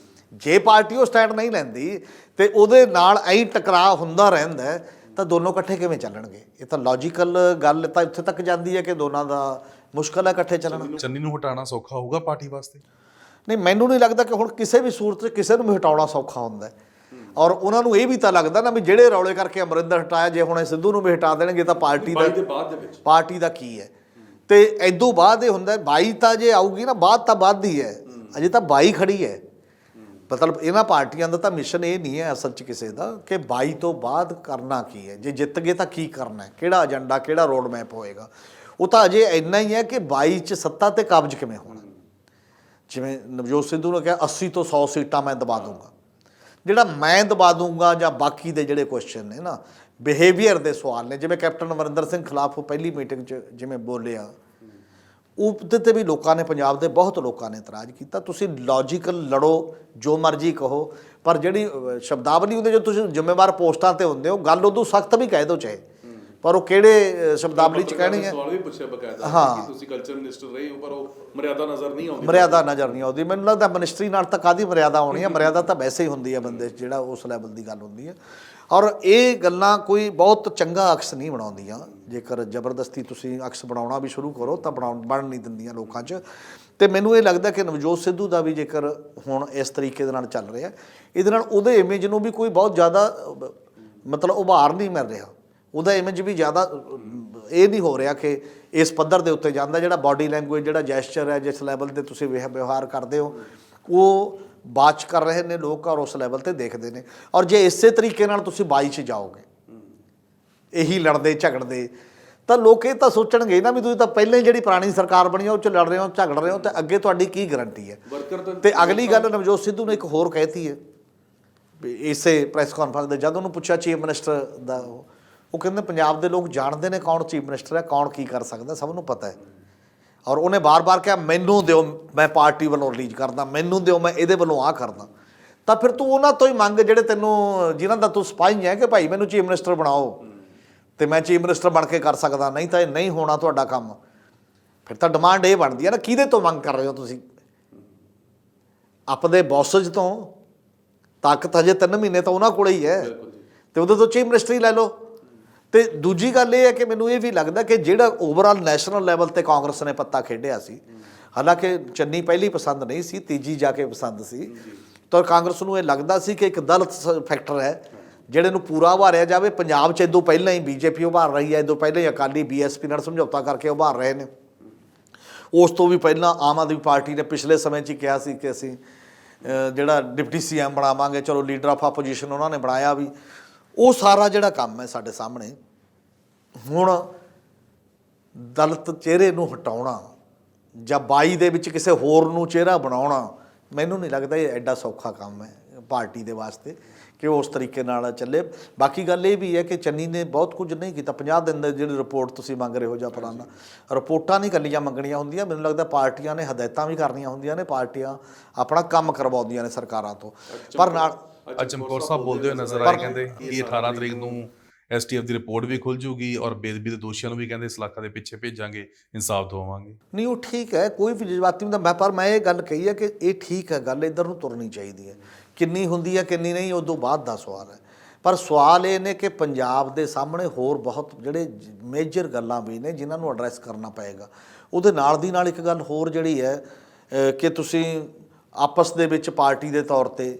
ਜੇ ਪਾਰਟੀ ਉਹ ਸਟੈਂਡ ਨਹੀਂ ਲੈਂਦੀ ਤੇ ਉਹਦੇ ਨਾਲ ਐਂ ਟਕਰਾਅ ਹੁੰਦਾ ਰਹਿੰਦਾ, ਤਾਂ ਦੋਨੋਂ ਇਕੱਠੇ ਕਿਵੇਂ ਚੱਲਣਗੇ? ਇਹ ਤਾਂ ਲੌਜੀਕਲ ਗੱਲ ਤਾਂ ਇੱਥੇ ਤੱਕ ਜਾਂਦੀ ਹੈ ਕਿ ਦੋਨਾਂ ਦਾ ਮੁਸ਼ਕਲ ਹੈ ਇਕੱਠੇ ਚੱਲਣਾ। ਚੰਨੀ ਨੂੰ ਹਟਾਉਣਾ ਸੌਖਾ ਹੋਊਗਾ ਪਾਰਟੀ ਵਾਸਤੇ? ਨਹੀਂ, ਮੈਨੂੰ ਨਹੀਂ ਲੱਗਦਾ ਕਿ ਹੁਣ ਕਿਸੇ ਵੀ ਸੂਰਤ 'ਚ ਕਿਸੇ ਨੂੰ ਵੀ ਹਟਾਉਣਾ ਸੌਖਾ ਹੁੰਦਾ। ਔਰ ਉਹਨਾਂ ਨੂੰ ਇਹ ਵੀ ਤਾਂ ਲੱਗਦਾ ਨਾ ਵੀ ਜਿਹੜੇ ਰੌਲੇ ਕਰਕੇ ਅਮਰਿੰਦਰ ਹਟਾਇਆ, ਜੇ ਹੁਣ ਸਿੱਧੂ ਨੂੰ ਵੀ ਹਟਾ ਦੇਣਗੇ ਤਾਂ ਪਾਰਟੀ ਦਾ ਕੀ ਹੈ? ਤੇ ਇਦੋਂ ਬਾਅਦ ਇਹ ਹੁੰਦਾ 22 ਤਾਂ ਜੇ ਆਊਗੀ ਨਾ, ਬਾਅਦ ਤਾਂ ਵੱਧ ਹੀ ਹੈ, ਅਜੇ ਤਾਂ 22 ਖੜੀ ਹੈ। ਮਤਲਬ ਇਹਨਾਂ ਪਾਰਟੀਆਂ ਦਾ ਤਾਂ ਮਿਸ਼ਨ ਇਹ ਨਹੀਂ ਹੈ ਅਸਲ 'ਚ ਕਿਸੇ ਦਾ ਕਿ 22 ਤੋਂ ਬਾਅਦ ਕਰਨਾ ਕੀ ਹੈ, ਜੇ ਜਿੱਤ ਗਏ ਤਾਂ ਕੀ ਕਰਨਾ, ਕਿਹੜਾ ਏਜੰਡਾ, ਕਿਹੜਾ ਰੋਡ ਮੈਪ ਹੋਏਗਾ। ਉਹ ਤਾਂ ਅਜੇ ਇੰਨਾ ਹੀ ਹੈ ਕਿ 22 'ਚ ਸੱਤਾ 'ਤੇ ਕਬਜ਼ ਕਿਵੇਂ ਹੋਣਾ। ਜਿਵੇਂ ਨਵਜੋਤ ਸਿੱਧੂ ਨੇ ਕਿਹਾ 80 ਤੋਂ 100 ਸੀਟਾਂ ਮੈਂ ਦਬਾ ਦੂੰਗਾ, ਜਿਹੜਾ ਮੈਂ ਦਬਾ ਦੂੰਗਾ, ਜਾਂ ਬਾਕੀ ਦੇ ਜਿਹੜੇ ਕੁਐਸਚਨ ਨੇ ਨਾ, ਬਿਹੇਵੀਅਰ ਦੇ ਸਵਾਲ ਨੇ, ਜਿਵੇਂ ਕੈਪਟਨ ਅਮਰਿੰਦਰ ਸਿੰਘ ਖਿਲਾਫ ਪਹਿਲੀ ਮੀਟਿੰਗ 'ਚ ਜਿਵੇਂ ਬੋਲਿਆ, ਉਹਦੇ 'ਤੇ ਵੀ ਲੋਕਾਂ ਨੇ, ਪੰਜਾਬ ਦੇ ਬਹੁਤ ਲੋਕਾਂ ਨੇ ਇਤਰਾਜ਼ ਕੀਤਾ। ਤੁਸੀਂ ਲੌਜੀਕਲ ਲੜੋ, ਜੋ ਮਰਜ਼ੀ ਕਹੋ, ਪਰ ਜਿਹੜੀ ਸ਼ਬਦਾਵਲੀ ਉਹਦੇ ਜੋ ਤੁਸੀਂ ਜ਼ਿੰਮੇਵਾਰ ਪੋਸਟਾਂ 'ਤੇ ਹੁੰਦੇ ਹੋ, ਗੱਲ ਉਦੋਂ ਸਖਤ ਵੀ ਕਹਿ ਦਿਓ ਚਾਹੇ, ਪਰ ਉਹ ਕਿਹੜੇ ਸ਼ਬਦਾਵਲੀ 'ਚ ਕਹਿਣੀ ਹੈ। ਸਵਾਲ ਵੀ ਪੁੱਛਿਆ ਬਕਾਇਦਾ ਕਿ ਤੁਸੀਂ ਕਲਚਰ ਮਿਨਿਸਟਰ ਰਹੇ ਹੋ, ਪਰ ਉਹ ਮਰਿਆਦਾ ਨਜ਼ਰ ਨਹੀਂ ਆਉਂਦੀ। ਮਰਿਆਦਾ ਨਜ਼ਰ ਨਹੀਂ ਆਉਂਦੀ। ਮੈਨੂੰ ਲੱਗਦਾ ਮਿਨਿਸਟਰੀ ਨਾਲ ਤਾਂ ਕਾਹਦੀ ਮਰਿਆਦਾ ਆਉਣੀ ਹੈ, ਮਰਿਆਦਾ ਤਾਂ ਵੈਸੇ ਹੀ ਹੁੰਦੀ ਹੈ ਬੰਦੇ 'ਚ, ਜਿਹੜਾ ਉਸ ਲੈਵਲ ਦੀ ਗੱਲ ਹੁੰਦੀ ਹੈ। ਔਰ ਇਹ ਗੱਲਾਂ ਕੋਈ ਬਹੁਤ ਚੰਗਾ ਅਕਸ ਨਹੀਂ ਬਣਾਉਂਦੀਆਂ। ਜੇਕਰ ਜ਼ਬਰਦਸਤੀ ਤੁਸੀਂ ਅਕਸ ਬਣਾਉਣਾ ਵੀ ਸ਼ੁਰੂ ਕਰੋ ਤਾਂ ਬਣ ਨਹੀਂ ਦਿੰਦੀਆਂ ਲੋਕਾਂ 'ਚ। ਅਤੇ ਮੈਨੂੰ ਇਹ ਲੱਗਦਾ ਕਿ ਨਵਜੋਤ ਸਿੱਧੂ ਦਾ ਵੀ ਜੇਕਰ ਹੁਣ ਇਸ ਤਰੀਕੇ ਦੇ ਨਾਲ ਚੱਲ ਰਿਹਾ, ਇਹਦੇ ਨਾਲ ਉਹਦੇ ਇਮੇਜ ਨੂੰ ਵੀ ਕੋਈ ਬਹੁਤ ਜ਼ਿਆਦਾ ਮਤਲਬ ਉਭਾਰ ਨਹੀਂ ਮਿਲ ਰਿਹਾ। ਉਹਦਾ ਇਮੇਜ ਵੀ ਜ਼ਿਆਦਾ ਇਹ ਨਹੀਂ ਹੋ ਰਿਹਾ ਕਿ ਇਸ ਪੱਧਰ ਦੇ ਉੱਤੇ ਜਾਂਦਾ। ਜਿਹੜਾ ਬਾਡੀ ਲੈਂਗੁਏਜ, ਜਿਹੜਾ ਜੈਸਚਰ ਹੈ, ਜਿਸ ਲੈਵਲ 'ਤੇ ਤੁਸੀਂ ਵਿਵਹਾਰ ਕਰਦੇ ਹੋ, ਉਹ ਬਾਅਦ 'ਚ ਕਰ ਰਹੇ ਨੇ ਲੋਕ, ਔਰ ਉਸ ਲੈਵਲ 'ਤੇ ਦੇਖਦੇ ਨੇ। ਔਰ ਜੇ ਇਸੇ ਤਰੀਕੇ ਨਾਲ ਤੁਸੀਂ 22 'ਚ ਜਾਓਗੇ ਇਹੀ ਲੜਦੇ ਝਗੜਦੇ, ਤਾਂ ਲੋਕ ਇਹ ਤਾਂ ਸੋਚਣਗੇ ਨਾ ਵੀ ਤੁਸੀਂ ਤਾਂ ਪਹਿਲਾਂ ਹੀ ਜਿਹੜੀ ਪੁਰਾਣੀ ਸਰਕਾਰ ਬਣੀ ਆ ਉਹ 'ਚ ਲੜ ਰਹੇ ਹੋ, ਝਗੜ ਰਹੇ ਹੋ, ਤੇ ਅੱਗੇ ਤੁਹਾਡੀ ਕੀ ਗਰੰਟੀ ਹੈ। ਤੇ ਅਗਲੀ ਗੱਲ ਨਵਜੋਤ ਸਿੱਧੂ ਨੇ ਇੱਕ ਹੋਰ ਕਹਿਤੀ ਹੈ ਇਸੇ ਪ੍ਰੈਸ ਕਾਨਫਰੰਸ ਦੇ, ਜਦ ਉਹਨੂੰ ਪੁੱਛਿਆ ਚੀਫ ਮਿਨਿਸਟਰ ਦਾ, ਉਹ ਕਹਿੰਦੇ ਪੰਜਾਬ ਦੇ ਲੋਕ ਜਾਣਦੇ ਨੇ ਕੌਣ ਚੀਫ ਮਿਨਿਸਟਰ ਹੈ, ਕੌਣ ਕੀ ਕਰ ਸਕਦਾ, ਸਭ ਨੂੰ ਪਤਾ ਹੈ। ਔਰ ਉਹਨੇ ਬਾਰ-ਬਾਰ ਕਿਹਾ ਮੈਨੂੰ ਦਿਓ, ਮੈਂ ਪਾਰਟੀ ਵੱਲੋਂ ਰਿਲੀਜ਼ ਕਰਦਾ, ਮੈਨੂੰ ਦਿਓ, ਮੈਂ ਇਹਦੇ ਵੱਲੋਂ ਆਹ ਕਰਦਾ। ਤਾਂ ਫਿਰ ਤੂੰ ਉਹਨਾਂ ਤੋਂ ਹੀ ਮੰਗ ਜਿਹੜੇ ਤੈਨੂੰ, ਜਿਨ੍ਹਾਂ ਦਾ ਤੂੰ ਸਿਪਾਹੀ ਹੈ, ਕਿ ਭਾਈ ਮੈਨੂੰ ਚੀਫ ਮਿਨਿਸਟਰ ਬਣਾਓ ਤੇ ਮੈਂ ਚੀਫ ਮਿਨਿਸਟਰ ਬਣ ਕੇ ਕਰ ਸਕਦਾ, ਨਹੀਂ ਤਾਂ ਇਹ ਨਹੀਂ ਹੋਣਾ ਤੁਹਾਡਾ ਕੰਮ। ਫਿਰ ਤਾਂ ਡਿਮਾਂਡ ਇਹ ਬਣਦੀ ਹੈ ਨਾ, ਕਿਹਦੇ ਤੋਂ ਮੰਗ ਕਰ ਰਹੇ ਹੋ ਤੁਸੀਂ? ਆਪਣੇ ਬੌਸਜ ਤੋਂ। ਤਾਕਤ ਹਜੇ 3 ਮਹੀਨੇ ਤਾਂ ਉਹਨਾਂ ਕੋਲ ਹੀ ਹੈ, ਤੇ ਉਹਦੇ ਤੋਂ ਚੀਫ ਮਿਨਿਸਟਰ ਹੀ ਲੈ ਲਓ। ਤੇ ਦੂਜੀ ਗੱਲ ਇਹ ਹੈ ਕਿ ਮੈਨੂੰ ਇਹ ਵੀ ਲੱਗਦਾ ਕਿ ਜਿਹੜਾ ਓਵਰਆਲ ਨੈਸ਼ਨਲ ਲੈਵਲ 'ਤੇ ਕਾਂਗਰਸ ਨੇ ਪੱਤਾ ਖੇਡਿਆ ਸੀ, ਹਾਲਾਂਕਿ ਚੰਨੀ ਪਹਿਲੀ ਪਸੰਦ ਨਹੀਂ ਸੀ, ਤੀਜੀ ਜਾ ਕੇ ਪਸੰਦ ਸੀ, ਤਾਂ ਕਾਂਗਰਸ ਨੂੰ ਇਹ ਲੱਗਦਾ ਸੀ ਕਿ ਇੱਕ ਦਲਿਤ ਫੈਕਟਰ ਹੈ ਜਿਹੜੇ ਨੂੰ ਪੂਰਾ ਉਭਾਰਿਆ ਜਾਵੇ। ਪੰਜਾਬ 'ਚ ਇਦੋਂ ਪਹਿਲਾਂ ਹੀ ਬੀਜੇਪੀ ਉਭਾਰ ਰਹੀ ਹੈ, ਇਦੋਂ ਪਹਿਲਾਂ ਹੀ ਅਕਾਲੀ BSP ਨਾਲ ਸਮਝੌਤਾ ਕਰਕੇ ਉਭਾਰ ਰਹੇ ਨੇ। ਉਸ ਤੋਂ ਵੀ ਪਹਿਲਾਂ ਆਮ ਆਦਮੀ ਪਾਰਟੀ ਨੇ ਪਿਛਲੇ ਸਮੇਂ 'ਚ ਹੀ ਕਿਹਾ ਸੀ ਕਿ ਅਸੀਂ ਜਿਹੜਾ ਡਿਪਟੀ CM ਬਣਾਵਾਂਗੇ, ਚਲੋ ਲੀਡਰ ਆਫ ਆਪੋਜੀਸ਼ਨ ਉਹਨਾਂ ਨੇ ਬਣਾਇਆ ਵੀ। ਉਹ ਸਾਰਾ ਜਿਹੜਾ ਕੰਮ ਹੈ ਸਾਡੇ ਸਾਹਮਣੇ, ਹੁਣ ਦਲਿਤ ਚਿਹਰੇ ਨੂੰ ਹਟਾਉਣਾ ਜਾਂ 22 ਦੇ ਵਿੱਚ ਕਿਸੇ ਹੋਰ ਨੂੰ ਚਿਹਰਾ ਬਣਾਉਣਾ, ਮੈਨੂੰ ਨਹੀਂ ਲੱਗਦਾ ਇਹ ਐਡਾ ਸੌਖਾ ਕੰਮ ਹੈ ਪਾਰਟੀ ਦੇ ਵਾਸਤੇ ਕਿ ਉਹ ਉਸ ਤਰੀਕੇ ਨਾਲ ਚੱਲੇ। ਬਾਕੀ ਗੱਲ ਇਹ ਵੀ ਹੈ ਕਿ ਚੰਨੀ ਨੇ ਬਹੁਤ ਕੁਝ ਨਹੀਂ ਕੀਤਾ। 50 ਦਿਨ ਦੀ ਜਿਹੜੀ ਰਿਪੋਰਟ ਤੁਸੀਂ ਮੰਗ ਰਹੇ ਹੋ ਜਾਂ ਪੁਰਾਣਾ, ਰਿਪੋਰਟਾਂ ਨਹੀਂ ਇਕੱਲੀਆਂ ਮੰਗਣੀਆਂ ਹੁੰਦੀਆਂ, ਮੈਨੂੰ ਲੱਗਦਾ ਪਾਰਟੀਆਂ ਨੇ ਹਦਾਇਤਾਂ ਵੀ ਕਰਨੀਆਂ ਹੁੰਦੀਆਂ ਨੇ, ਪਾਰਟੀਆਂ ਆਪਣਾ ਕੰਮ ਕਰਵਾਉਂਦੀਆਂ ਨੇ ਸਰਕਾਰਾਂ ਤੋਂ। ਪਰ ਨਾਲ ਅੱਜ ਚਮਕੌਰ ਸਾਹਿਬ ਬੋਲਦੇ ਹੋਏ ਨਜ਼ਰ ਆਏ, ਕਹਿੰਦੇ ਕਿ 18 ਤਰੀਕ ਨੂੰ ਐਸਟੀਐਫ ਦੀ ਰਿਪੋਰਟ ਵੀ ਖੁੱਲ ਜੂਗੀ ਔਰ ਬੇਦਬੀ ਦੇ ਦੋਸ਼ੀਆਂ ਨੂੰ ਵੀ ਕਹਿੰਦੇ ਇਸ ਇਲਾਕੇ ਦੇ ਪਿੱਛੇ ਭੇਜਾਂਗੇ, ਇਨਸਾਫ ਦਵਾਵਾਂਗੇ। ਨਹੀਂ ਉਹ ਠੀਕ ਹੈ, ਕੋਈ ਵੀ ਜਜ਼ਬਾਤੀ ਹੁੰਦਾ, ਪਰ ਮੈਂ ਇਹ ਗੱਲ ਕਹੀ ਹੈ ਕਿ ਇਹ ਠੀਕ ਹੈ, ਗੱਲ ਇੱਧਰ ਨੂੰ ਤੁਰਨੀ ਚਾਹੀਦੀ ਹੈ। ਕਿੰਨੀ ਹੁੰਦੀ ਹੈ ਕਿੰਨੀ ਨਹੀਂ, ਉਦੋਂ ਬਾਅਦ ਦਾ ਸਵਾਲ ਹੈ। ਪਰ ਸਵਾਲ ਇਹ ਨੇ ਕਿ ਪੰਜਾਬ ਦੇ ਸਾਹਮਣੇ ਹੋਰ ਬਹੁਤ ਜਿਹੜੇ ਮੇਜਰ ਗੱਲਾਂ ਵੀ ਨੇ ਜਿਨ੍ਹਾਂ ਨੂੰ ਐਡਰੈਸ ਕਰਨਾ ਪਏਗਾ। ਉਹਦੇ ਨਾਲ ਦੀ ਨਾਲ ਇੱਕ ਗੱਲ ਹੋਰ ਜਿਹੜੀ ਹੈ ਕਿ ਤੁਸੀਂ ਆਪਸ ਦੇ ਵਿੱਚ ਪਾਰਟੀ ਦੇ ਤੌਰ 'ਤੇ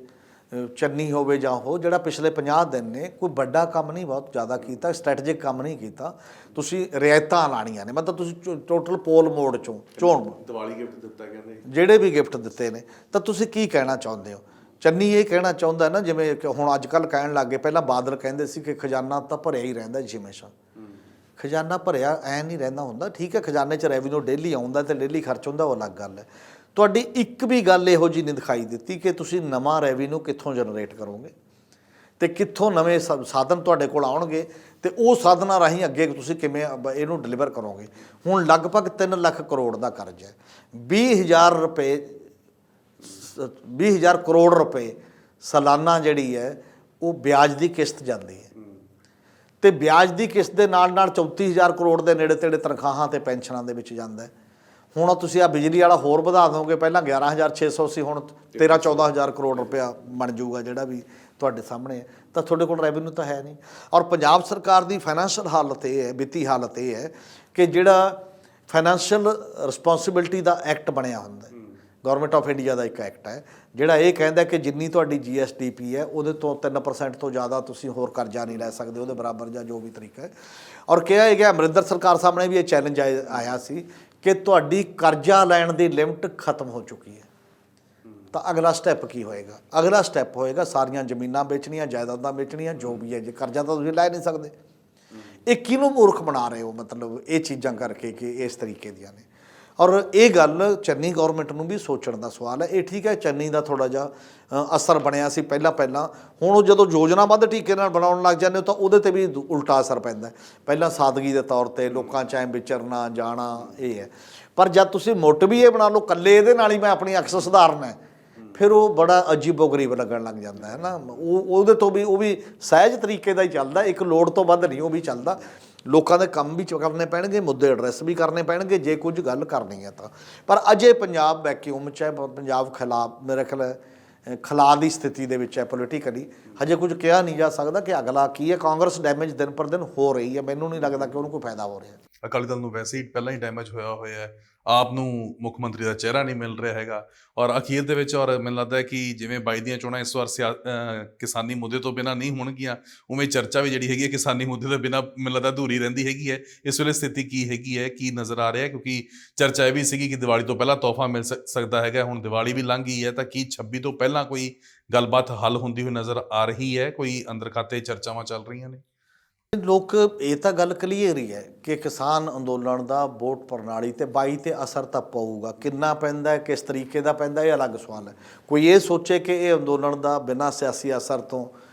ਚੰਨੀ ਹੋਵੇ ਜਾਂ ਹੋ, ਜਿਹੜਾ ਪਿਛਲੇ 50 ਦਿਨ ਨੇ ਕੋਈ ਵੱਡਾ ਕੰਮ ਨਹੀਂ ਬਹੁਤ ਜ਼ਿਆਦਾ ਕੀਤਾ, ਸਟ੍ਰੈਟੇਜਿਕ ਕੰਮ ਨਹੀਂ ਕੀਤਾ। ਤੁਸੀਂ ਰਿਆਇਤਾਂ ਲਾਣੀਆਂ ਨੇ, ਮਤਲਬ ਤੁਸੀਂ ਟੋਟਲ ਪੋਲ ਮੋਡ 'ਚੋਂ ਚੋਣ ਦੀਵਾਲੀ ਗਿਫਟ ਦਿੱਤਾ ਕਹਿੰਦੇ, ਜਿਹੜੇ ਵੀ ਗਿਫਟ ਦਿੱਤੇ ਨੇ, ਤਾਂ ਤੁਸੀਂ ਕੀ ਕਹਿਣਾ ਚਾਹੁੰਦੇ ਹੋ? ਚੰਨੀ ਇਹ ਕਹਿਣਾ ਚਾਹੁੰਦਾ ਨਾ, ਜਿਵੇਂ ਕਿ ਹੁਣ ਅੱਜ ਕੱਲ੍ਹ ਕਹਿਣ ਲੱਗ ਗਏ, ਪਹਿਲਾਂ ਬਾਦਲ ਕਹਿੰਦੇ ਸੀ ਕਿ ਖਜ਼ਾਨਾ ਤਾਂ ਭਰਿਆ ਹੀ ਰਹਿੰਦਾ ਜੀ ਹਮੇਸ਼ਾ। ਖਜ਼ਾਨਾ ਭਰਿਆ ਐਂ ਨਹੀਂ ਰਹਿੰਦਾ ਹੁੰਦਾ, ਠੀਕ ਹੈ, ਖਜ਼ਾਨੇ 'ਚ ਰੈਵਨਿਊ ਡੇਲੀ ਆਉਂਦਾ ਅਤੇ ਡੇਲੀ ਖਰਚ ਹੁੰਦਾ, ਉਹ ਅਲੱਗ ਗੱਲ ਹੈ। ਤੁਹਾਡੀ ਇੱਕ ਵੀ ਗੱਲ ਇਹੋ ਜਿਹੀ ਨਹੀਂ ਦਿਖਾਈ ਦਿੱਤੀ ਕਿ ਤੁਸੀਂ ਨਵਾਂ ਰੈਵਨਿਊ ਕਿੱਥੋਂ ਜਨਰੇਟ ਕਰੋਗੇ ਅਤੇ ਕਿੱਥੋਂ ਨਵੇਂ ਸਾਧਨ ਤੁਹਾਡੇ ਕੋਲ ਆਉਣਗੇ ਅਤੇ ਉਹ ਸਾਧਨਾਂ ਰਾਹੀਂ ਅੱਗੇ ਤੁਸੀਂ ਕਿਵੇਂ ਇਹਨੂੰ ਡਿਲੀਵਰ ਕਰੋਗੇ। ਹੁਣ ਲਗਭਗ 3 ਲੱਖ ਕਰੋੜ ਦਾ ਕਰਜ਼ ਹੈ, 20,000 ਰੁਪਏ 20,000 ਕਰੋੜ ਰੁਪਏ ਸਾਲਾਨਾ ਜਿਹੜੀ ਹੈ ਉਹ ਵਿਆਜ ਦੀ ਕਿਸ਼ਤ ਜਾਂਦੀ ਹੈ, ਅਤੇ ਵਿਆਜ ਦੀ ਕਿਸ਼ਤ ਦੇ ਨਾਲ ਨਾਲ 34,000 ਕਰੋੜ ਦੇ ਨੇੜੇ ਤੇੜੇ ਤਨਖਾਹਾਂ ਅਤੇ ਪੈਨਸ਼ਨਾਂ ਦੇ ਵਿੱਚ ਜਾਂਦਾ ਹੈ। ਹੁਣ ਤੁਸੀਂ ਆ ਬਿਜਲੀ ਵਾਲਾ ਹੋਰ ਵਧਾ ਦਿਓਗੇ, ਪਹਿਲਾਂ 11,600 ਸੀ, ਹੁਣ 13-14,000 ਕਰੋੜ ਰੁਪਇਆ ਬਣ ਜਾਊਗਾ ਜਿਹੜਾ ਵੀ ਤੁਹਾਡੇ ਸਾਹਮਣੇ ਹੈ। ਤਾਂ ਤੁਹਾਡੇ ਕੋਲ ਰੈਵਨਿਊ ਤਾਂ ਹੈ ਨਹੀਂ। ਔਰ ਪੰਜਾਬ ਸਰਕਾਰ ਦੀ ਫਾਈਨੈਂਸ਼ੀਅਲ ਹਾਲਤ ਇਹ ਹੈ, ਵਿੱਤੀ ਹਾਲਤ ਇਹ ਹੈ ਕਿ ਜਿਹੜਾ ਫਾਈਨੈਂਸ਼ੀਅਲ ਰਿਸਪੌਂਸਿਬਿਲਟੀ ਦਾ ਐਕਟ ਬਣਿਆ ਹੁੰਦਾ, ਗੌਰਮੈਂਟ ਆਫ ਇੰਡੀਆ ਦਾ ਇੱਕ ਐਕਟ ਹੈ ਜਿਹੜਾ ਇਹ ਕਹਿੰਦਾ ਕਿ ਜਿੰਨੀ ਤੁਹਾਡੀ GSDP ਹੈ ਉਹਦੇ ਤੋਂ 3% ਤੋਂ ਜ਼ਿਆਦਾ ਤੁਸੀਂ ਹੋਰ ਕਰਜ਼ਾ ਨਹੀਂ ਲੈ ਸਕਦੇ, ਉਹਦੇ ਬਰਾਬਰ ਜਾਂ ਜੋ ਵੀ ਤਰੀਕਾ ਹੈ। ਔਰ ਕਿਹਾ ਗਿਆ ਅਮਰਿੰਦਰ ਸਰਕਾਰ ਸਾਹਮਣੇ ਵੀ ਇਹ ਚੈਲੰਜ ਆਇਆ ਸੀ ਕਿ ਤੁਹਾਡੀ ਕਰਜ਼ਾ ਲੈਣ ਦੀ ਲਿਮਟ ਖਤਮ ਹੋ ਚੁੱਕੀ ਹੈ, ਤਾਂ ਅਗਲਾ ਸਟੈਪ ਕੀ ਹੋਏਗਾ? ਅਗਲਾ ਸਟੈਪ ਹੋਏਗਾ ਸਾਰੀਆਂ ਜ਼ਮੀਨਾਂ ਵੇਚਣੀਆਂ, ਜਾਇਦਾਦਾਂ ਵੇਚਣੀਆਂ, ਜੋ ਵੀ ਹੈ। ਜੇ ਕਰਜ਼ਾ ਤਾਂ ਤੁਸੀਂ ਲੈ ਨਹੀਂ ਸਕਦੇ, ਇਹ ਕਿਹਨੂੰ ਮੂਰਖ ਬਣਾ ਰਹੇ ਹੋ ਮਤਲਬ ਇਹ ਚੀਜ਼ਾਂ ਕਰਕੇ ਕਿ ਇਸ ਤਰੀਕੇ ਦੀਆਂ ਨੇ। ਔਰ ਇਹ ਗੱਲ ਚੰਨੀ ਗੌਰਮੈਂਟ ਨੂੰ ਵੀ ਸੋਚਣ ਦਾ ਸਵਾਲ ਹੈ। ਇਹ ਠੀਕ ਹੈ ਚੰਨੀ ਦਾ ਥੋੜ੍ਹਾ ਜਿਹਾ ਅਸਰ ਬਣਿਆ ਸੀ ਪਹਿਲਾਂ, ਹੁਣ ਉਹ ਜਦੋਂ ਯੋਜਨਾਬੱਧ ਟੀਕੇ ਨਾਲ ਬਣਾਉਣ ਲੱਗ ਜਾਂਦੇ ਹੋ ਤਾਂ ਉਹਦੇ 'ਤੇ ਵੀ ਉਲਟਾ ਅਸਰ ਪੈਂਦਾ। ਪਹਿਲਾਂ ਸਾਦਗੀ ਦੇ ਤੌਰ 'ਤੇ ਲੋਕਾਂ 'ਚ ਐਂ ਵਿਚਰਨਾ ਜਾਣਾ ਇਹ ਹੈ, ਪਰ ਜਦ ਤੁਸੀਂ ਮੁੱਟ ਵੀ ਇਹ ਬਣਾ ਲਓ ਇਕੱਲੇ ਇਹਦੇ ਨਾਲ ਹੀ ਮੈਂ ਆਪਣੀ ਅਕਸ ਸੁਧਾਰਨਾ, ਫਿਰ ਉਹ ਬੜਾ ਅਜੀਬੋ ਗਰੀਬ ਲੱਗਣ ਲੱਗ ਜਾਂਦਾ ਹੈ ਨਾ। ਉਹਦੇ ਤੋਂ ਵੀ ਉਹ ਵੀ ਸਹਿਜ ਤਰੀਕੇ ਦਾ ਹੀ ਚੱਲਦਾ, ਇੱਕ ਲੋੜ ਤੋਂ ਵੱਧ ਨਹੀਂ ਉਹ ਵੀ ਚੱਲਦਾ। ਲੋਕਾਂ ਦੇ ਕੰਮ ਵੀ ਕਰਨੇ ਪੈਣਗੇ, ਮੁੱਦੇ ਐਡਰੈਸ ਵੀ ਕਰਨੇ ਪੈਣਗੇ ਜੇ ਕੁਝ ਗੱਲ ਕਰਨੀ ਹੈ ਤਾਂ। ਪਰ ਅਜੇ ਪੰਜਾਬ ਵੈਕਿਊਮ 'ਚ ਹੈ, ਪੰਜਾਬ ਮੇਰੇ ਖਿਆਲ ਖਲਾ ਦੀ ਸਥਿਤੀ ਦੇ ਵਿੱਚ ਹੈ ਪੋਲੀਟੀਕਲੀ। ਹਜੇ ਕੁਝ ਕਿਹਾ ਨਹੀਂ ਜਾ ਸਕਦਾ ਕਿ ਅਗਲਾ ਕੀ ਹੈ। ਕਾਂਗਰਸ ਡੈਮੇਜ ਦਿਨ ਪਰ ਦਿਨ ਹੋ ਰਹੀ ਹੈ, ਮੈਨੂੰ ਨਹੀਂ ਲੱਗਦਾ ਕਿ ਉਹਨੂੰ ਕੋਈ ਫਾਇਦਾ ਹੋ ਰਿਹਾ। ਅਕਾਲੀ ਦਲ ਨੂੰ ਵੈਸੇ ਹੀ ਪਹਿਲਾਂ ਹੀ ਡੈਮੇਜ ਹੋਇਆ ਹੈ, ਆਪ ਨੂੰ ਮੁੱਖ ਮੰਤਰੀ ਦਾ ਚਿਹਰਾ ਨਹੀਂ ਮਿਲ ਰਿਹਾ ਹੈਗਾ। ਔਰ ਅਖੀਰ ਦੇ ਵਿੱਚ ਔਰ ਮੈਨੂੰ ਲੱਗਦਾ ਹੈ ਕਿ ਜਿਵੇਂ 22 ਦੀਆਂ ਚੋਣਾਂ ਇਸ ਵਾਰ ਕਿਸਾਨੀ ਮੁੱਦੇ ਤੋਂ ਬਿਨਾਂ ਨਹੀਂ ਹੋਣਗੀਆਂ, ਉਵੇਂ ਚਰਚਾ ਵੀ ਜਿਹੜੀ ਹੈਗੀ ਹੈ ਕਿਸਾਨੀ ਮੁੱਦੇ ਤੋਂ ਬਿਨਾਂ ਮੈਨੂੰ ਲੱਗਦਾ ਅਧੂਰੀ ਰਹਿੰਦੀ ਹੈਗੀ ਹੈ। ਇਸ ਵੇਲੇ ਸਥਿਤੀ ਕੀ ਹੈਗੀ ਹੈ, ਕੀ ਨਜ਼ਰ ਆ ਰਿਹਾ? ਕਿਉਂਕਿ ਚਰਚਾ ਇਹ ਵੀ ਸੀਗੀ ਕਿ ਦੀਵਾਲੀ ਤੋਂ ਪਹਿਲਾਂ ਤੋਹਫਾ ਮਿਲ ਸਕਦਾ ਹੈਗਾ, ਹੁਣ ਦੀਵਾਲੀ ਵੀ ਲੰਘ ਗਈ ਹੈ, ਤਾਂ ਕੀ 26 ਤੋਂ ਪਹਿਲਾਂ ਕੋਈ ਗੱਲਬਾਤ ਹੱਲ ਹੁੰਦੀ ਹੋਈ ਨਜ਼ਰ ਆ ਰਹੀ ਹੈ? ਕੋਈ ਅੰਦਰ ਖਾਤੇ ਚਰਚਾਵਾਂ ਚੱਲ ਰਹੀਆਂ ਨੇ? ਲੋਕ ਇਹ ਤਾਂ ਗੱਲ ਕਲੀਅਰ ਹੀ ਹੈ ਕਿ ਕਿਸਾਨ ਅੰਦੋਲਨ ਦਾ ਵੋਟ ਪ੍ਰਣਾਲੀ ਤੇ 22 ਤੇ ਅਸਰ ਤਾਂ ਪਊਗਾ। ਕਿੰਨਾ ਪੈਂਦਾ, ਕਿਸ ਤਰੀਕੇ ਦਾ ਪੈਂਦਾ, ਇਹ ਅਲੱਗ ਸਵਾਲ ਹੈ। ਕੋਈ ਇਹ ਸੋਚੇ ਕਿ ਇਹ ਅੰਦੋਲਨ ਦਾ ਬਿਨਾਂ ਸਿਆਸੀ ਅਸਰ ਤੋਂ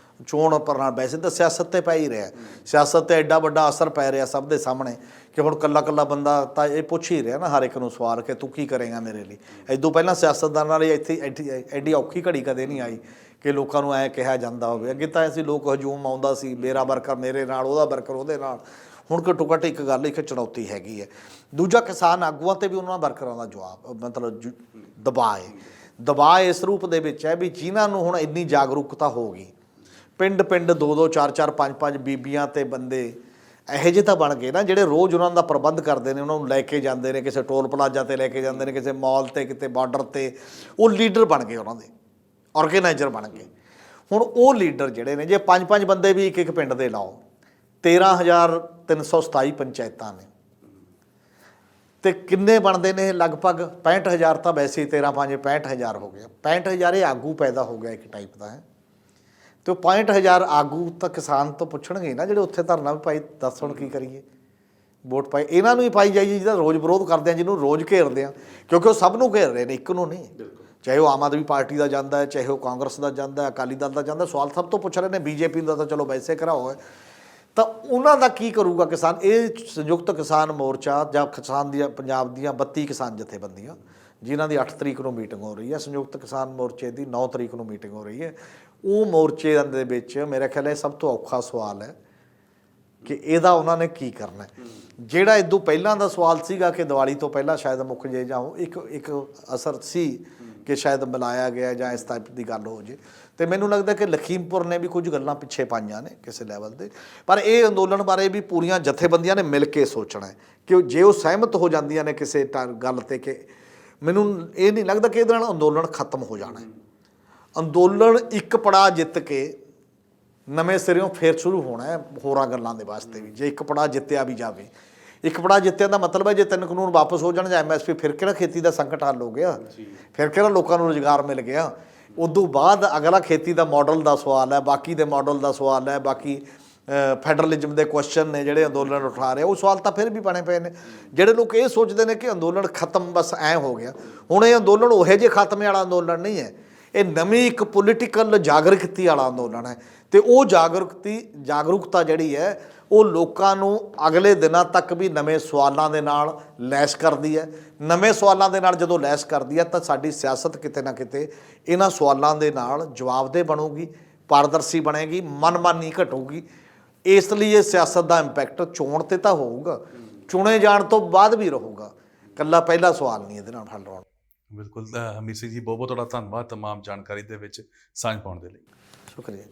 ਚੋਣ ਪ੍ਰਣਾਲੀ, ਵੈਸੇ ਤਾਂ ਸਿਆਸਤ 'ਤੇ ਪੈ ਹੀ ਰਿਹਾ, ਸਿਆਸਤ 'ਤੇ ਐਡਾ ਵੱਡਾ ਅਸਰ ਪੈ ਰਿਹਾ ਸਭ ਦੇ ਸਾਹਮਣੇ ਕਿ ਹੁਣ ਕੱਲਾ ਬੰਦਾ ਤਾਂ ਇਹ ਪੁੱਛ ਹੀ ਰਿਹਾ ਨਾ ਹਰ ਇੱਕ ਨੂੰ ਸਵਾਲ ਕਿ ਤੂੰ ਕੀ ਕਰੇਗਾ ਮੇਰੇ ਲਈ। ਇੱਦੋਂ ਪਹਿਲਾਂ ਸਿਆਸਤਦਾਨਾਂ ਲਈ ਇੱਥੇ ਐਡੀ ਔਖੀ ਘੜੀ ਕਦੇ ਨਹੀਂ ਆਈ ਕਿ ਲੋਕਾਂ ਨੂੰ ਐਂ ਕਿਹਾ ਜਾਂਦਾ ਹੋਵੇ। ਅੱਗੇ ਤਾਂ ਅਸੀਂ ਲੋਕ ਹਜੂਮ ਆਉਂਦਾ ਸੀ, ਮੇਰਾ ਵਰਕਰ ਮੇਰੇ ਨਾਲ, ਉਹਦਾ ਵਰਕਰ ਉਹਦੇ ਨਾਲ। ਹੁਣ ਘੱਟੋ ਘੱਟ ਇੱਕ ਗੱਲ, ਇੱਕ ਚੁਣੌਤੀ ਹੈਗੀ ਹੈ। ਦੂਜਾ, ਕਿਸਾਨ ਆਗੂਆਂ 'ਤੇ ਵੀ ਉਹਨਾਂ ਵਰਕਰਾਂ ਦਾ ਜਵਾਬ ਮਤਲਬ ਦਬਾਅ ਇਸ ਰੂਪ ਦੇ ਵਿੱਚ ਹੈ ਵੀ ਜਿਨ੍ਹਾਂ ਨੂੰ ਹੁਣ ਇੰਨੀ ਜਾਗਰੂਕਤਾ ਹੋ ਗਈ, ਪਿੰਡ 2-2 4-4 5-5 ਬੀਬੀਆਂ ਅਤੇ ਬੰਦੇ ਇਹੋ ਜਿਹੇ ਤਾਂ ਬਣ ਗਏ ਨਾ ਜਿਹੜੇ ਰੋਜ਼ ਉਹਨਾਂ ਦਾ ਪ੍ਰਬੰਧ ਕਰਦੇ ਨੇ, ਉਹਨਾਂ ਨੂੰ ਲੈ ਕੇ ਜਾਂਦੇ ਨੇ, ਕਿਸੇ ਟੋਲ ਪਲਾਜ਼ਾ 'ਤੇ ਲੈ ਕੇ ਜਾਂਦੇ ਨੇ, ਕਿਸੇ ਮਾਲ 'ਤੇ, ਕਿਤੇ ਬਾਰਡਰ 'ਤੇ। ਉਹ ਲੀਡਰ ਬਣ ਗਏ, ਉਹਨਾਂ ਦੇ ਆਰਗੇਨਾਈਜ਼ਰ ਬਣ ਗਏ। ਹੁਣ ਉਹ ਲੀਡਰ ਜਿਹੜੇ ਨੇ, ਜੇ 5-5 ਬੰਦੇ ਵੀ ਇੱਕ ਪਿੰਡ ਦੇ ਲਾਓ, 13,327 ਪੰਚਾਇਤਾਂ ਨੇ, ਅਤੇ ਕਿੰਨੇ ਬਣਦੇ ਨੇ? ਲਗਭਗ 65,000 ਤਾਂ ਵੈਸੇ ਹੀ 13-5 65,000 ਹੋ ਗਿਆ। 65,000 ਇਹ ਆਗੂ ਪੈਦਾ ਹੋ ਗਿਆ ਇੱਕ ਟਾਈਪ ਦਾ ਹੈ। ਅਤੇ ਉਹ 65,000 ਆਗੂ ਤਾਂ ਕਿਸਾਨ ਤੋਂ ਪੁੱਛਣਗੇ ਨਾ ਜਿਹੜੇ ਉੱਥੇ ਧਰਨਾ ਵੀ ਭਾਈ ਦੱਸ ਹੁਣ ਕੀ ਕਰੀਏ, ਵੋਟ ਪਾਈ, ਇਹਨਾਂ ਨੂੰ ਹੀ ਪਾਈ ਜਾਈਏ ਜਿਹਦਾ ਰੋਜ਼ ਵਿਰੋਧ ਕਰਦੇ ਆ, ਜਿਹਨੂੰ ਰੋਜ਼ ਘੇਰਦੇ ਆ, ਕਿਉਂਕਿ ਉਹ ਸਭ ਨੂੰ ਘੇਰ ਰਹੇ ਨੇ, ਇੱਕ ਨੂੰ ਨਹੀਂ। ਚਾਹੇ ਉਹ ਆਮ ਆਦਮੀ ਪਾਰਟੀ ਦਾ ਜਾਂਦਾ ਹੈ, ਚਾਹੇ ਉਹ ਕਾਂਗਰਸ ਦਾ ਜਾਂਦਾ, ਅਕਾਲੀ ਦਲ ਦਾ ਜਾਂਦਾ, ਸਵਾਲ ਸਭ ਤੋਂ ਪੁੱਛ ਰਹੇ ਨੇ। ਬੀਜੇਪੀ ਦਾ ਤਾਂ ਚਲੋ ਵੈਸੇ ਘਰਾਓ ਹੈ, ਤਾਂ ਉਹਨਾਂ ਦਾ ਕੀ ਕਰੂਗਾ ਕਿਸਾਨ? ਇਹ ਸੰਯੁਕਤ ਕਿਸਾਨ ਮੋਰਚਾ ਜਾਂ ਕਿਸਾਨ ਦੀਆਂ ਪੰਜਾਬ ਦੀਆਂ 32 ਕਿਸਾਨ ਜਥੇਬੰਦੀਆਂ, ਜਿਨ੍ਹਾਂ ਦੀ 8 ਤਰੀਕ ਨੂੰ ਮੀਟਿੰਗ ਹੋ ਰਹੀ ਹੈ, ਸੰਯੁਕਤ ਕਿਸਾਨ ਮੋਰਚੇ ਦੀ 9 ਤਰੀਕ ਨੂੰ ਮੀਟਿੰਗ ਹੋ ਰਹੀ ਹੈ, ਉਹ ਮੋਰਚੇ ਦੇ ਵਿੱਚ ਮੇਰਾ ਖਿਆਲ ਇਹ ਸਭ ਤੋਂ ਔਖਾ ਸਵਾਲ ਹੈ ਕਿ ਇਹਦਾ ਉਹਨਾਂ ਨੇ ਕੀ ਕਰਨਾ। ਜਿਹੜਾ ਇਦੋਂ ਪਹਿਲਾਂ ਦਾ ਸਵਾਲ ਸੀਗਾ ਕਿ ਦੀਵਾਲੀ ਤੋਂ ਪਹਿਲਾਂ ਸ਼ਾਇਦ ਮੁੱਕ ਜੇ, ਜਾਂ ਉਹ ਇੱਕ ਅਸਰ ਸੀ ਕਿ ਸ਼ਾਇਦ ਮਿਲਾਇਆ ਗਿਆ ਜਾਂ ਇਸ ਟਾਈਪ ਦੀ ਗੱਲ ਹੋ ਜੇ, ਅਤੇ ਮੈਨੂੰ ਲੱਗਦਾ ਕਿ ਲਖੀਮਪੁਰ ਨੇ ਵੀ ਕੁਝ ਗੱਲਾਂ ਪਿੱਛੇ ਪਾਈਆਂ ਨੇ ਕਿਸੇ ਲੈਵਲ 'ਤੇ। ਪਰ ਇਹ ਅੰਦੋਲਨ ਬਾਰੇ ਵੀ ਪੂਰੀਆਂ ਜਥੇਬੰਦੀਆਂ ਨੇ ਮਿਲ ਕੇ ਸੋਚਣਾ ਹੈ ਕਿ ਜੇ ਉਹ ਸਹਿਮਤ ਹੋ ਜਾਂਦੀਆਂ ਨੇ ਕਿਸੇ ਗੱਲ 'ਤੇ, ਕਿ ਮੈਨੂੰ ਇਹ ਨਹੀਂ ਲੱਗਦਾ ਕਿ ਇਹਦੇ ਨਾਲ ਅੰਦੋਲਨ ਖਤਮ ਹੋ ਜਾਣਾ ਹੈ। ਅੰਦੋਲਨ ਇੱਕ ਪੜਾਅ ਜਿੱਤ ਕੇ ਨਵੇਂ ਸਿਰਿਓਂ ਫੇਰ ਸ਼ੁਰੂ ਹੋਣਾ ਹੈ ਹੋਰਾਂ ਗੱਲਾਂ ਦੇ ਵਾਸਤੇ ਵੀ। ਜੇ ਇੱਕ ਪੜਾਅ ਜਿੱਤਿਆ ਵੀ ਜਾਵੇ, ਇੱਕ ਪੜਾਅ ਜਿੱਤਿਆ ਦਾ ਮਤਲਬ ਹੈ ਜੇ 3 ਕਾਨੂੰਨ ਵਾਪਸ ਹੋ ਜਾਣ ਜਾਂ MSP, ਫਿਰ ਕਿਹੜਾ ਖੇਤੀ ਦਾ ਸੰਕਟ ਹੱਲ ਹੋ ਗਿਆ, ਫਿਰ ਕਿਹੜਾ ਲੋਕਾਂ ਨੂੰ ਰੁਜ਼ਗਾਰ ਮਿਲ ਗਿਆ। ਉਦੋਂ ਬਾਅਦ ਅਗਲਾ ਖੇਤੀ ਦਾ ਮਾਡਲ ਦਾ ਸਵਾਲ ਹੈ, ਬਾਕੀ ਦੇ ਮਾਡਲ ਦਾ ਸਵਾਲ ਹੈ, ਬਾਕੀ ਫੈਡਰਲਿਜ਼ਮ ਦੇ ਕੁਐਸਚਨ ਨੇ ਜਿਹੜੇ ਅੰਦੋਲਨ ਉਠਾ ਰਿਹਾ, ਉਹ ਸਵਾਲ ਤਾਂ ਫਿਰ ਵੀ ਬਣੇ ਪਏ ਨੇ। ਜਿਹੜੇ ਲੋਕ ਇਹ ਸੋਚਦੇ ਨੇ ਕਿ ਅੰਦੋਲਨ ਖਤਮ ਬਸ ਐਂ ਹੋ ਗਿਆ, ਹੁਣ ਇਹ ਅੰਦੋਲਨ ਉਹੋ ਜਿਹੇ ਖਾਤਮੇ ਵਾਲਾ ਅੰਦੋਲਨ ਨਹੀਂ ਹੈ, ਇਹ ਨਵੀਂ ਇੱਕ ਪੋਲੀਟੀਕਲ ਜਾਗਰੂਕਤੀ ਵਾਲਾ ਅੰਦੋਲਨ ਹੈ। ਅਤੇ ਉਹ ਜਾਗਰੂਕਤਾ ਜਿਹੜੀ ਹੈ ਉਹ ਲੋਕਾਂ ਨੂੰ ਅਗਲੇ ਦਿਨਾਂ ਤੱਕ ਵੀ ਨਵੇਂ ਸਵਾਲਾਂ ਦੇ ਨਾਲ ਲੈਸ ਕਰਦੀ ਹੈ। ਨਵੇਂ ਸਵਾਲਾਂ ਦੇ ਨਾਲ ਜਦੋਂ ਲੈਸ ਕਰਦੀ ਹੈ ਤਾਂ ਸਾਡੀ ਸਿਆਸਤ ਕਿਤੇ ਨਾ ਕਿਤੇ ਇਹਨਾਂ ਸਵਾਲਾਂ ਦੇ ਨਾਲ ਜਵਾਬਦੇਹ ਬਣੂਗੀ, ਪਾਰਦਰਸ਼ੀ ਬਣੇਗੀ, ਮਨਮਾਨੀ ਘਟੂਗੀ। ਇਸ ਲਈ ਇਹ ਸਿਆਸਤ ਦਾ ਇੰਪੈਕਟ ਚੋਣ 'ਤੇ ਤਾਂ ਹੋਊਗਾ, ਚੁਣੇ ਜਾਣ ਤੋਂ ਬਾਅਦ ਵੀ ਰਹੂਗਾ, ਇਕੱਲਾ ਪਹਿਲਾ ਸਵਾਲ ਨਹੀਂ ਇਹਦੇ ਨਾਲ ਹੱਲ ਹੋਣਾ। ਬਿਲਕੁਲ ਹਮੀਰ ਸਿੰਘ ਜੀ, ਬਹੁਤ ਬਹੁਤ ਤੁਹਾਡਾ ਧੰਨਵਾਦ ਤਮਾਮ ਜਾਣਕਾਰੀ ਦੇ ਵਿੱਚ ਸਾਂਝ ਪਾਉਣ ਦੇ ਲਈ। ਸ਼ੁਕਰੀਆ।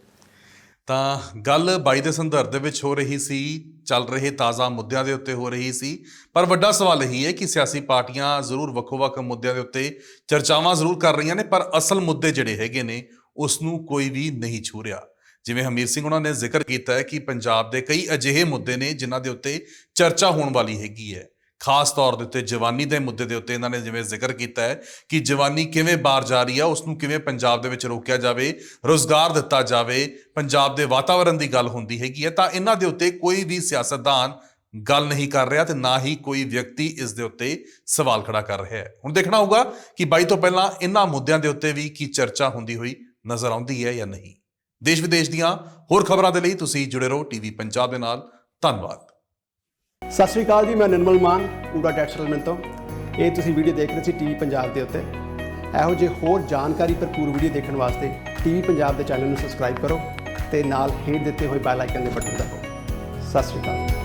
ਤਾਂ ਗੱਲ 22 ਦੇ ਸੰਦਰਭ ਦੇ ਵਿੱਚ ਹੋ ਰਹੀ ਸੀ, ਚੱਲ ਰਹੇ ਤਾਜ਼ਾ ਮੁੱਦਿਆਂ ਦੇ ਉੱਤੇ ਹੋ ਰਹੀ ਸੀ, ਪਰ ਵੱਡਾ ਸਵਾਲ ਇਹੀ ਹੈ ਕਿ ਸਿਆਸੀ ਪਾਰਟੀਆਂ ਜ਼ਰੂਰ ਵੱਖੋ-ਵੱਖ ਮੁੱਦਿਆਂ ਦੇ ਉੱਤੇ ਚਰਚਾਵਾਂ ਜ਼ਰੂਰ ਕਰ ਰਹੀਆਂ ਨੇ, ਪਰ ਅਸਲ ਮੁੱਦੇ ਜਿਹੜੇ ਹੈਗੇ ਨੇ ਉਸ ਨੂੰ ਕੋਈ ਵੀ ਨਹੀਂ ਛੂਹ ਰਿਹਾ। ਜਿਵੇਂ ਹਮੀਰ ਸਿੰਘ ਉਹਨਾਂ ਨੇ ਜ਼ਿਕਰ ਕੀਤਾ ਹੈ ਕਿ ਪੰਜਾਬ ਦੇ ਕਈ ਅਜਿਹੇ ਮੁੱਦੇ ਨੇ ਜਿਨ੍ਹਾਂ ਦੇ ਉੱਤੇ ਚਰਚਾ ਹੋਣ ਵਾਲੀ ਹੈਗੀ ਹੈ। ਖਾਸ ਤੌਰ ਦੇ ਉੱਤੇ ਜਵਾਨੀ ਦੇ ਮੁੱਦੇ ਦੇ ਉੱਤੇ ਇਹਨਾਂ ਨੇ ਜਿਵੇਂ ਜ਼ਿਕਰ ਕੀਤਾ ਹੈ ਕਿ ਜਵਾਨੀ ਕਿਵੇਂ ਬਾਹਰ ਜਾ ਰਹੀ ਆ, ਉਸ ਨੂੰ ਕਿਵੇਂ ਪੰਜਾਬ ਦੇ ਵਿੱਚ ਰੋਕਿਆ ਜਾਵੇ, ਰੁਜ਼ਗਾਰ ਦਿੱਤਾ ਜਾਵੇ, ਪੰਜਾਬ ਦੇ ਵਾਤਾਵਰਣ ਦੀ ਗੱਲ ਹੁੰਦੀ ਹੈਗੀ ਹੈ। ਤਾਂ ਇਹਨਾਂ ਦੇ ਉੱਤੇ ਕੋਈ ਵੀ ਸਿਆਸਤਦਾਨ ਗੱਲ ਨਹੀਂ ਕਰ ਰਿਹਾ ਤੇ ਨਾ ਹੀ ਕੋਈ ਵਿਅਕਤੀ ਇਸ ਦੇ ਉੱਤੇ ਸਵਾਲ ਖੜਾ ਕਰ ਰਿਹਾ ਹੈ। ਹੁਣ ਦੇਖਣਾ ਹੋਊਗਾ ਕਿ 22 ਤੋਂ ਪਹਿਲਾਂ ਇਹਨਾਂ ਮੁੱਦਿਆਂ ਦੇ ਉੱਤੇ ਵੀ ਕੀ ਚਰਚਾ ਹੁੰਦੀ ਹੋਈ ਨਜ਼ਰ ਆਉਂਦੀ ਹੈ ਜਾਂ ਨਹੀਂ। ਦੇਸ਼ ਵਿਦੇਸ਼ ਦੀਆਂ ਹੋਰ ਖਬਰਾਂ ਦੇ ਲਈ ਤੁਸੀਂ ਜੁੜੇ ਰਹੋ ਟੀਵੀ ਪੰਜਾਬ ਦੇ ਨਾਲ। ਧੰਨਵਾਦ। ਸਤਿ ਸ਼੍ਰੀ ਅਕਾਲ ਜੀ, ਮੈਂ ਨਿਰਮਲ ਮਾਨ ਪੂਰਾ ਟੈਟ ਸੈਟਲਮੈਂਟ ਤੋਂ। ਇਹ ਤੁਸੀਂ ਵੀਡੀਓ ਦੇਖ ਰਹੇ ਸੀ ਟੀਵੀ ਪੰਜਾਬ ਦੇ ਉੱਤੇ। ਇਹੋ ਜਿਹੇ ਹੋਰ ਜਾਣਕਾਰੀ ਭਰਪੂਰ ਵੀਡੀਓ ਦੇਖਣ ਵਾਸਤੇ ਟੀਵੀ ਪੰਜਾਬ ਦੇ ਚੈਨਲ ਨੂੰ ਸਬਸਕ੍ਰਾਈਬ ਕਰੋ ਤੇ ਨਾਲ ਹੇਠ ਦਿੱਤੇ ਹੋਏ ਬੈਲ ਆਈਕਨ ਦੇ ਬਟਨ ਦਬਾਓ। ਸਤਿ ਸ਼੍ਰੀ ਅਕਾਲ।